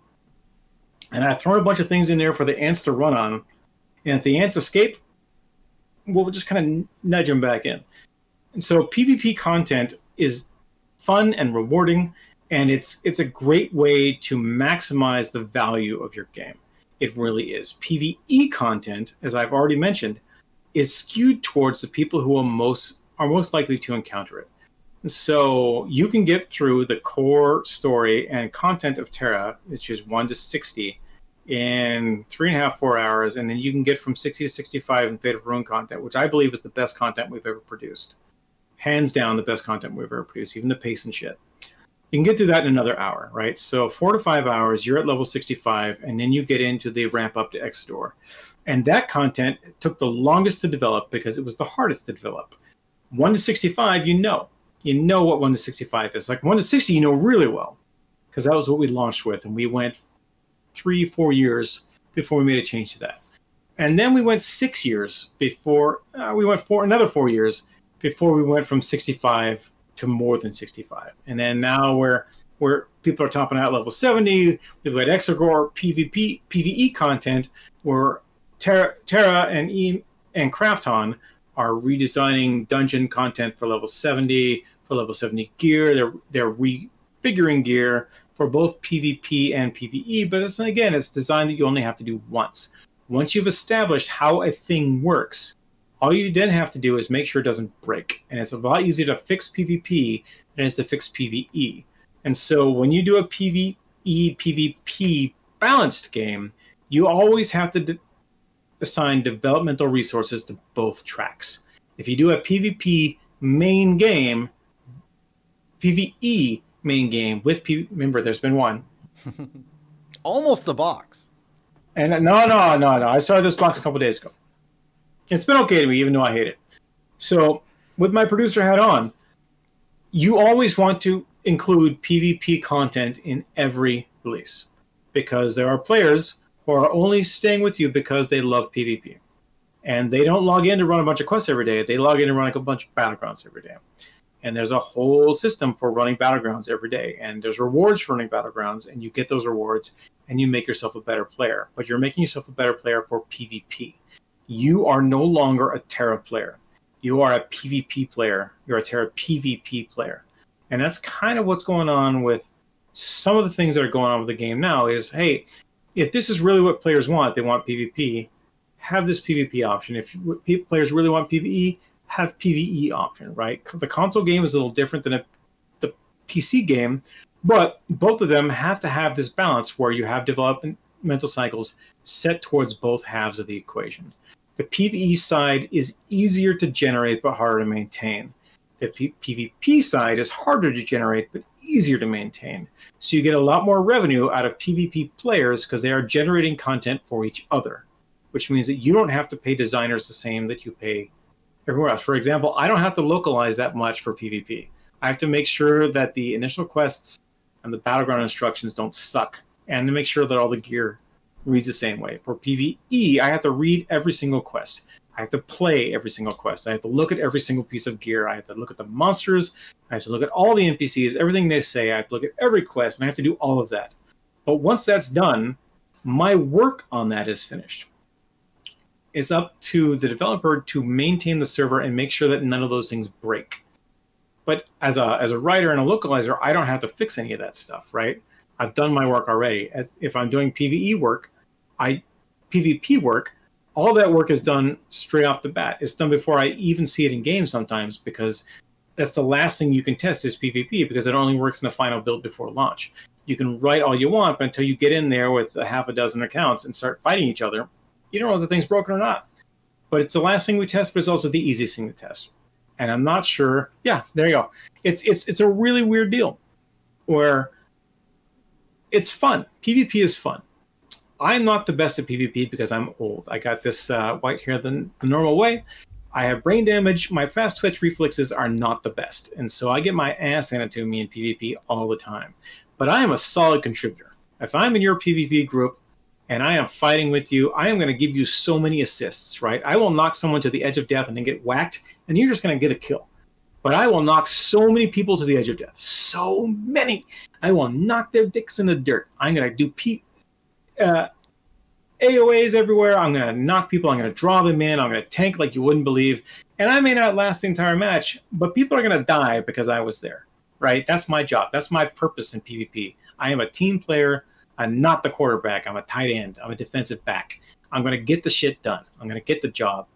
and I've thrown a bunch of things in there for the ants to run on. And if the ants escape, well, we'll just kind of nudge them back in. And so PvP content is fun and rewarding, and it's a great way to maximize the value of your game. It really is. PvE content, as I've already mentioned, is skewed towards the people who are most likely to encounter it. So you can get through the core story and content of TERA, which is 1 to 60, in 3.5, 4 hours, and then you can get from 60 to 65 in Fate of Ruin content, which I believe is the best content we've ever produced. Hands down, the best content we've ever produced, even the pace and shit. You can get through that in another hour, right? So 4 to 5 hours, you're at level 65, and then you get into the ramp up to Exodore. And that content took the longest to develop because it was the hardest to develop. 1 to 65, you know what 1 to 65 is. Like 1 to 60, you know really well, because that was what we launched with, and we went 3-4 years before we made a change to that. And then we went 6 years before, another 4 years before we went from 65 to more than 65. And then now where people are topping out level 70, we've got Exegor PvE content, where TERA and Krafton are redesigning dungeon content for level 70, for level 70 gear. They're refiguring gear for both PvP and PvE, but it's designed that you only have to do once. Once you've established how a thing works, all you then have to do is make sure it doesn't break. And it's a lot easier to fix PvP than it is to fix PvE. And so when you do a PvE, PvP balanced game, you always have to assign developmental resources to both tracks. If you do a PvP main game, PvE main game with remember, there's been one. Almost the box. And no. I started this box a couple days ago. It's been okay to me, even though I hate it. So with my producer hat on, you always want to include PvP content in every release, because there are players who are only staying with you because they love PvP. And they don't log in to run a bunch of quests every day. They log in to run a bunch of battlegrounds every day. And there's a whole system for running battlegrounds every day. And there's rewards for running battlegrounds, and you get those rewards, and you make yourself a better player. But you're making yourself a better player for PvP. You are no longer a TERA player. You are a PvP player. You're a TERA PvP player. And that's kind of what's going on with some of the things that are going on with the game now is, hey, if this is really what players want, they want PvP, have this PvP option. If players really want PvE, have PvE option, right? The console game is a little different than the PC game, but both of them have to have this balance where you have developmental cycles set towards both halves of the equation. The PvE side is easier to generate but harder to maintain. The PvP side is harder to generate but easier to maintain. So you get a lot more revenue out of PvP players because they are generating content for each other, which means that you don't have to pay designers the same that you pay everywhere else. For example, I don't have to localize that much for PvP. I have to make sure that the initial quests and the battleground instructions don't suck, and to make sure that all the gear reads the same way. For PvE, I have to read every single quest. I have to play every single quest. I have to look at every single piece of gear. I have to look at the monsters. I have to look at all the NPCs, everything they say. I have to look at every quest, and I have to do all of that. But once that's done, my work on that is finished. It's up to the developer to maintain the server and make sure that none of those things break. But as a writer and a localizer, I don't have to fix any of that stuff, right? I've done my work already. If I'm doing PvE work, PvP work, all that work is done straight off the bat. It's done before I even see it in game sometimes, because that's the last thing you can test is PvP, because it only works in the final build before launch. You can write all you want, but until you get in there with a half a dozen accounts and start fighting each other, you don't know if the thing's broken or not. But it's the last thing we test, but it's also the easiest thing to test. And I'm not sure. Yeah, there you go. It's a really weird deal where it's fun. PvP is fun. I'm not the best at PvP because I'm old. I got this white hair the normal way. I have brain damage. My fast twitch reflexes are not the best. And so I get my ass handed to me in PvP all the time. But I am a solid contributor. If I'm in your PvP group and I am fighting with you, I am going to give you so many assists, right? I will knock someone to the edge of death and then get whacked, and you're just going to get a kill. But I will knock so many people to the edge of death. So many. I will knock their dicks in the dirt. I'm going to do AOAs everywhere. I'm going to knock people. I'm going to draw them in. I'm going to tank like you wouldn't believe. And I may not last the entire match, but people are going to die because I was there, right? That's my job. That's my purpose in PvP. I am a team player. I'm not the quarterback. I'm a tight end. I'm a defensive back. I'm going to get the shit done. I'm going to get the job.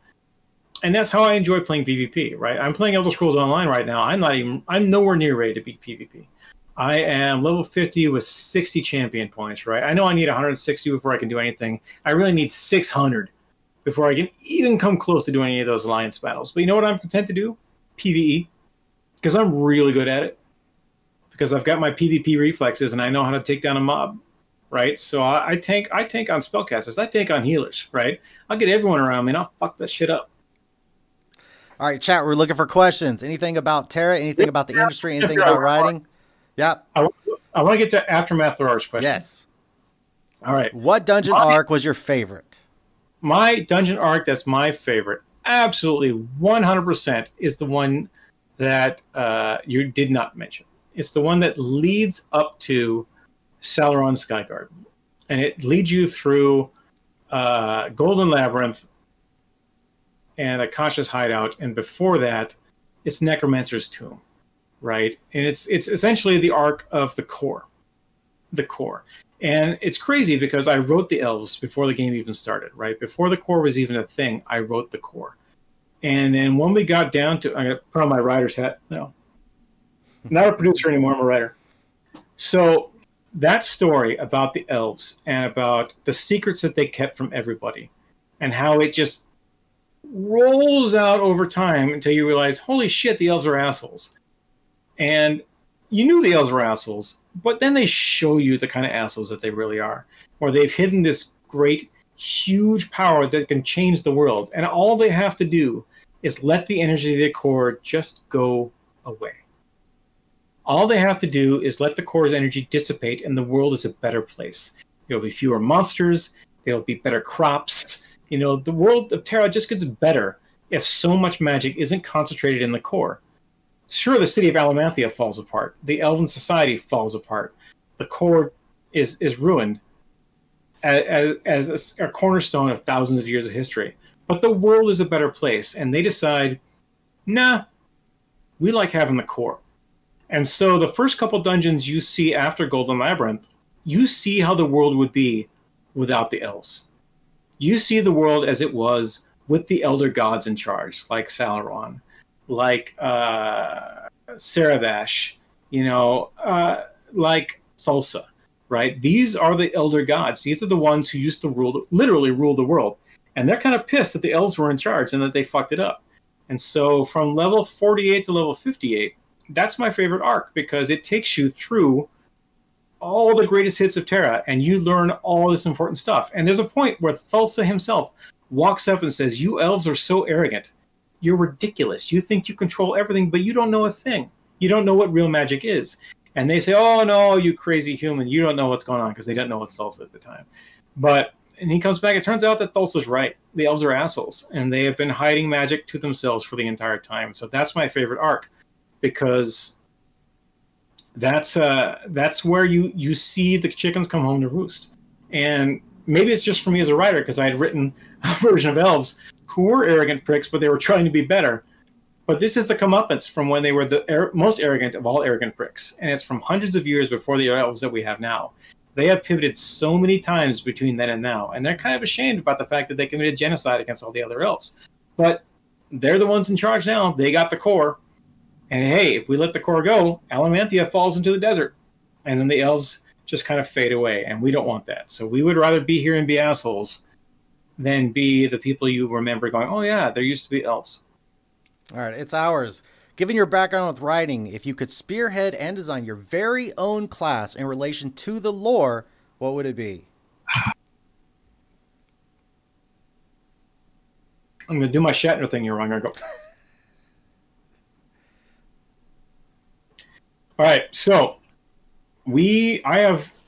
And that's how I enjoy playing PvP, right? I'm playing Elder Scrolls Online right now. I'm nowhere near ready to beat PvP. I am level 50 with 60 champion points, right? I know I need 160 before I can do anything. I really need 600 before I can even come close to doing any of those alliance battles. But you know what I'm content to do? PvE. Because I'm really good at it. Because I've got my PvP reflexes and I know how to take down a mob, right? So I tank on spellcasters. I tank on healers, right? I'll get everyone around me and I'll fuck that shit up. All right, chat, we're looking for questions. Anything about TERA? Anything about the industry? Anything about writing? Yeah. I want to get to Aftermath Thorar's question. Yes. All right. What dungeon arc was your favorite? My dungeon arc that's my favorite, absolutely 100%, is the one that you did not mention. It's the one that leads up to Sauron's Skyguard. And it leads you through Golden Labyrinth and Akasha's Hideout. And before that, it's Necromancer's Tomb. Right, and it's essentially the arc of the core, and it's crazy because I wrote the elves before the game even started. Right, before the core was even a thing, I wrote the core, and then when we got down to, I'm gonna put on my writer's hat. No, not a producer anymore. I'm a writer. So that story about the elves and about the secrets that they kept from everybody, and how it just rolls out over time until you realize, holy shit, the elves are assholes. And you knew the elves were assholes, but then they show you the kind of assholes that they really are, where they've hidden this great, huge power that can change the world. And all they have to do is let the energy of the core just go away. All they have to do is let the core's energy dissipate, and the world is a better place. There'll be fewer monsters. There'll be better crops. You know, the world of TERA just gets better if so much magic isn't concentrated in the core. Sure, the city of Alamanthia falls apart. The Elven Society falls apart. The core is ruined as a cornerstone of thousands of years of history. But the world is a better place, and they decide, nah, we like having the core. And so the first couple dungeons you see after Golden Labyrinth, you see how the world would be without the elves. You see the world as it was with the elder gods in charge, like Sauron, like Saravash, like Thulsa, right? These are the elder gods. These are the ones who used to literally rule the world. And they're kind of pissed that the elves were in charge and that they fucked it up. And so from level 48 to level 58, that's my favorite arc, because it takes you through all the greatest hits of TERA and you learn all this important stuff. And there's a point where Thulsa himself walks up and says, you elves are so arrogant. you're ridiculous. You think you control everything, but you don't know a thing. You don't know what real magic is. And they say, oh, no, you crazy human. You don't know what's going on, because they didn't know what Thulsa at the time. And he comes back. It turns out that Thulsa's right. The elves are assholes, and they have been hiding magic to themselves for the entire time. So that's my favorite arc, because that's where you see the chickens come home to roost. And maybe it's just for me as a writer, because I had written a version of elves who were arrogant pricks, but they were trying to be better. But this is the comeuppance from when they were the most arrogant of all arrogant pricks. And it's from hundreds of years before the elves that we have now. They have pivoted so many times between then and now. And they're kind of ashamed about the fact that they committed genocide against all the other elves. But they're the ones in charge now. They got the core. And hey, if we let the core go, Alamanthia falls into the desert. And then the elves just kind of fade away. And we don't want that. So we would rather be here and be assholes than be the people you remember going, oh yeah, there used to be elves. All right, it's ours. Given your background with writing, if you could spearhead and design your very own class in relation to the lore, what would it be? I'm going to do my Shatner thing here. I'm going to go. All right, so I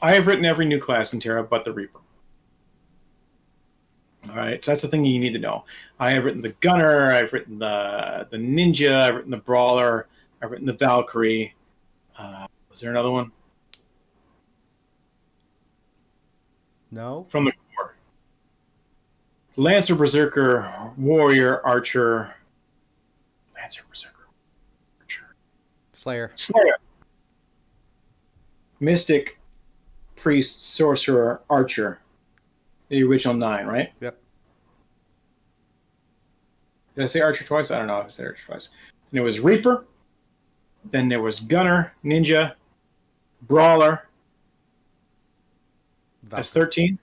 have written every new class in TERA but the Reaper. All right, so that's the thing you need to know. I have written the Gunner, I've written the Ninja, I've written the Brawler, I've written the Valkyrie. Was there another one? No. From the core. Lancer, Berserker, Warrior, Archer. Lancer, Berserker, Archer. Slayer. Mystic, Priest, Sorcerer, Archer. The original 9, right? Yep. Did I say Archer twice? I don't know if I said Archer twice. And there was Reaper. Then there was Gunner, Ninja, Brawler. Valkyrie. That's 13.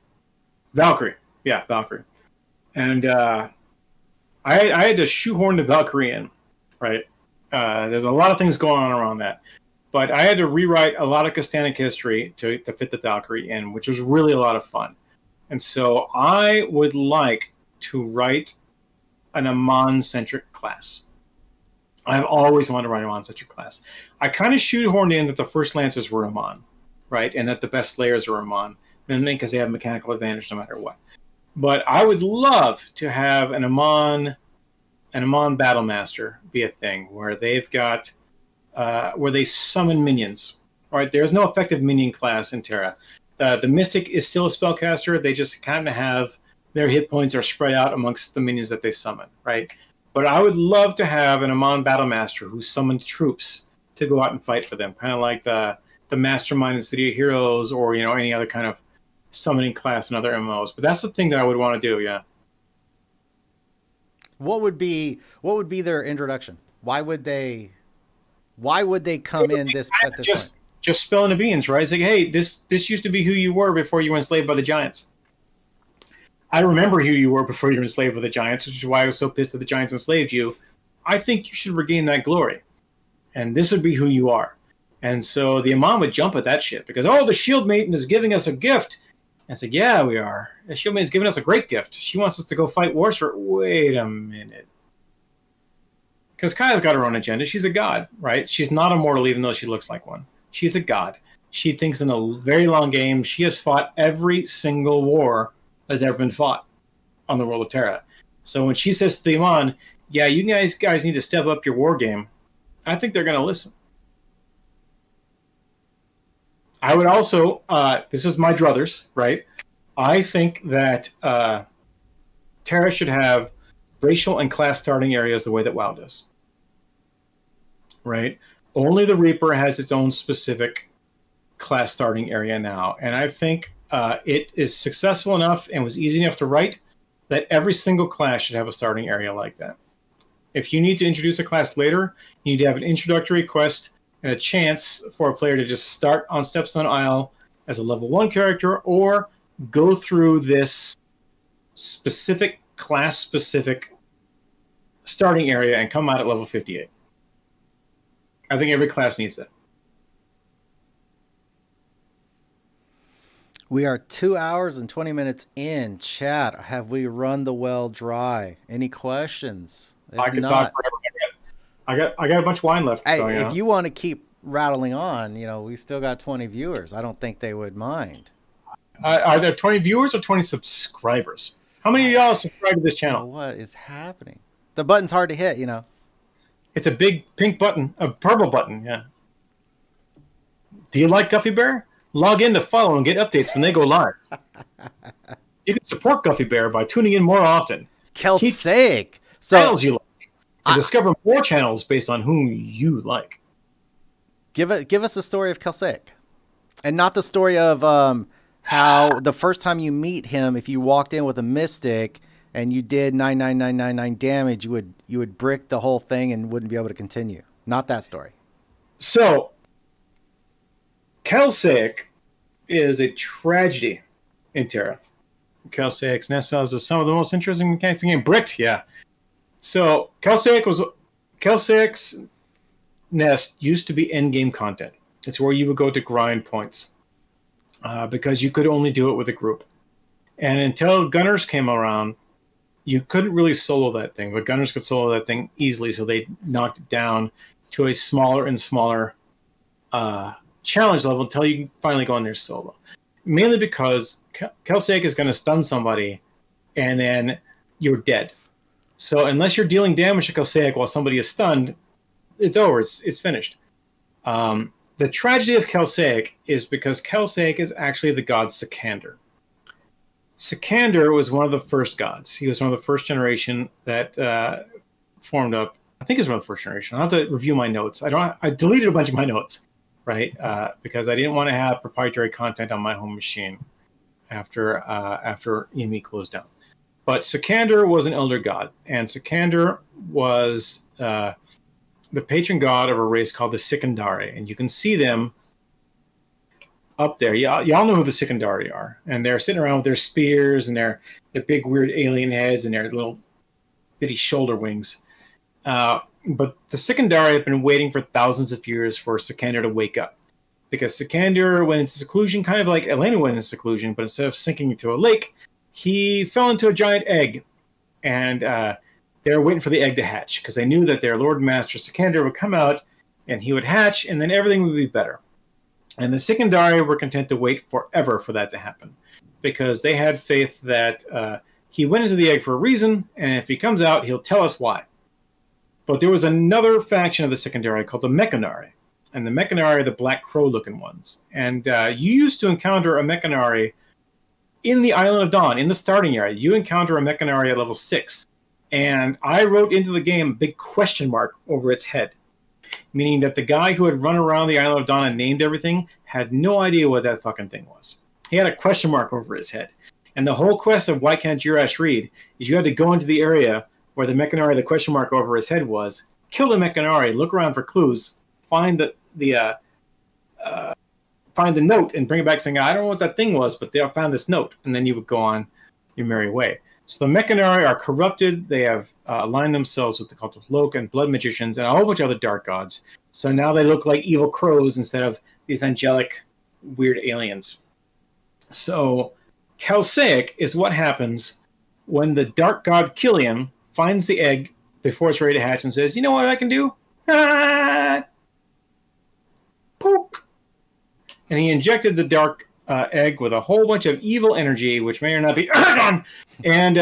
Valkyrie. Yeah, Valkyrie. And I had to shoehorn the Valkyrie in, right? There's a lot of things going on around that. But I had to rewrite a lot of Castanic history to fit the Valkyrie in, which was really a lot of fun. And so I would like to write an Amon-centric class. I've always wanted to write an Amon-centric class. I kind of shoehorned in that the first Lancers were Amon, right? And that the best Slayers are Amon, because they have mechanical advantage no matter what. But I would love to have an Amon Battlemaster be a thing where they've got, where they summon minions. All right, there's no effective minion class in TERA. The Mystic is still a spellcaster. They just kind of have their hit points are spread out amongst the minions that they summon, right? But I would love to have an Amon Battlemaster who summoned troops to go out and fight for them, kind of like the Mastermind in City of Heroes, or any other kind of summoning class in other MMOs. But that's the thing that I would want to do, yeah. What would be their introduction? Why would they come in at this point? Just spilling the beans, right? It's like, hey, this used to be who you were before you were enslaved by the giants. I remember who you were before you were enslaved by the giants, which is why I was so pissed that the giants enslaved you. I think you should regain that glory. And this would be who you are. And so the Amon would jump at that shit because, the Shield Maiden is giving us a gift. And I said, yeah, we are. The Shield Maiden is giving us a great gift. She wants us to go fight wars for... Wait a minute. Because Kaya's got her own agenda. She's a god, right? She's not immortal even though she looks like one. She's a god. She thinks in a very long game. She has fought every single war that's ever been fought on the world of TERA. So when she says to the Amon, yeah, you guys need to step up your war game, I think they're going to listen. I would also, this is my druthers, right? I think that TERA should have racial and class starting areas the way that WoW does. Right? Only the Reaper has its own specific class starting area now. And I think it is successful enough and was easy enough to write that every single class should have a starting area like that. If you need to introduce a class later, you need to have an introductory quest and a chance for a player to just start on Stepstone Isle as a level 1 character or go through this specific class-specific starting area and come out at level 58. I think every class needs that. We are 2 hours and 20 minutes in. Chat, have we run the well dry? Any questions? I If could talk not, forever. I got a bunch of wine left. hey, So, if you want to keep rattling on, we still got 20 viewers. I don't think they would mind. Are there 20 viewers or 20 subscribers? How many of y'all subscribe to this channel? What is happening? The button's hard to hit, It's a big pink button, a purple button, yeah. Do you like GuffyBear? Log in to follow and get updates when they go live. You can support GuffyBear by tuning in more often. Kelsaic. Channels you like. And discover more channels based on whom you like. Give us the story of Kelsaic. And not the story of how the first time you meet him, if you walked in with a mystic and you did 99999 damage, you would brick the whole thing and wouldn't be able to continue. Not that story. So, Kelsaic is a tragedy in TERA. Kelsaic's nest cells is some of the most interesting mechanics in the game. Bricked, yeah. So, Kelsaic's nest used to be endgame content. It's where you would go to grind points because you could only do it with a group. And until Gunners came around, you couldn't really solo that thing, but Gunners could solo that thing easily, so they knocked it down to a smaller and smaller challenge level until you can finally go in there solo. Mainly because Kelsaic is going to stun somebody, and then you're dead. So unless you're dealing damage to Kelsaic while somebody is stunned, it's over. It's finished. The tragedy of Kelsaic is because Kelsaic is actually the god Sikander. Sikander was one of the first gods. He was one of the first generation that formed up. I think it was one of the first generation. I'll have to review my notes. I deleted a bunch of my notes, right? Because I didn't want to have proprietary content on my home machine after exEME closed down. But Sikander was an elder god, and Sikander was the patron god of a race called the Sikandari, and you can see them up there. Y'all know who the Sikandari are, and they're sitting around with their spears and their big weird alien heads and their little bitty shoulder wings. But the Sikandari have been waiting for thousands of years for Sikander to wake up, because Sikander went into seclusion, kind of like Elena went into seclusion, but instead of sinking into a lake, he fell into a giant egg, and they were waiting for the egg to hatch because they knew that their Lord and Master Sikander would come out and he would hatch, and then everything would be better. And the Sikandari were content to wait forever for that to happen because they had faith that he went into the egg for a reason, and if he comes out, he'll tell us why. But there was another faction of the Sikandari called the Mechanari, and the Mechanari are the black crow-looking ones. And you used to encounter a Mechanari in the Island of Dawn, in the starting area. You encounter a Mechanari at level 6. And I wrote into the game a big question mark over its head, meaning that the guy who had run around the Island of Dawn and named everything had no idea what that fucking thing was. He had a question mark over his head. And the whole quest of Why Can't Jirash Read is you had to go into the area where the Mechanari, the question mark over his head was, kill the Mechanari, look around for clues, find the note and bring it back saying, I don't know what that thing was, but they found this note. And then you would go on your merry way. So the Mechanari are corrupted. They have aligned themselves with the cult of Lok and blood magicians and a whole bunch of other dark gods. So now they look like evil crows instead of these angelic, weird aliens. So Kelsaic is what happens when the dark god Killian finds the egg before it's ready to hatch and says, you know what I can do? Poke! And he injected the dark egg with a whole bunch of evil energy, which may or not be Ergon! And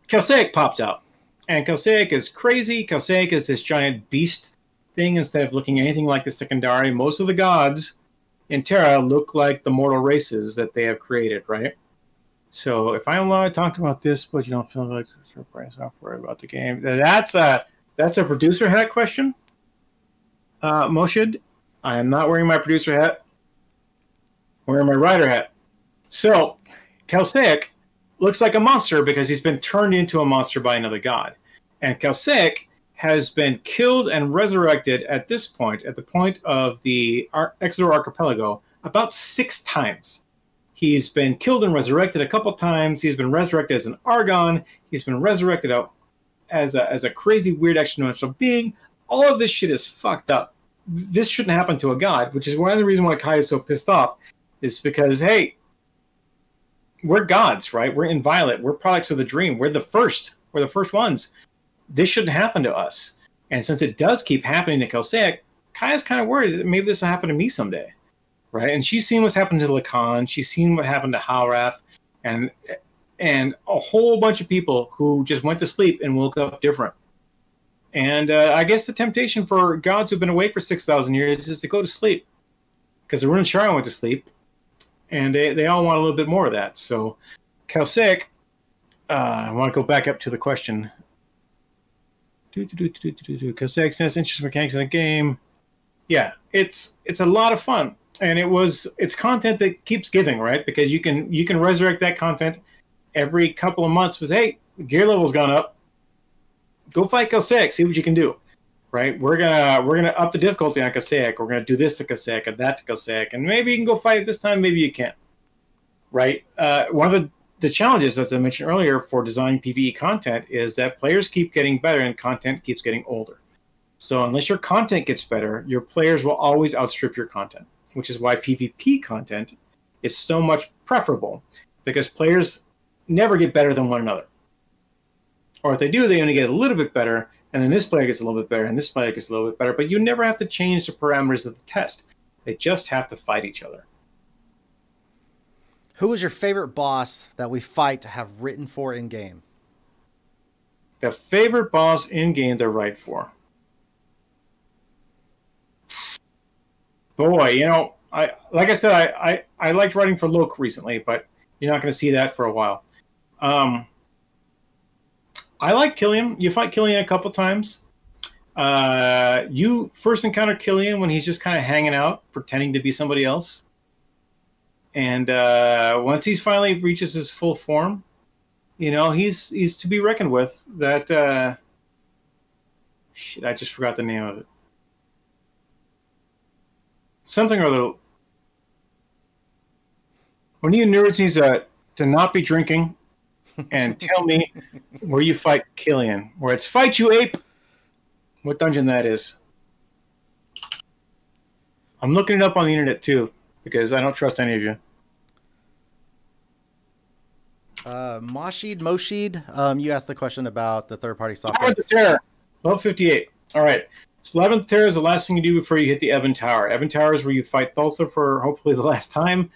Kelsaic pops out. And Kelsaic is crazy. Kelsaic is this giant beast thing instead of looking anything like the Sikandari. Most of the gods in TERA look like the mortal races that they have created, right? So if I'm allowed to talk about this, but you don't feel like surprise software about the game, that's a producer hat question. Moshid, I am not wearing my producer hat. I'm wearing my rider hat. So Kelsaic looks like a monster because he's been turned into a monster by another god. And Kelsaic has been killed and resurrected at this point, at the point of the Exeter Archipelago, about 6 times. He's been killed and resurrected a couple times. He's been resurrected as an Argon. He's been resurrected as a crazy, weird extra-dimensional being. All of this shit is fucked up. This shouldn't happen to a god, which is one of the reasons why Kai is so pissed off, is because, hey, we're gods, right? We're inviolate. We're products of the dream. We're the first. We're the first ones. This shouldn't happen to us. And since it does keep happening to Kelsaic, Kaya's kind of worried that maybe this will happen to me someday, right? And she's seen what's happened to Lacan. She's seen what happened to Halrath, and a whole bunch of people who just went to sleep and woke up different. And I guess the temptation for gods who've been awake for 6,000 years is to go to sleep, because the Rune Shara went to sleep, and they all want a little bit more of that. So Kelsaic, I want to go back up to the question. Kelsaic says interesting mechanics in the game. Yeah, it's a lot of fun, and it's content that keeps giving, right? Because you can resurrect that content every couple of months. With, hey, gear level's gone up. Go fight Kelsaic, see what you can do, right? We're gonna up the difficulty on Kelsaic. We're gonna do this to Kelsaic and that to Kelsaic, and maybe you can go fight it this time. Maybe you can't, right? One of the challenges, as I mentioned earlier, for designing PvE content is that players keep getting better and content keeps getting older. So unless your content gets better, your players will always outstrip your content, which is why PvP content is so much preferable, because players never get better than one another. Or if they do, they only get a little bit better, and then this player gets a little bit better, and this player gets a little bit better, but you never have to change the parameters of the test. They just have to fight each other. Who was your favorite boss that we fight to have written for in-game? The favorite boss in-game to write for? Boy, you know, like I said, I liked writing for Loke recently, but you're not going to see that for a while. I like Killian. You fight Killian a couple times. You first encounter Killian when he's just kind of hanging out, pretending to be somebody else. And once he finally reaches his full form, you know, he's to be reckoned with. That shit, I just forgot the name of it. Something or other. One of you nerds needs to not be drinking and tell me where you fight Killian. Where it's fight you ape. What dungeon that is. I'm looking it up on the internet too, because I don't trust any of you. Moshid, you asked the question about the third-party software. The TERA, level 58. All right. So 11th TERA is the last thing you do before you hit the Ebon Tower. Ebon Tower is where you fight Thulsa for hopefully the last time.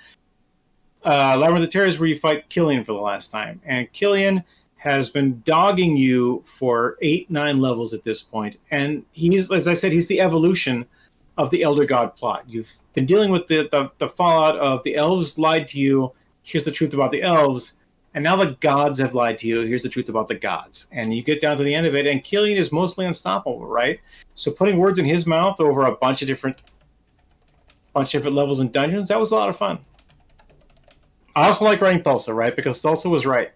Labyrinth of Terror is where you fight Killian for the last time. And Killian has been dogging you for 8-9 levels at this point. And he's, as I said, he's the evolution of the Elder God plot. You've been dealing with the fallout of the elves lied to you. Here's the truth about the elves. And now the gods have lied to you. Here's the truth about the gods. And you get down to the end of it, and Killian is mostly unstoppable, right? So putting words in his mouth over a bunch of different levels and dungeons, that was a lot of fun. I also like writing Thulsa, right? Because Thulsa was right.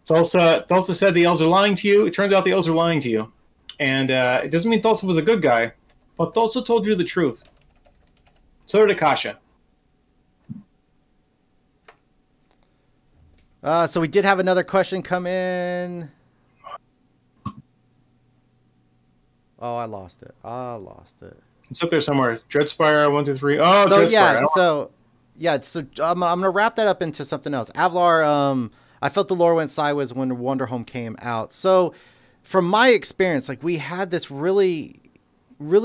Thulsa said the elves are lying to you. It turns out the elves are lying to you. And it doesn't mean Thulsa was a good guy, but Thulsa told you the truth. So did Akasha. So we did have another question come in. Oh, I lost it. It's up there somewhere. Dreadspire 1, 2, 3. Oh, so Dreadspire. So I'm gonna wrap that up into something else. Avlar, I felt the lore went sideways when Wonderhome came out. So from my experience, like, we had this really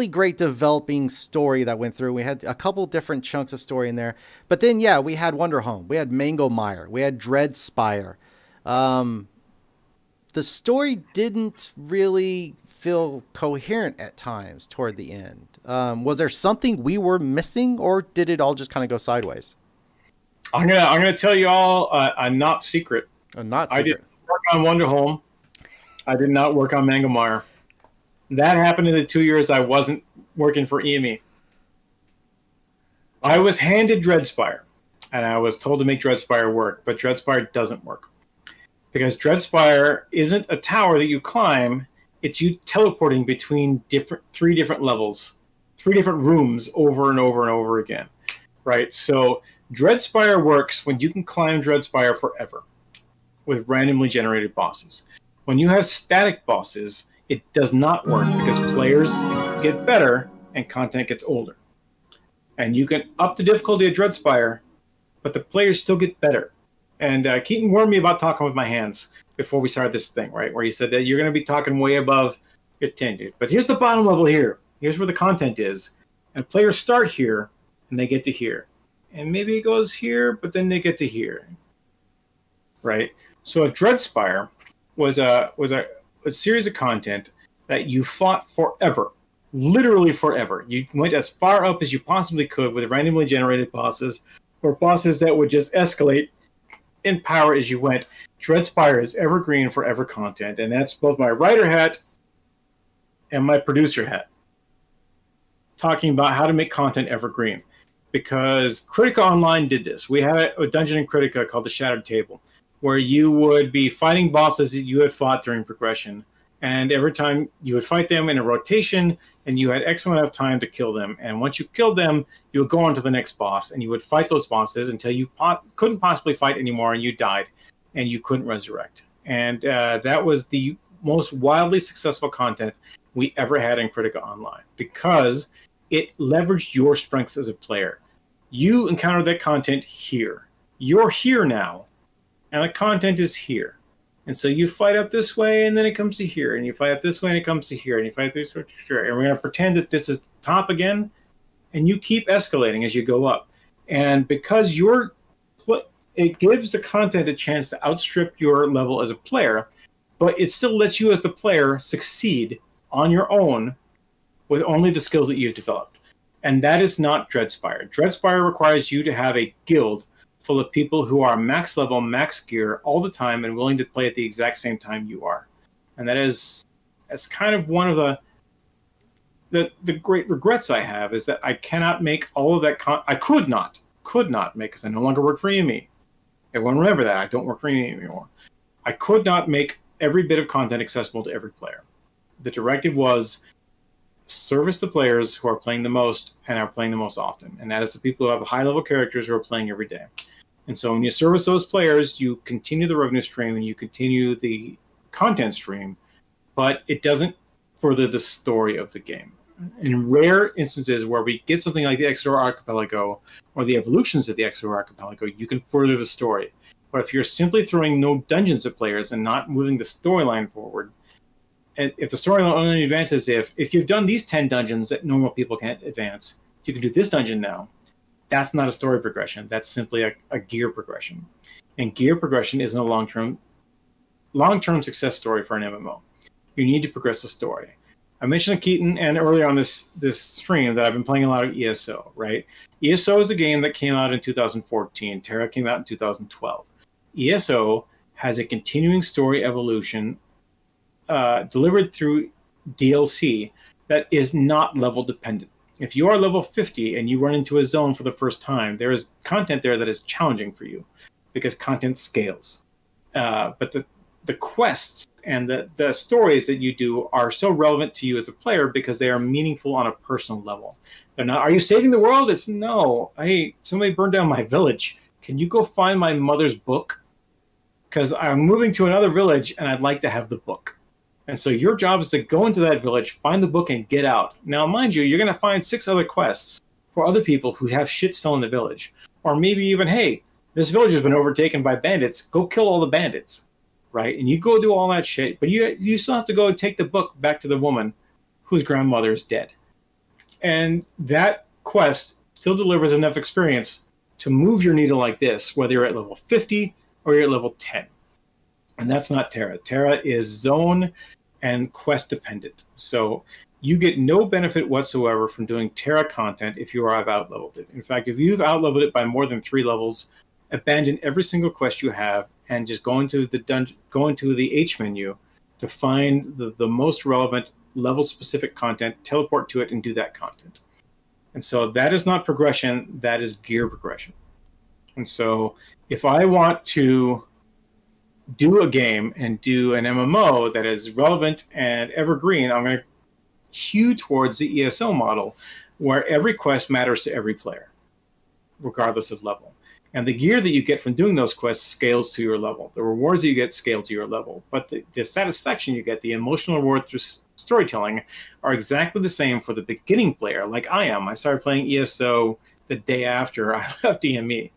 great developing story that went through. We had a couple different chunks of story in there, but then, yeah, we had Wonderhome, we had Mangomire, we had Dreadspire. The story didn't really feel coherent at times toward the end. Was there something we were missing, or did it all just kind of go sideways? I'm gonna tell you all a not secret. I didn't work on Wonderhome. I did not work on Mangomire. That happened in the 2 years I wasn't working for EME. I was handed Dreadspire, and I was told to make Dreadspire work, but Dreadspire doesn't work. Because Dreadspire isn't a tower that you climb, it's you teleporting between three different levels, 3 different rooms over and over and over again. Right? So Dreadspire works when you can climb Dreadspire forever with randomly generated bosses. When you have static bosses, it does not work because players get better and content gets older. And you can up the difficulty of Dreadspire, but the players still get better. And Keaton warned me about talking with my hands before we started this thing, right? Where he said that you're going to be talking way above your 10, dude. But here's the bottom level here. Here's where the content is. And players start here, and they get to here. And maybe it goes here, but then they get to here. Right? So a Dreadspire was a series of content that you fought forever. Literally forever. You went as far up as you possibly could with randomly generated bosses, or bosses that would just escalate in power as you went. Dreadspire is evergreen forever content, and that's both my writer hat and my producer hat. Talking about how to make content evergreen. Because Critica Online did this. We had a dungeon in Critica called the Shattered Table, where you would be fighting bosses that you had fought during progression. And every time you would fight them in a rotation, and you had X amount of time to kill them. And once you killed them, you would go on to the next boss, and you would fight those bosses until you couldn't possibly fight anymore, and you died, and you couldn't resurrect. And that was the most wildly successful content we ever had in Critica Online, because it leveraged your strengths as a player. You encountered that content here. You're here now, and the content is here. And so you fight up this way, and then it comes to here, and you fight up this way, and it comes to here, and you fight this way to here. And we're going to pretend that this is top again, and you keep escalating as you go up. And because it gives the content a chance to outstrip your level as a player, but it still lets you as the player succeed on your own with only the skills that you've developed. And that is not Dreadspire. Dreadspire requires you to have a guild full of people who are max level, max gear all the time and willing to play at the exact same time you are. And that's kind of one of the great regrets I have, is that I cannot make all of that I could not make, because I no longer work for EME. Everyone remember that. I don't work for EME anymore. I could not make every bit of content accessible to every player. The directive was service the players who are playing the most and are playing the most often. And that is the people who have high-level characters who are playing every day. And so when you service those players, you continue the revenue stream and you continue the content stream, but it doesn't further the story of the game. In rare instances where we get something like the Exodore Archipelago or the evolutions of the Exodore Archipelago, you can further the story. But if you're simply throwing no dungeons at players and not moving the storyline forward, and if the storyline only advances if you've done these 10 dungeons that normal people can't advance, you can do this dungeon now. That's not a story progression. That's simply a gear progression. And gear progression isn't a long-term success story for an MMO. You need to progress the story. I mentioned to Keaton and earlier on this stream that I've been playing a lot of ESO, right? ESO is a game that came out in 2014. TERA came out in 2012. ESO has a continuing story evolution delivered through DLC that is not level dependent. If you are level 50 and you run into a zone for the first time, there is content there that is challenging for you because content scales. But the quests and the stories that you do are so relevant to you as a player because they are meaningful on a personal level. They're not, are you saving the world? It's no. Hey, somebody burned down my village. Can you go find my mother's book? Because I'm moving to another village and I'd like to have the book. And so your job is to go into that village, find the book, and get out. Now, mind you, you're going to find 6 other quests for other people who have shit still in the village. Or maybe even, hey, this village has been overtaken by bandits. Go kill all the bandits, right? And you go do all that shit, but you still have to go take the book back to the woman whose grandmother is dead. And that quest still delivers enough experience to move your needle like this, whether you're at level 50 or you're at level 10. And that's not TERA. TERA is zone and quest dependent. So you get no benefit whatsoever from doing TERA content if you have outleveled it. In fact, if you've outleveled it by more than 3 levels, abandon every single quest you have and just go into the H menu to find the most relevant level-specific content, teleport to it, and do that content. And so that is not progression, that is gear progression. And so if I want to do a game and do an MMO that is relevant and evergreen, I'm going to hew towards the ESO model where every quest matters to every player, regardless of level. And the gear that you get from doing those quests scales to your level. The rewards that you get scale to your level. But the satisfaction you get, the emotional reward through storytelling, are exactly the same for the beginning player, like I am. I started playing ESO the day after I left EME.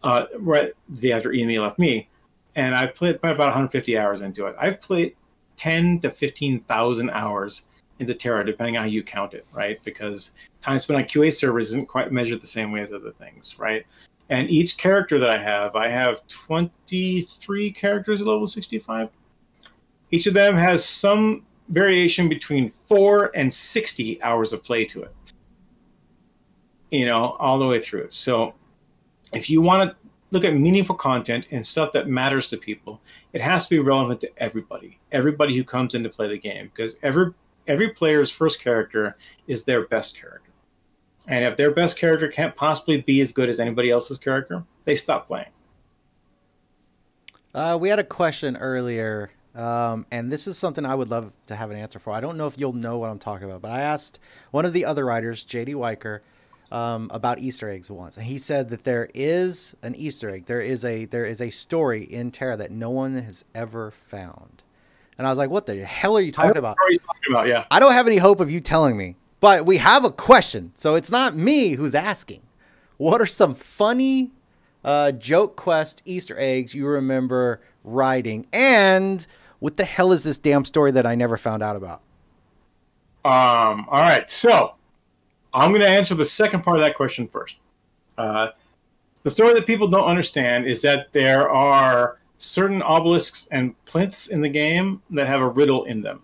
right the day after EME left me, and I've played about 150 hours into it. I've played 10 to 15,000 hours into TERA, depending on how you count it, right? Because time spent on QA servers isn't quite measured the same way as other things, right? And each character that I have 23 characters at level 65. Each of them has some variation between 4 and 60 hours of play to it, you know, all the way through. So if you want to look at meaningful content and stuff that matters to people, it has to be relevant to everybody who comes in to play the game, because every player's first character is their best character. And if their best character can't possibly be as good as anybody else's character, they stop playing. We had a question earlier, and this is something I would love to have an answer for. I don't know if you'll know what I'm talking about, but I asked one of the other writers, JD Weicker, about Easter eggs once, and he said that there is an Easter egg. There is a story in TERA that no one has ever found. And I was like, what the hell are you talking about? What are you talking about? Yeah. I don't have any hope of you telling me, but we have a question. So it's not me who's asking. What are some funny joke quest Easter eggs you remember writing? And what the hell is this damn story that I never found out about? All right. So I'm going to answer the second part of that question first. The story that people don't understand is that there are certain obelisks and plinths in the game that have a riddle in them.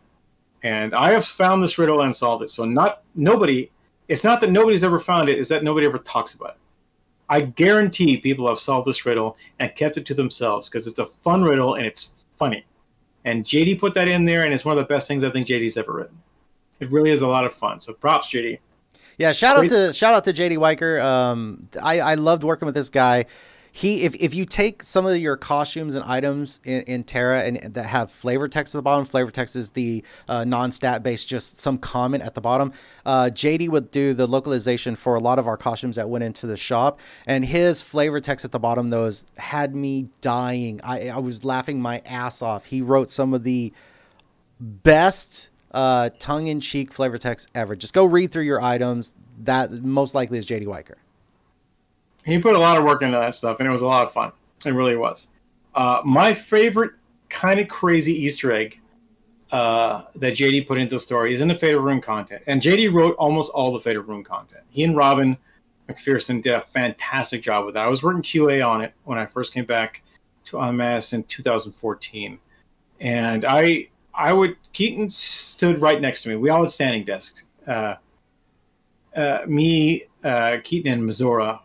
And I have found this riddle and solved it. So it's not that nobody's ever found it, it's that nobody ever talks about it. I guarantee people have solved this riddle and kept it to themselves because it's a fun riddle and it's funny. And JD put that in there, and it's one of the best things I think JD's ever written. It really is a lot of fun. So props, JD. Yeah, shout out to JD Weicker. I loved working with this guy. If you take some of your costumes and items in TERA and that have flavor text at the bottom, flavor text is the non-stat based, just some comment at the bottom. JD would do the localization for a lot of our costumes that went into the shop, and his flavor text at the bottom, those had me dying. I was laughing my ass off. He wrote some of the best tongue-in-cheek flavor text ever. Just go read through your items. That most likely is JD Weicker. He put a lot of work into that stuff, and it was a lot of fun. It really was. My favorite kind of crazy Easter egg that JD put into the story is in the Fatal Rune content. And JD wrote almost all the Fatal Rune content. He and Robin McPherson did a fantastic job with that. I was working QA on it when I first came back to Unmasked in 2014. And Keaton stood right next to me. We all had standing desks. Me, Keaton, and Missoura,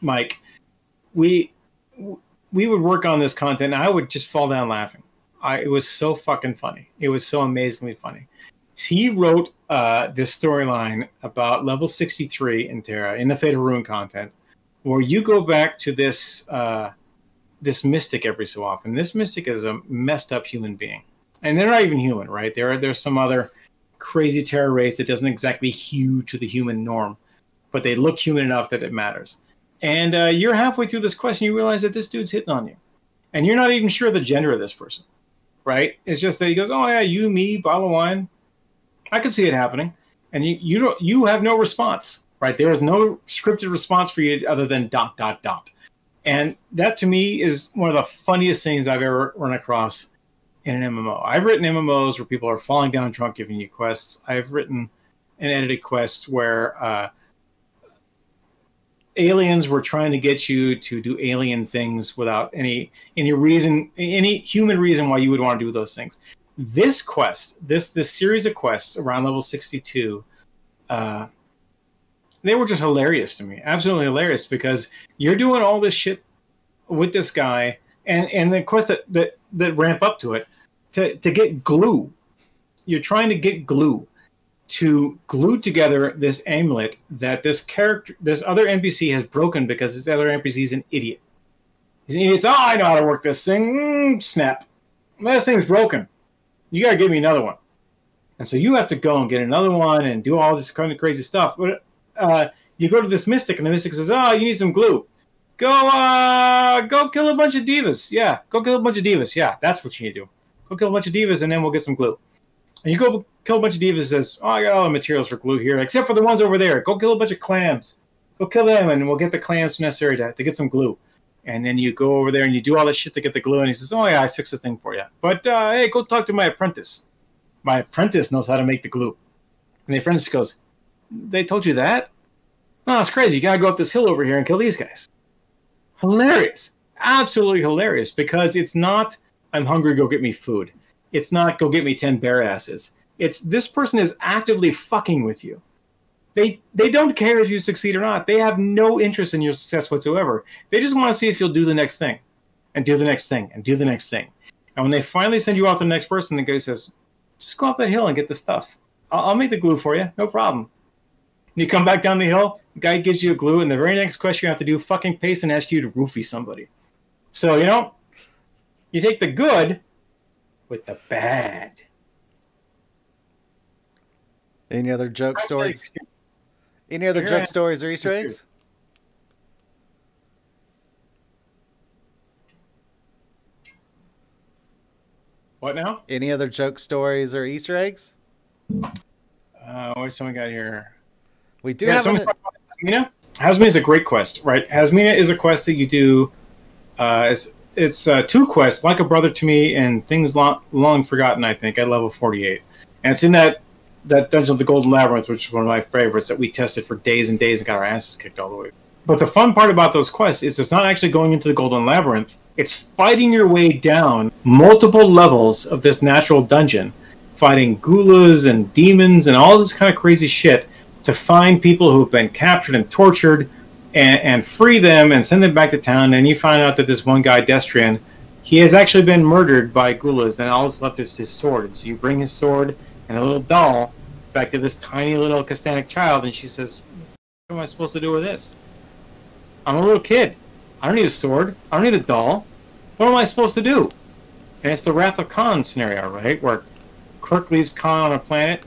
Mike, we would work on this content, and I would just fall down laughing. It was so fucking funny. It was so amazingly funny. He wrote this storyline about level 63 in TERA, in the Fatal Rune content, where you go back to this this mystic every so often. This mystic is a messed up human being. And they're not even human, right? There's some other crazy TERA race that doesn't exactly hew to the human norm, but they look human enough that it matters. And you're halfway through this quest, and you realize that this dude's hitting on you. And you're not even sure the gender of this person, right? It's just that he goes, oh, yeah, you, me, bottle of wine. I can see it happening. And you have no response, right? There is no scripted response for you other than ... And that, to me, is one of the funniest things I've ever run across in an MMO. I've written MMOs where people are falling down drunk giving you quests. I've written an edited quest where aliens were trying to get you to do alien things without any reason, any human reason why you would want to do those things. This quest, this series of quests around level 62, they were just hilarious to me. Absolutely hilarious, because you're doing all this shit with this guy, and the quest that ramp up to it to get glue. You're trying to get glue to glue together this amulet that this other NPC has broken because this other NPC is an idiot. He's an idiot. Oh, I know how to work this thing. Snap. This thing's broken. You gotta give me another one. And so you have to go and get another one and do all this kind of crazy stuff. But you go to this mystic, and the mystic says, "Oh, you need some glue. Go kill a bunch of divas. Yeah, go kill a bunch of divas. Yeah, that's what you need to do. Go kill a bunch of divas, and then we'll get some glue." And you go kill a bunch of divas and says, "Oh, I got all the materials for glue here, except for the ones over there. Go kill a bunch of clams. Go kill them, and we'll get the clams necessary to get some glue." And then you go over there and you do all this shit to get the glue. And he says, oh, yeah, I fixed the thing for you. But, hey, go talk to my apprentice. My apprentice knows how to make the glue. And the apprentice goes, they told you that? No, it's crazy. You got to go up this hill over here and kill these guys. Hilarious. Absolutely hilarious. Because it's not, I'm hungry, go get me food. It's not, go get me 10 bear asses. It's, this person is actively fucking with you. They don't care if you succeed or not. They have no interest in your success whatsoever. They just want to see if you'll do the next thing. And do the next thing. And do the next thing. And when they finally send you off to the next person, the guy says, just go up that hill and get the stuff. I'll make the glue for you. No problem. You come back down the hill, the guy gives you a glue, and the very next question you have to do, fucking pace and ask you to roofie somebody. So, you know, you take the good with the bad. Any other joke stories? Any other joke stories or Easter eggs? What now? Any other joke stories or Easter eggs? What's someone got here? We do have Hasmina. Hasmina is a great quest, right? Hasmina is a quest that you do. It's 2 quests, Like a Brother to Me and Things Long Forgotten, I think, at level 48. And it's in that Dungeon of the Golden Labyrinth, which is one of my favorites, that we tested for days and days and got our asses kicked all the way. But the fun part about those quests is it's not actually going into the Golden Labyrinth. It's fighting your way down multiple levels of this natural dungeon, fighting ghoulas and demons and all this kind of crazy shit to find people who've been captured and tortured and free them and send them back to town. And you find out that this one guy, Destrian, he has actually been murdered by ghoulas, and all that's left is his sword. And so you bring his sword and a little doll back to this tiny little Castanic child, and she says, what am I supposed to do with this? I'm a little kid. I don't need a sword. I don't need a doll. What am I supposed to do? And it's the Wrath of Khan scenario, right? Where Kirk leaves Khan on a planet,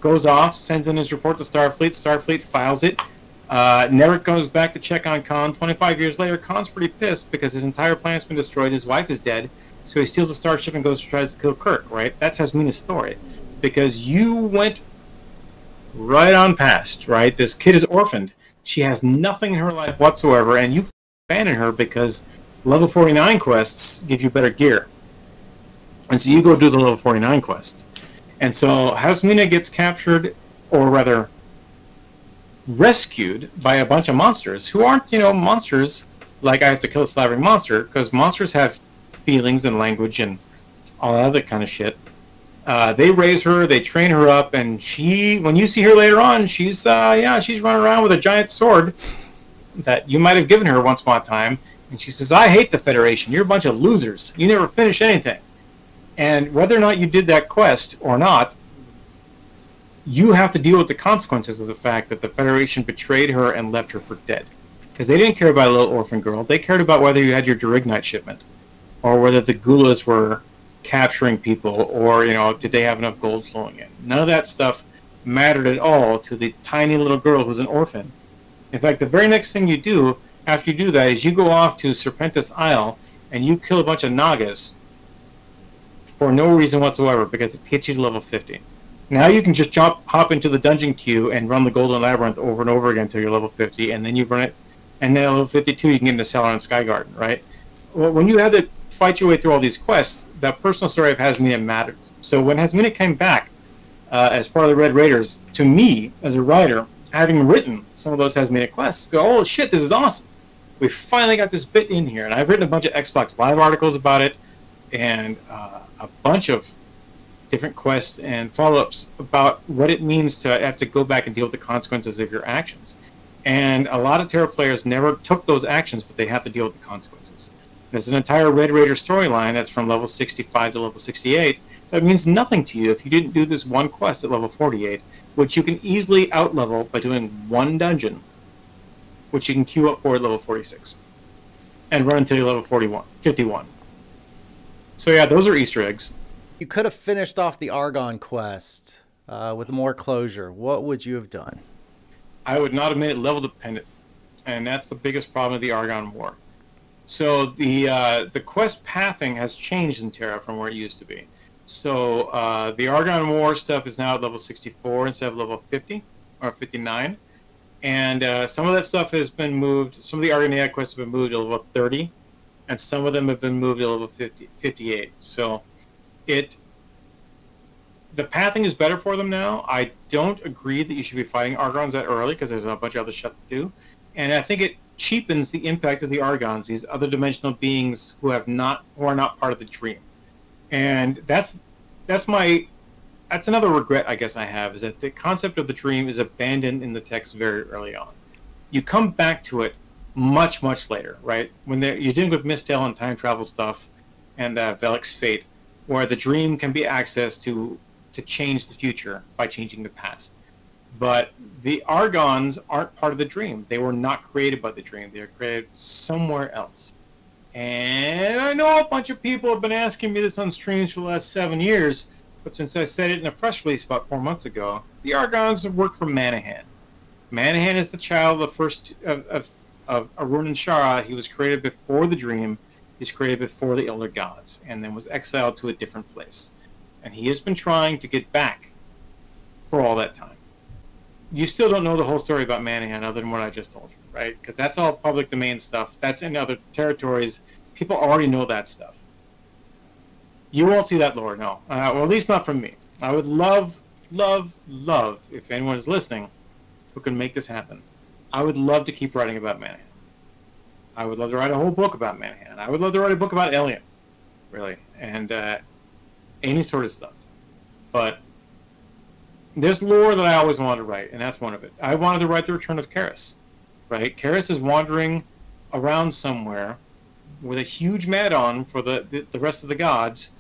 goes off, sends in his report to Starfleet. Starfleet files it. Never goes back to check on Khan. 25 years later, Khan's pretty pissed because his entire planet's been destroyed. His wife is dead. So he steals a starship and goes to tries to kill Kirk, right? That's Hasmina's story. Because you went right on past, right? This kid is orphaned. She has nothing in her life whatsoever, and you abandon her because level 49 quests give you better gear. And so you go do the level 49 quest. And so Hasmina gets captured, or rather rescued, by a bunch of monsters who aren't, you know, monsters like I have to kill a slavering monster, because monsters have feelings and language and all that other kind of shit. They raise her, they train her up, and she, when you see her later on, she's she's running around with a giant sword that you might have given her once upon a time, and she says, I hate the Federation, you're a bunch of losers, you never finish anything. And whether or not you did that quest or not, you have to deal with the consequences of the fact that the Federation betrayed her and left her for dead. Because they didn't care about a little orphan girl, they cared about whether you had your Durignite shipment, or whether the Ghoulas were capturing people, or, you know, did they have enough gold flowing in. None of that stuff mattered at all to the tiny little girl who's an orphan. In fact, the very next thing you do after you do that is you go off to Serpentis Isle and you kill a bunch of Nagas for no reason whatsoever, because it hits you to level 50. Now you can just hop into the dungeon queue and run the Golden Labyrinth over and over again until you're level 50, and then you run it, and then at level 52 you can get into Cellar and Skygarden, right? Well, when you have to fight your way through all these quests, that personal story of Hasmina matters. So when Hasmina came back as part of the Red Raiders, to me, as a writer, having written some of those Hasmina quests, go, oh shit, this is awesome. We finally got this bit in here. And I've written a bunch of Xbox Live articles about it, and a bunch of different quests and follow-ups about what it means to have to go back and deal with the consequences of your actions. And a lot of TERA players never took those actions, but they have to deal with the consequences. There's an entire Red Raider storyline that's from level 65 to level 68 that means nothing to you if you didn't do this one quest at level 48, which you can easily out-level by doing one dungeon, which you can queue up for at level 46, and run until you're level 51. So yeah, those are Easter eggs. You could have finished off the Argon quest with more closure. What would you have done? I would not have made it level dependent, and that's the biggest problem of the Argon War. So the quest pathing has changed in TERA from where it used to be. So the Argon War stuff is now at level 64 instead of level 50 or 59, And some of that stuff has been moved. Some of the Argonaut quests have been moved to level 30, and some of them have been moved to level 58. So the pathing is better for them now. I don't agree that you should be fighting Argons that early because there's a bunch of other shit to do. And I think it cheapens the impact of the Argons, these other dimensional beings who are not part of the dream. And that's another regret I guess I have, is that the concept of the dream is abandoned in the text very early on. You come back to it much, much later, right? When you're dealing with Mistel and time travel stuff and Velik's fate, where the dream can be accessed to change the future by changing the past. But the Argons aren't part of the dream. They were not created by the dream. They were created somewhere else. And I know a bunch of people have been asking me this on streams for the last 7 years, but since I said it in a press release about 4 months ago, the Argons work for Manahan. Manahan is the child of the first of Arun and Shara. He was created before the dream. He's created before the Elder Gods, and then was exiled to a different place. And he has been trying to get back for all that time. You still don't know the whole story about Manahan other than what I just told you, right? Because that's all public domain stuff. That's in other territories. People already know that stuff. You won't see that lore, no. Or at least not from me. I would love, if anyone is listening who can make this happen, I would love to keep writing about Manahan. I would love to write a whole book about Manahan. I would love to write a book about Alien, really, and any sort of stuff. But there's lore that I always wanted to write, and that's one of it. I wanted to write the Return of Karis, right? Karis is wandering around somewhere with a huge mat-on for the rest of the gods,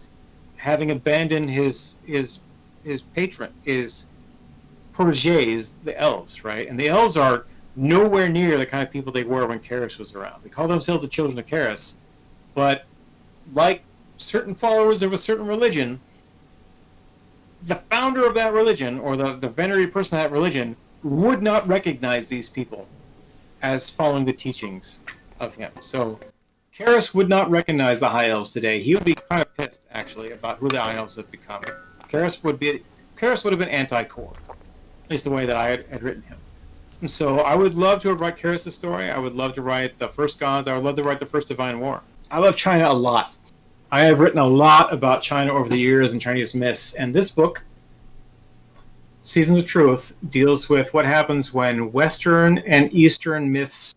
having abandoned his patron, his proteges, the elves, right? And the elves are nowhere near the kind of people they were when Karis was around. They call themselves the Children of Karis, but like certain followers of a certain religion, the founder of that religion, or the venerary person of that religion, would not recognize these people as following the teachings of him. So Karis would not recognize the High Elves today. He would be kind of pissed, actually, about who the High Elves have become. Karis would have been anti-core, at least the way that I had written him. And so I would love to write Karis' story. I would love to write the First Gods. I would love to write the First Divine War. I love China a lot. I have written a lot about China over the years and Chinese myths, and this book, Seasons of Truth, deals with what happens when Western and Eastern myths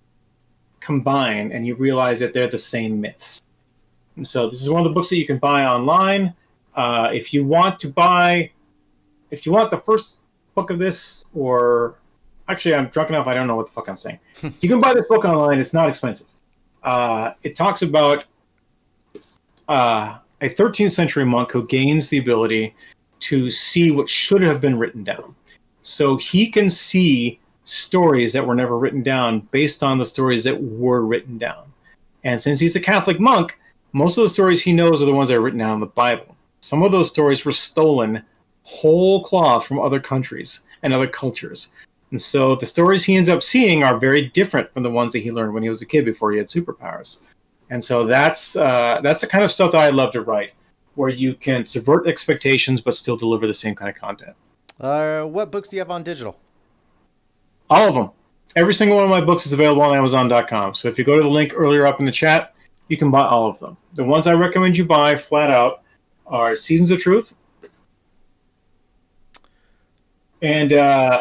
combine and you realize that they're the same myths. And so this is one of the books that you can buy online. If you want the first book of this, or actually I'm drunk enough, I don't know what the fuck I'm saying. You can buy this book online. It's not expensive. It talks about a 13th century monk who gains the ability to see what should have been written down. So he can see stories that were never written down based on the stories that were written down. And since he's a Catholic monk, most of the stories he knows are the ones that are written down in the Bible. Some of those stories were stolen whole cloth from other countries and other cultures. And so the stories he ends up seeing are very different from the ones that he learned when he was a kid before he had superpowers. And so that's the kind of stuff that I love to write, where you can subvert expectations but still deliver the same kind of content. What books do you have on digital? All of them. Every single one of my books is available on Amazon.com. So if you go to the link earlier up in the chat, you can buy all of them. The ones I recommend you buy flat out are Seasons of Truth and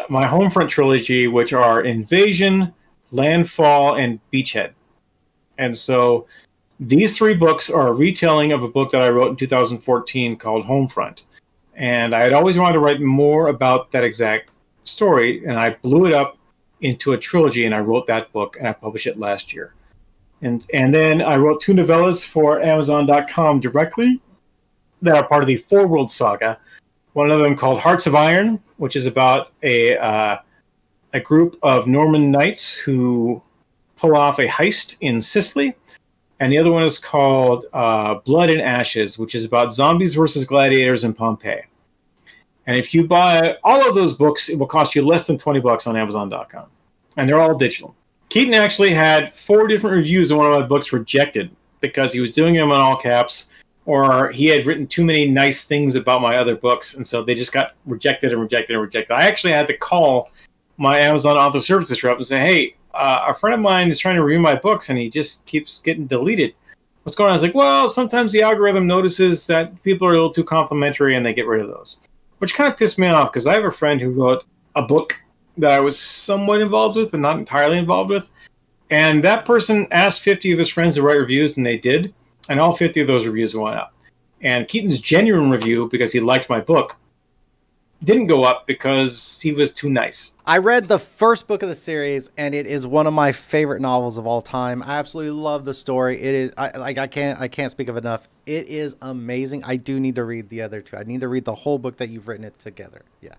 my Homefront trilogy, which are Invasion, Landfall, and Beachhead. And so these three books are a retelling of a book that I wrote in 2014 called Homefront. And I had always wanted to write more about that exact story, and I blew it up into a trilogy, and I wrote that book, and I published it last year. And then I wrote 2 novellas for Amazon.com directly that are part of the Four World Saga. One of them called Hearts of Iron, which is about a group of Norman knights who pull off a heist in Sicily. And the other one is called Blood and Ashes, which is about zombies versus gladiators in Pompeii. And if you buy all of those books, it will cost you less than $20 on Amazon.com. And they're all digital. Keaton actually had 4 different reviews of one of my books rejected because he was doing them in all caps, or he had written too many nice things about my other books, and so they just got rejected and rejected and rejected. I actually had to call my Amazon author services rep and say, hey, a friend of mine is trying to review my books and he just keeps getting deleted. What's going on? I was like, well, sometimes the algorithm notices that people are a little too complimentary and they get rid of those, which kind of pissed me off because I have a friend who wrote a book that I was somewhat involved with, but not entirely involved with. And that person asked 50 of his friends to write reviews, and they did. And all 50 of those reviews went up. And Keaton's genuine review, because he liked my book, didn't go up because he was too nice. I read the first book of the series, and it is one of my favorite novels of all time. I absolutely love the story. It is I can't speak of it enough. It is amazing. I do need to read the other two. I need to read the whole book that you've written it together. Yeah.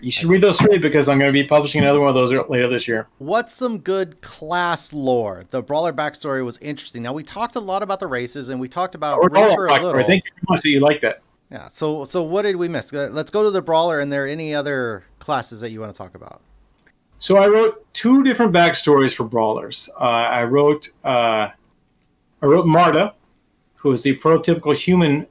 You should read those three because I'm going to be publishing another one of those later this year. What's some good class lore? The Brawler backstory was interesting. Now, we talked a lot about the races, and we talked about Reaper a little. Thank you very much that you like that. Yeah, so what did we miss? Let's go to the Brawler, and there any other classes that you want to talk about? So I wrote two different backstories for Brawlers. I wrote Marta, who is the prototypical human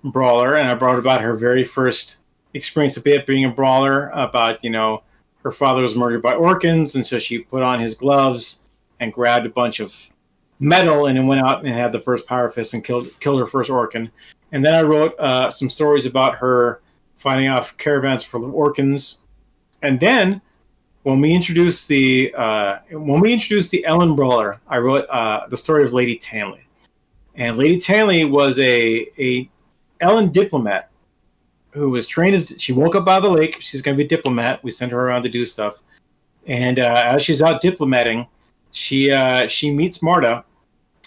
Brawler, and I brought about her very first experience of being a Brawler, about, you know, her father was murdered by Orkans, and so she put on his gloves and grabbed a bunch of metal and then went out and had the first Power Fist and killed her first Orkan. And then I wrote some stories about her fighting off caravans for the Orkans. And then when we introduced the Ellen Brawler, I wrote the story of Lady Tanley. And Lady Tanley was a Ellen diplomat who was trained as, she woke up by the lake. She's going to be a diplomat. We sent her around to do stuff. And as she's out diplomating, she meets Marta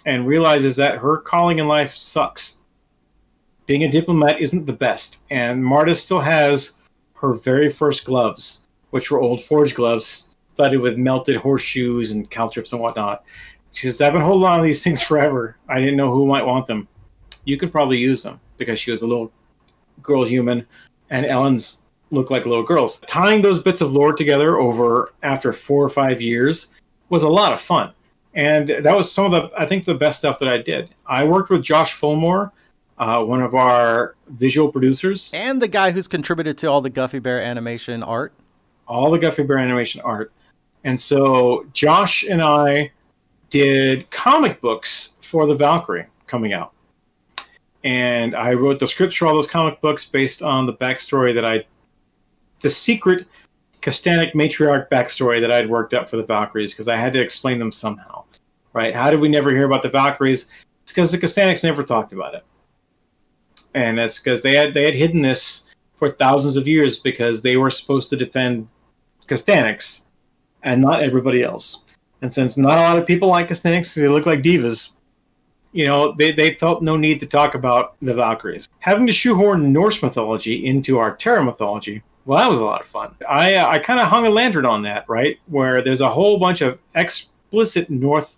and realizes that her calling in life sucks. Being a diplomat isn't the best. And Marta still has her very first gloves, which were old forge gloves studded with melted horseshoes and caltrops and whatnot. She says, I've been holding on to these things forever. I didn't know who might want them. You could probably use them, because she was a little girl human, and Ellen's look like little girls. Tying those bits of lore together after 4 or 5 years was a lot of fun. And that was some of the, I think, the best stuff that I did. I worked with Josh Fulmore, one of our visual producers. And the guy who's contributed to all the GuffyBear animation art. All the GuffyBear animation art. And so Josh and I did comic books for the Valkyrie coming out. And I wrote the scripts for all those comic books based on the backstory the secret Castanic matriarch backstory that I'd worked up for the Valkyries, because I had to explain them somehow, right? How did we never hear about the Valkyries? It's because the Castanics never talked about it. And that's because they had hidden this for thousands of years, because they were supposed to defend Castanics and not everybody else. And since not a lot of people like Castanics, they look like divas, you know, they felt no need to talk about the Valkyries. Having to shoehorn Norse mythology into our TERA mythology, well, that was a lot of fun. I kind of hung a lantern on that, right? Where there's a whole bunch of explicit Norse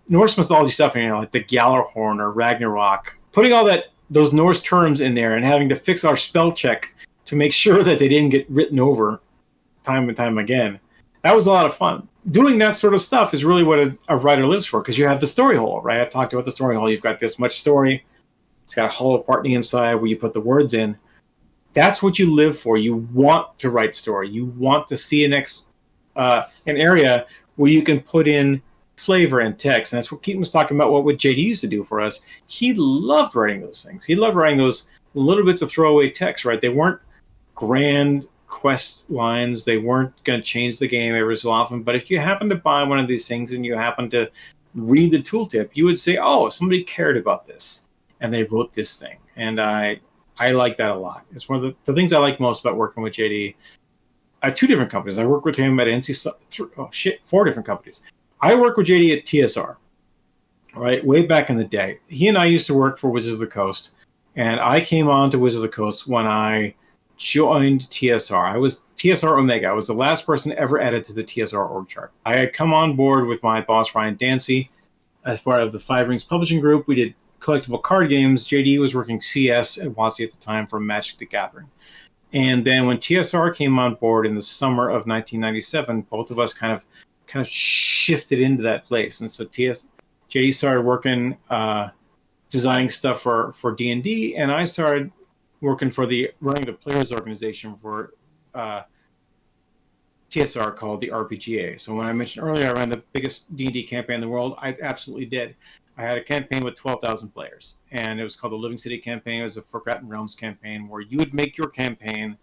mythology stuff, you know, like the Gjallarhorn or Ragnarok. Putting all those Norse terms in there and having to fix our spell check to make sure that they didn't get written over time and time again. That was a lot of fun. Doing that sort of stuff is really what a writer lives for, because you have the story hole, right? I talked about the story hole. You've got this much story. It's got a hollow part on the inside where you put the words in. That's what you live for. You want to write story. You want to see an area where you can put in flavor and text. And that's what Keaton was talking about, what JD used to do for us. He loved writing those things. He loved writing those little bits of throwaway text, right? They weren't grand quest lines. They weren't going to change the game every so often. But if you happen to buy one of these things and you happen to read the tooltip, you would say, oh, somebody cared about this and they wrote this thing. And I like that a lot. It's one of the things I like most about working with JD. I had 2 different companies. I worked with him at NC, 4 different companies. I worked with JD at TSR, right? Way back in the day. He and I used to work for Wizards of the Coast, and I came on to Wizards of the Coast when I joined TSR. I was TSR Omega. I was the last person ever added to the TSR org chart. I had come on board with my boss, Ryan Dancy, as part of the Five Rings Publishing Group. We did collectible card games. JD was working CS at WotC at the time for Magic the Gathering. And then when TSR came on board in the summer of 1997, both of us kind of shifted into that place. And so JD started working, designing stuff for D&D, and I started working for running the players organization for TSR called the RPGA. So when I mentioned earlier I ran the biggest D&D campaign in the world, I absolutely did. I had a campaign with 12,000 players, and it was called the Living City campaign. It was a Forgotten Realms campaign where you would make your campaign,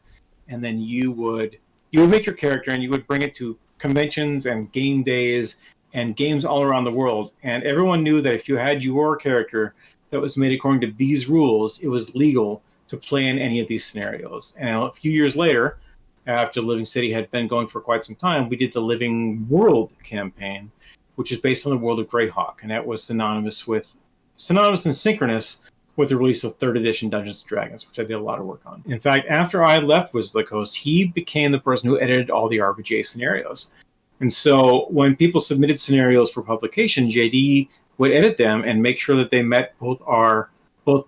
and then you would make your character, and you would bring it to conventions and game days and games all around the world. And everyone knew that if you had your character that was made according to these rules, it was legal to play in any of these scenarios. And a few years later, after Living City had been going for quite some time, we did the Living World campaign, which is based on the world of Greyhawk, and that was synonymous and synchronous with the release of 3rd edition Dungeons & Dragons, which I did a lot of work on. In fact, after I left Wizards of the Coast, he became the person who edited all the RPGA scenarios. And so when people submitted scenarios for publication, JD would edit them and make sure that they met both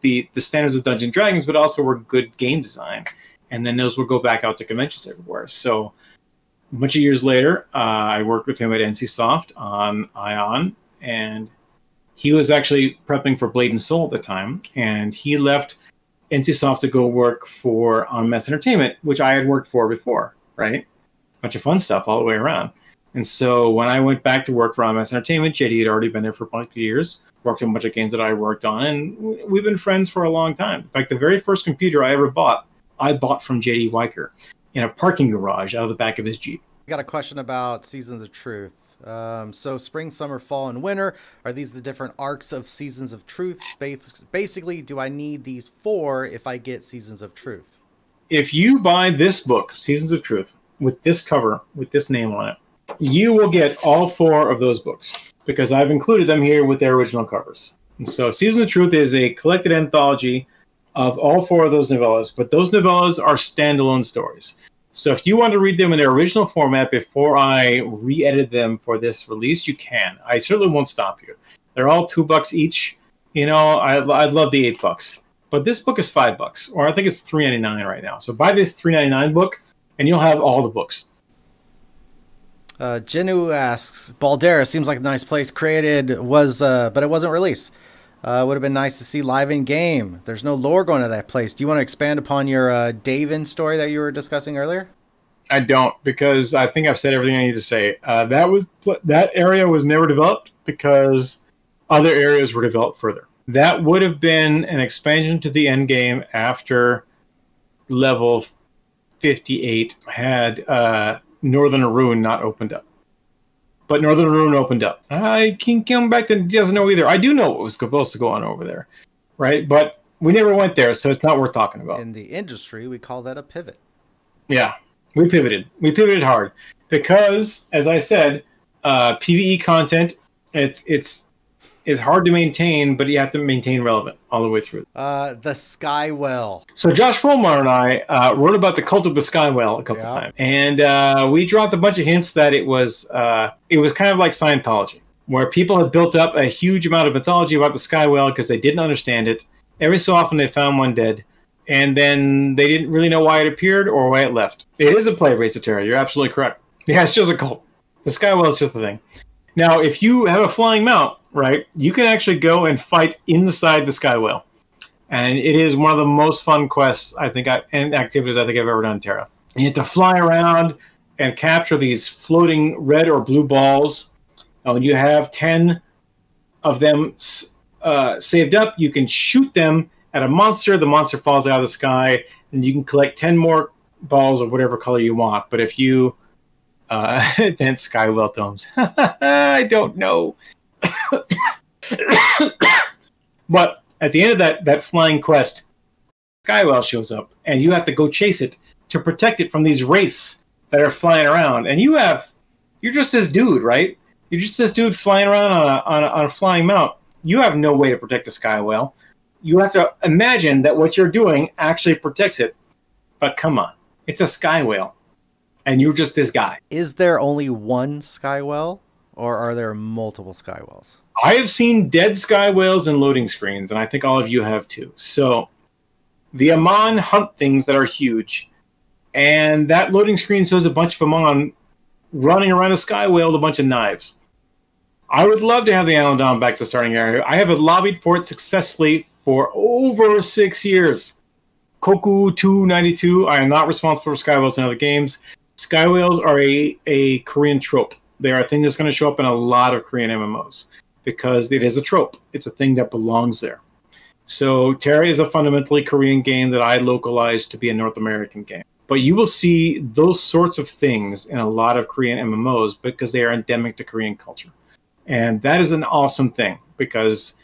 the standards of Dungeons & Dragons, but also were good game design. And then those would go back out to conventions everywhere. So a bunch of years later, I worked with him at NCSoft on Ion, and he was actually prepping for Blade and Soul at the time, and he left NCSoft to go work for On Mass Entertainment, which I had worked for before, right? Bunch of fun stuff all the way around. And so when I went back to work for On Mass Entertainment, JD had already been there for a bunch of years, worked on a bunch of games that I worked on, and we've been friends for a long time. In fact, the very first computer I ever bought, I bought from JD Weicker in a parking garage out of the back of his Jeep. I got a question about Seasons of Truth. So spring, summer, fall, and winter, are these the different arcs of Seasons of Truth? Basically, do I need these 4 if I get Seasons of Truth? If you buy this book, Seasons of Truth, with this cover, with this name on it, you will get all 4 of those books, because I've included them here with their original covers. And so Seasons of Truth is a collected anthology of all 4 of those novellas, but those novellas are standalone stories. So if you want to read them in their original format before I re-edit them for this release, you can. I certainly won't stop you. They're all $2 each. You know, I'd love the $8, but this book is $5, or I think it's $3.99 right now. So buy this $3.99 book, and you'll have all the books. Jinu asks, Baldera seems like a nice place. Created was, but it wasn't released. Would have been nice to see live in game. There's no lore going to that place. Do you want to expand upon your Davin story that you were discussing earlier? I don't, because I think I've said everything I need to say. That area was never developed because other areas were developed further. That would have been an expansion to the end game after level 58 had Northern Arun not opened up. But Northern Arun opened up. I can come back to doesn't know either. I do know what was supposed to go on over there, right? But we never went there, so it's not worth talking about. In the industry, we call that a pivot. Yeah, we pivoted. We pivoted hard because, as I said, PvE content it's hard to maintain, but you have to maintain relevant all the way through. The Skywell. So Josh Fulmar and I wrote about the cult of the Skywell a couple times, and we dropped a bunch of hints that it was kind of like Scientology, where people had built up a huge amount of mythology about the Skywell because they didn't understand it. Every so often they found one dead, and then they didn't really know why it appeared or why it left. It is a play of Race of Terror. You're absolutely correct. Yeah, it's just a cult. The Skywell is just a thing. Now, if you have a flying mount, right, you can actually go and fight inside the Skywell. And it is one of the most fun quests, and activities I think I've ever done in TERA. You have to fly around and capture these floating red or blue balls. When you have 10 of them saved up, you can shoot them at a monster. The monster falls out of the sky, and you can collect 10 more balls of whatever color you want. But if you then Skywell tomes. I don't know. But at the end of that flying quest, Skywell shows up, and you have to go chase it to protect it from these wraiths that are flying around. And you're just this dude, right? You're just this dude flying around on a flying mount. You have no way to protect a Skywell. You have to imagine that what you're doing actually protects it. But come on, it's a Skywell. And you're just this guy. Is there only one Skywell, or are there multiple Skywells? I have seen dead Skywells in loading screens, and I think all of you have too. So the Amon hunt things that are huge, and that loading screen shows a bunch of Amon running around a Skywell with a bunch of knives. I would love to have the Alandon back to starting area. I have lobbied for it successfully for over 6 years. Koku 292, I am not responsible for Skywells in other games. Sky whales are a Korean trope. They are a thing that's going to show up in a lot of Korean MMOs because it is a trope. It's a thing that belongs there. So TERA is a fundamentally Korean game that I localized to be a North American game. But you will see those sorts of things in a lot of Korean MMOs because they are endemic to Korean culture. And that is an awesome thing because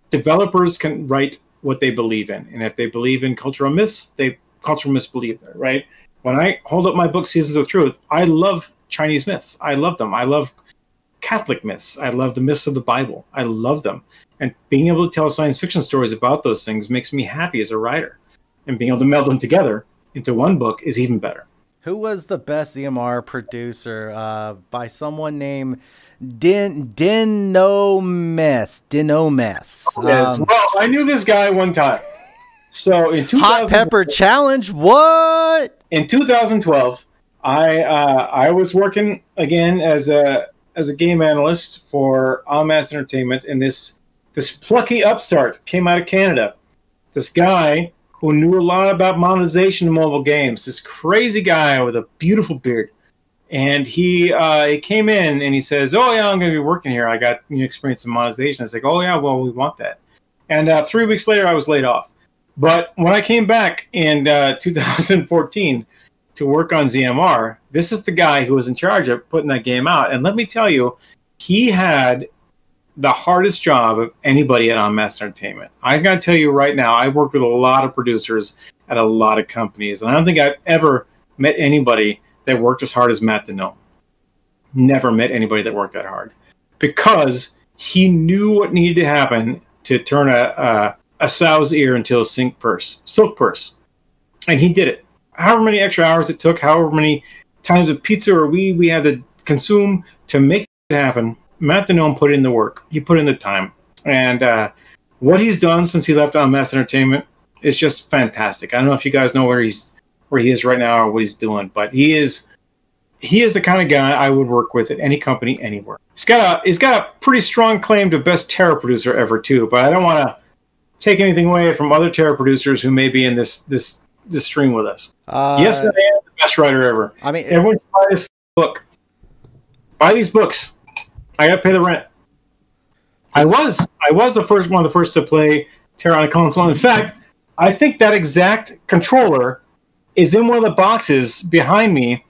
developers can write what they believe in. And if they believe in cultural myths, cultural myths believe there, right? When I hold up my book, Seasons of Truth, I love Chinese myths. I love them. I love Catholic myths. I love the myths of the Bible. I love them. And being able to tell science fiction stories about those things makes me happy as a writer. And being able to meld them together into one book is even better. Who was the best ZMR producer? By someone named Dinomes. Well, I knew this guy one time. So in Hot Pepper Challenge, what? In 2012, I was working again as a game analyst for Mass Entertainment, and this plucky upstart came out of Canada. This guy who knew a lot about monetization of mobile games. This crazy guy with a beautiful beard. And he came in and he says, "Oh yeah, I'm going to be working here. I got experience in monetization." I was like, "Oh yeah, well, we want that." And 3 weeks later, I was laid off. But when I came back in 2014 to work on ZMR, this is the guy who was in charge of putting that game out. And let me tell you, he had the hardest job of anybody at Mass Entertainment. I got to tell you right now, I worked with a lot of producers at a lot of companies, and I don't think I've ever met anybody that worked as hard as Matt Deneau. Never met anybody that worked that hard because he knew what needed to happen to turn a sow's ear into a silk purse. And he did it. However many extra hours it took, however many times of pizza or we had to consume to make it happen, Matt Deneau put in the work. He put in the time. And what he's done since he left Mass Entertainment is just fantastic. I don't know if you guys know where he is right now or what he's doing, but he is the kind of guy I would work with at any company anywhere. He's got a pretty strong claim to best TERA producer ever too, but I don't want to take anything away from other TERA producers who may be in this stream with us. Yes, I am the best writer ever. I mean, everyone should buy this book. Buy these books. I got to pay the rent. I was one of the first to play TERA on a console. In fact, I think that exact controller is in one of the boxes behind me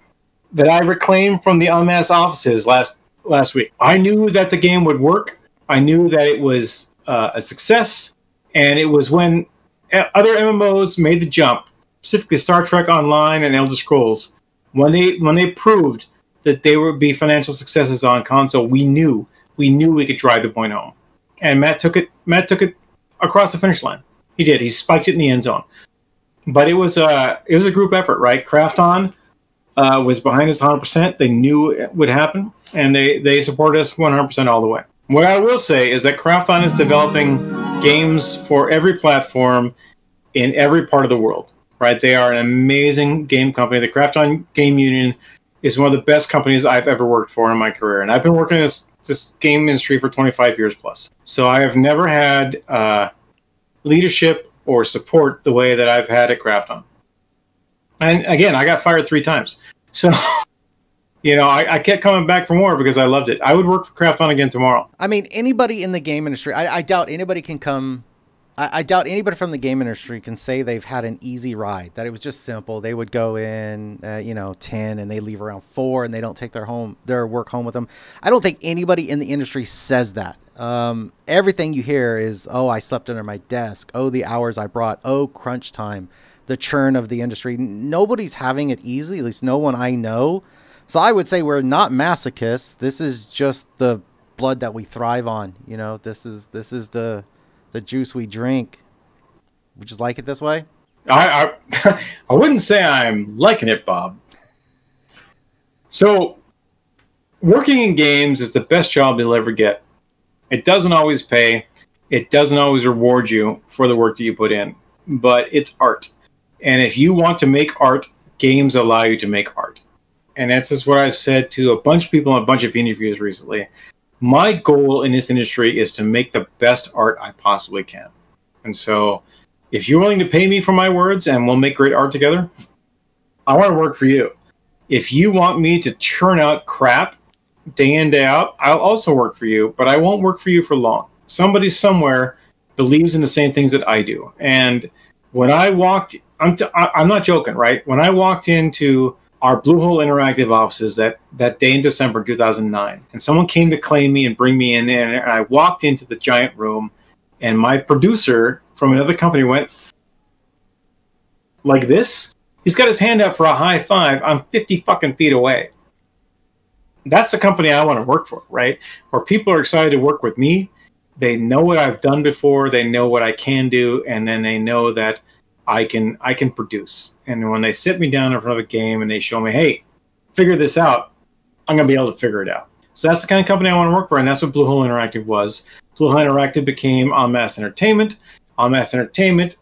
that I reclaimed from the Unmasked offices last week. I knew that the game would work. I knew that it was a success, and it was when other MMOs made the jump, specifically Star Trek Online and Elder Scrolls, when they proved that they would be financial successes on console, we knew we could drive the point home. And Matt took it across the finish line. He did. He spiked it in the end zone. But it was a group effort, right? Krafton was behind us 100%. They knew it would happen, and they supported us 100% all the way. What I will say is that Krafton is developing games for every platform in every part of the world, right? They are an amazing game company. The Krafton Game Union is one of the best companies I've ever worked for in my career, and I've been working in this game industry for 25 years plus. So I have never had leadership or support the way that I've had at Krafton. And again, I got fired 3 times. So, I kept coming back for more because I loved it. I would work for Krafton again tomorrow. I mean, anybody in the game industry, I doubt anybody can come. I doubt anybody from the game industry can say they've had an easy ride, that it was just simple. They would go in, 10 and they leave around 4 and they don't take their work home with them. I don't think anybody in the industry says that. Everything you hear is, oh, I slept under my desk. Oh, the hours I brought. Oh, crunch time, the churn of the industry. Nobody's having it easy, at least no one I know. So I would say we're not masochists. This is just the blood that we thrive on. This is the juice we drink. We just like it this way. I wouldn't say I'm liking it, Bob. So working in games is the best job you'll ever get. It doesn't always pay. It doesn't always reward you for the work that you put in, but it's art. And if you want to make art, games allow you to make art. And that's just what I've said to a bunch of people in a bunch of interviews recently. My goal in this industry is to make the best art I possibly can. And so if you're willing to pay me for my words and we'll make great art together, I want to work for you. If you want me to churn out crap day in, day out, I'll also work for you, but I won't work for you for long. Somebody somewhere believes in the same things that I do. And when I walked, I'm not joking, right? When I walked into our Bluehole Interactive offices that day in December 2009, and someone came to claim me and bring me in there, and I walked into the giant room, and my producer from another company went like this. He's got his hand up for a high five. I'm 50 fucking feet away. That's the company I want to work for, right? Where people are excited to work with me. They know what I've done before. They know what I can do, and then they know that I can produce. And when they sit me down in front of a game and they show me, hey, figure this out, I'm going to be able to figure it out. So that's the kind of company I want to work for, and that's what Bluehole Interactive was. Bluehole Interactive became En Masse Entertainment. En Masse Entertainment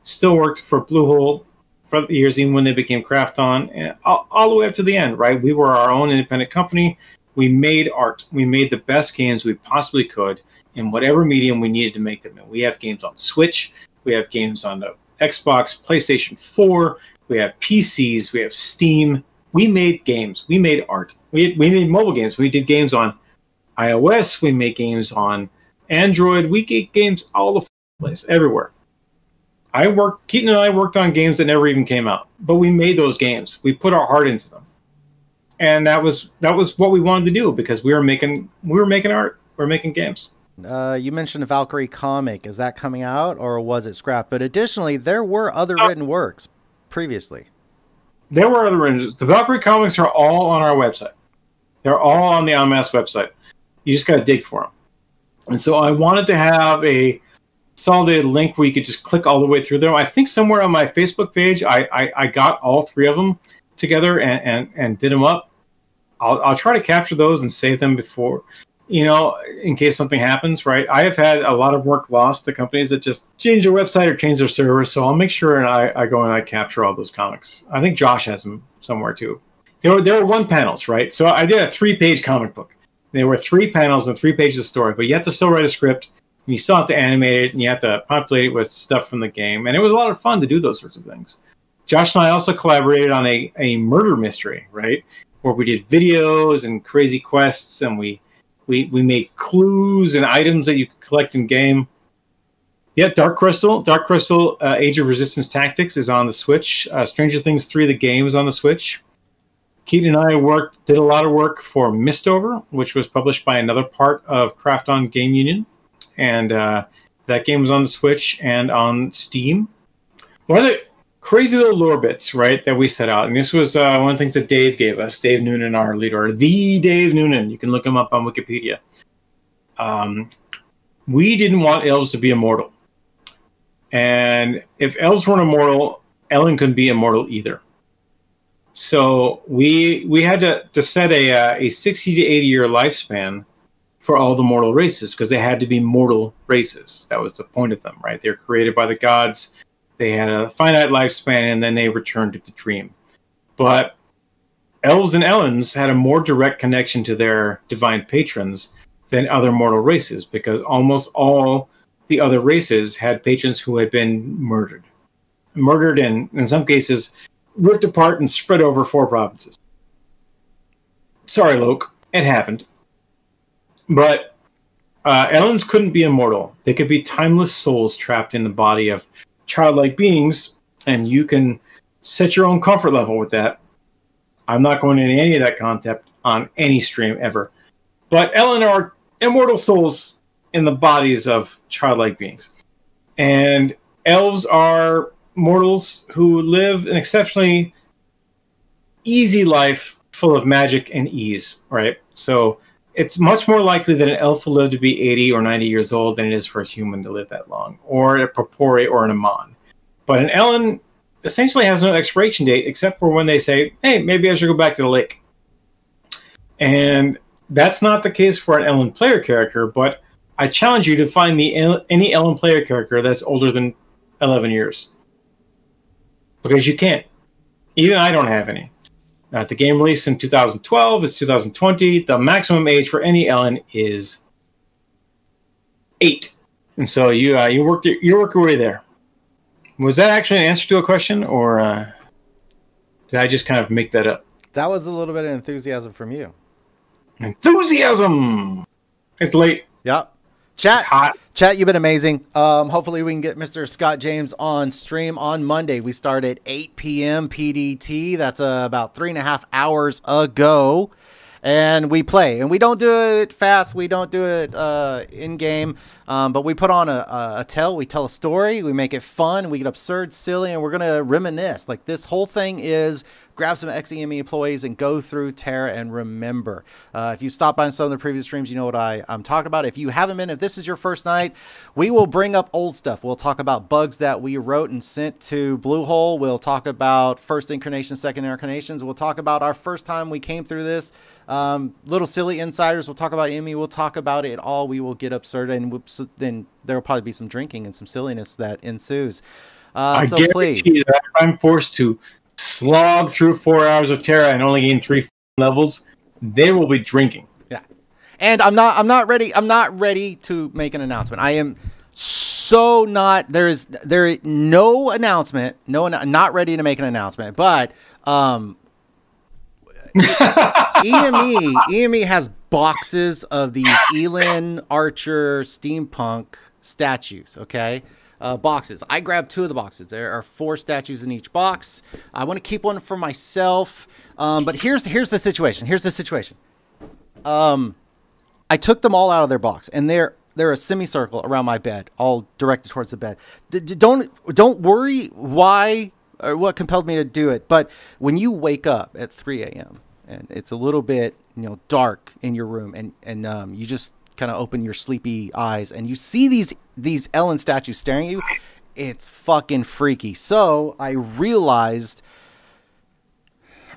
still worked for Bluehole for the years, even when they became Craft On, and all the way up to the end, right? We were our own independent company. We made art. We made the best games we possibly could in whatever medium we needed to make them in. We have games on Switch. We have games on the Xbox, PlayStation 4. We have PCs. We have Steam. We made games. We made art. We made mobile games. We did games on iOS. We made games on Android. We did games all over the place, everywhere. Keaton and I worked on games that never even came out, but we made those games. We put our heart into them, and that was what we wanted to do because we were making art. We were making games. You mentioned a Valkyrie comic. Is that coming out, or was it scrapped? But additionally, there were other written works previously. There were other written. The Valkyrie comics are all on our website. They're all on the En Masse website. You just got to dig for them. And so I wanted to have a consolidated link where you could just click all the way through them. I think somewhere on my Facebook page, I got all three of them together and did them up. I'll try to capture those and save them before, in case something happens, right? I have had a lot of work lost to companies that just change their website or change their server, so I'll make sure and I go and I capture all those comics. I think Josh has them somewhere too. There were one panels, right? So I did a 3-page comic book. There were 3 panels and 3 pages of story, but you have to still write a script. You still have to animate it, and you have to populate it with stuff from the game. And it was a lot of fun to do those sorts of things. Josh and I also collaborated on a murder mystery, right? Where we did videos and crazy quests, and we made clues and items that you could collect in game. Yeah, Dark Crystal, Age of Resistance Tactics is on the Switch. Stranger Things 3, the game, is on the Switch. Keaton and I did a lot of work for Mistover, which was published by another part of Craft On Game Union. And that game was on the Switch and on Steam. One of the crazy little lore bits, right, that we set out, and this was one of the things that Dave gave us, Dave Noonan, our leader, the Dave Noonan. You can look him up on Wikipedia. We didn't want elves to be immortal. And if elves weren't immortal, Ellen couldn't be immortal either. So we had to set a 60 to 80 year lifespan for all the mortal races, because they had to be mortal races. That was the point of them, right? They were created by the gods. They had a finite lifespan, and then they returned to the dream. But elves and Ellens had a more direct connection to their divine patrons than other mortal races, because almost all the other races had patrons who had been murdered. Murdered and, in some cases, ripped apart and spread over 4 provinces. Sorry, Loke. It happened. But Ellens couldn't be immortal. They could be timeless souls trapped in the body of childlike beings, and you can set your own comfort level with that. I'm not going into any of that concept on any stream ever. But Ellen are immortal souls in the bodies of childlike beings. And elves are mortals who live an exceptionally easy life full of magic and ease, right? So it's much more likely that an elf will live to be 80 or 90 years old than it is for a human to live that long, or a Purpore or an Amon. But an Ellen essentially has no expiration date, except for when they say, hey, maybe I should go back to the lake. And that's not the case for an Ellen player character, but I challenge you to find me any Ellen player character that's older than 11 years. Because you can't. Even I don't have any. The game released in 2012. It's 2020. The maximum age for any Ellen is 8. And so you work your way there. Was that actually an answer to a question, or did I just kind of make that up? That was a little bit of enthusiasm from you. Enthusiasm. It's late. Yep. Chat. It's hot. Chat, you've been amazing. Hopefully we can get Mr. Scott James on stream on Monday. We start at 8 p.m. PDT. That's about 3.5 hours ago. And we play. And we don't do it fast. We don't do it in-game. But we put on a tell. We tell a story. We make it fun. We get absurd, silly, and we're going to reminisce. Like, this whole thing is grab some exEME employees and go through TERA and remember. If you stopped by some of the previous streams, you know what I'm talking about. If you haven't been, if this is your first night, we will bring up old stuff. We'll talk about bugs that we wrote and sent to Bluehole. We'll talk about first incarnations, second incarnations. We'll talk about our first time we came through this. Little silly insiders. We'll talk about Emmy. We'll talk about it all. We will get absurd, and then there will probably be some drinking and some silliness that ensues. So please, you that if I'm forced to slog through 4 hours of TERA and only gain 3 levels, they will be drinking. Yeah, and I'm not ready. I'm not ready to make an announcement. I am so not. There is no announcement. Not ready to make an announcement, but. EME has boxes of these Elin Archer steampunk statues. Okay, boxes. I grabbed 2 of the boxes. There are 4 statues in each box. I want to keep one for myself. But here's the situation. Here's the situation. I took them all out of their box, and they're a semicircle around my bed, all directed towards the bed. Don't worry why. Or what compelled me to do it. But when you wake up at 3 a.m. and it's a little bit, dark in your room, and you just kind of open your sleepy eyes and you see these Ellen statues staring at you, it's fucking freaky. So I realized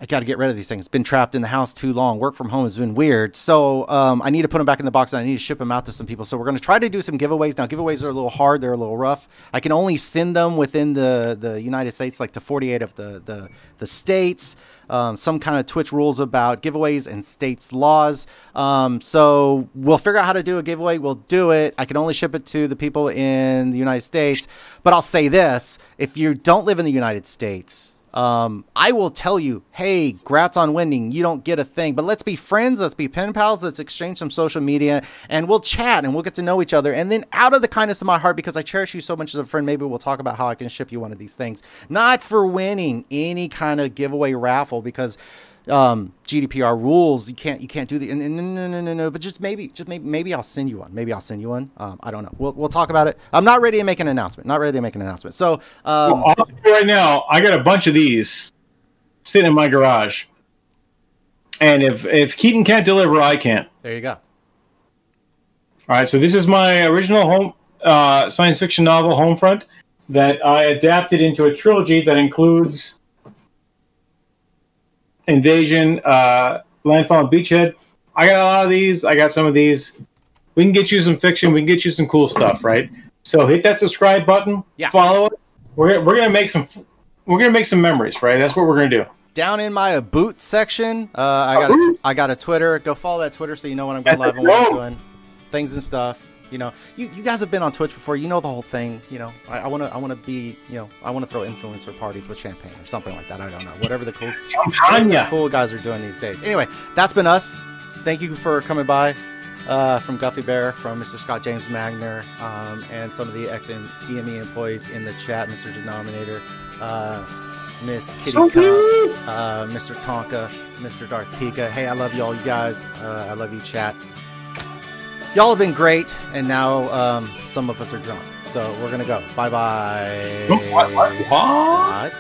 I got to get rid of these things. Been trapped in the house too long. Work from home has been weird. So I need to put them back in the box, and I need to ship them out to some people. So we're going to try to do some giveaways. Now, giveaways are a little hard. They're a little rough. I can only send them within the United States, like to 48 of the states. Some kind of Twitch rules about giveaways and states laws. So we'll figure out how to do a giveaway. We'll do it. I can only ship it to the people in the United States. But I'll say this. If you don't live in the United States, I will tell you, hey, grats on winning. You don't get a thing, but let's be friends. Let's be pen pals. Let's exchange some social media, and we'll chat and we'll get to know each other. And then out of the kindness of my heart, because I cherish you so much as a friend, maybe we'll talk about how I can ship you one of these things. Not for winning any kind of giveaway raffle, because GDPR rules, you can't do the no, but just maybe I'll send you one. Maybe I'll send you one. I don't know. We'll talk about it. I'm not ready to make an announcement. So I'll tell you right now, I got a bunch of these sitting in my garage, and if Keaton can't deliver, I can't. There you go. All right, so this is my original home science fiction novel, Homefront, that I adapted into a trilogy that includes Invasion, Landfall, and Beachhead. I got a lot of these. I got some of these. We can get you some fiction. We can get you some cool stuff, right? So hit that subscribe button. Yeah. Follow us. We're gonna make some. We're gonna make some memories, right? That's what we're gonna do. Down in my boot section, I got a Twitter. Go follow that Twitter so you know when I'm going live and what I'm doing, things and stuff. You guys have been on Twitch before. You know the whole thing. I want to be. I want to throw influencer parties with champagne or something like that. I don't know. Whatever the cool guys are doing these days. Anyway, that's been us. Thank you for coming by. From GuffyBear, from Mr. Scott James Magner, and some of the exEME employees in the chat, Mr. Denominator, Miss Kitty Cup, Mr. Tonka, Mr. Darth Pika. Hey, I love y'all, you guys. I love you, chat. Y'all have been great, and now some of us are drunk. So we're going to go. Bye-bye. What?